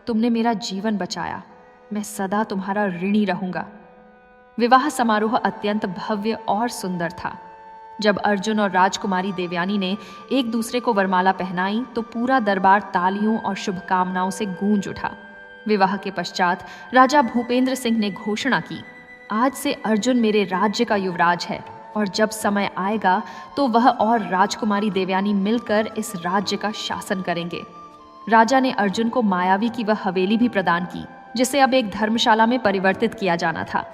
तुमने मेरा जीवन बचाया। मैं सदा तुम्हारा ऋणी रहूंगा। विवाह समारोह अत्यंत भव्य और सुंदर था। जब अर्जुन और राजकुमारी देवयानी ने एक दूसरे को वरमाला पहनाई तो पूरा दरबार तालियों और शुभकामनाओं से गूंज उठा। विवाह के पश्चात राजा भूपेंद्र सिंह ने घोषणा की, आज से अर्जुन मेरे राज्य का युवराज है और जब समय आएगा तो वह और राजकुमारी देवयानी मिलकर इस राज्य का शासन करेंगे। राजा ने अर्जुन को मायावी की वह हवेली भी प्रदान की जिसे अब एक धर्मशाला में परिवर्तित किया जाना था।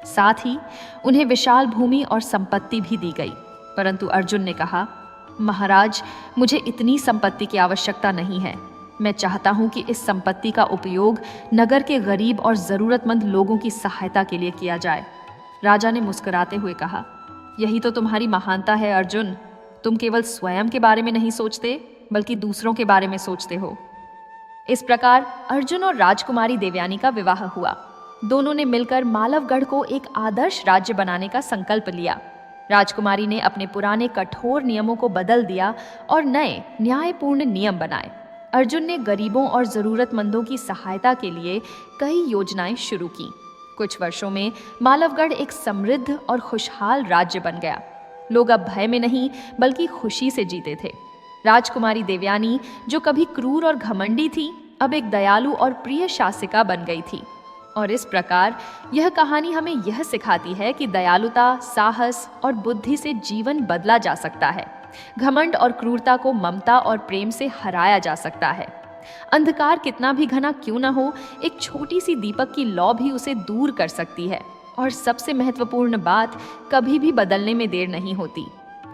साथ ही उन्हें विशाल भूमि और संपत्ति भी दी गई। परंतु अर्जुन ने कहा, महाराज, मुझे इतनी संपत्ति की आवश्यकता नहीं है। मैं चाहता हूं कि इस संपत्ति का उपयोग नगर के गरीब और जरूरतमंद लोगों की सहायता के लिए किया जाए। राजा ने मुस्कुराते हुए कहा, यही तो तुम्हारी महानता है अर्जुन। तुम केवल स्वयं के बारे में नहीं सोचते बल्कि दूसरों के बारे में सोचते हो। इस प्रकार अर्जुन और राजकुमारी देवयानी का विवाह हुआ। दोनों ने मिलकर मालवगढ़ को एक आदर्श राज्य बनाने का संकल्प लिया। राजकुमारी ने अपने पुराने कठोर नियमों को बदल दिया और नए न्यायपूर्ण नियम बनाए। अर्जुन ने गरीबों और जरूरतमंदों की सहायता के लिए कई योजनाएं शुरू की। कुछ वर्षों में मालवगढ़ एक समृद्ध और खुशहाल राज्य बन गया। लोग अब भय में नहीं बल्कि खुशी से जीते थे। राजकुमारी देवयानी, जो कभी क्रूर और घमंडी थी, अब एक दयालु और प्रिय शासिका बन गई थी। और इस प्रकार यह कहानी हमें यह सिखाती है कि दयालुता, साहस और बुद्धि से जीवन बदला जा सकता है। घमंड और क्रूरता को ममता और प्रेम से हराया जा सकता है। अंधकार कितना भी घना क्यों न हो, एक छोटी सी दीपक की लौ भी उसे दूर कर सकती है। और सबसे महत्वपूर्ण बात, कभी भी बदलने में देर नहीं होती।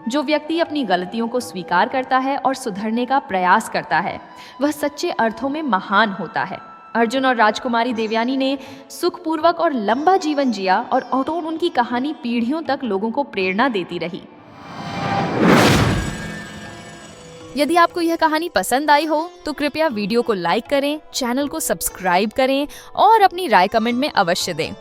जो व्यक्ति अपनी गलतियों को स्वीकार करता है और सुधरने का प्रयास करता है, वह सच्चे अर्थों में महान होता है। अर्जुन और राजकुमारी देवयानी ने सुखपूर्वक और लंबा जीवन जिया और उनकी कहानी पीढ़ियों तक लोगों को प्रेरणा देती रही। यदि आपको यह कहानी पसंद आई हो तो कृपया वीडियो को लाइक करें, चैनल को सब्सक्राइब करें और अपनी राय कमेंट में अवश्य दें।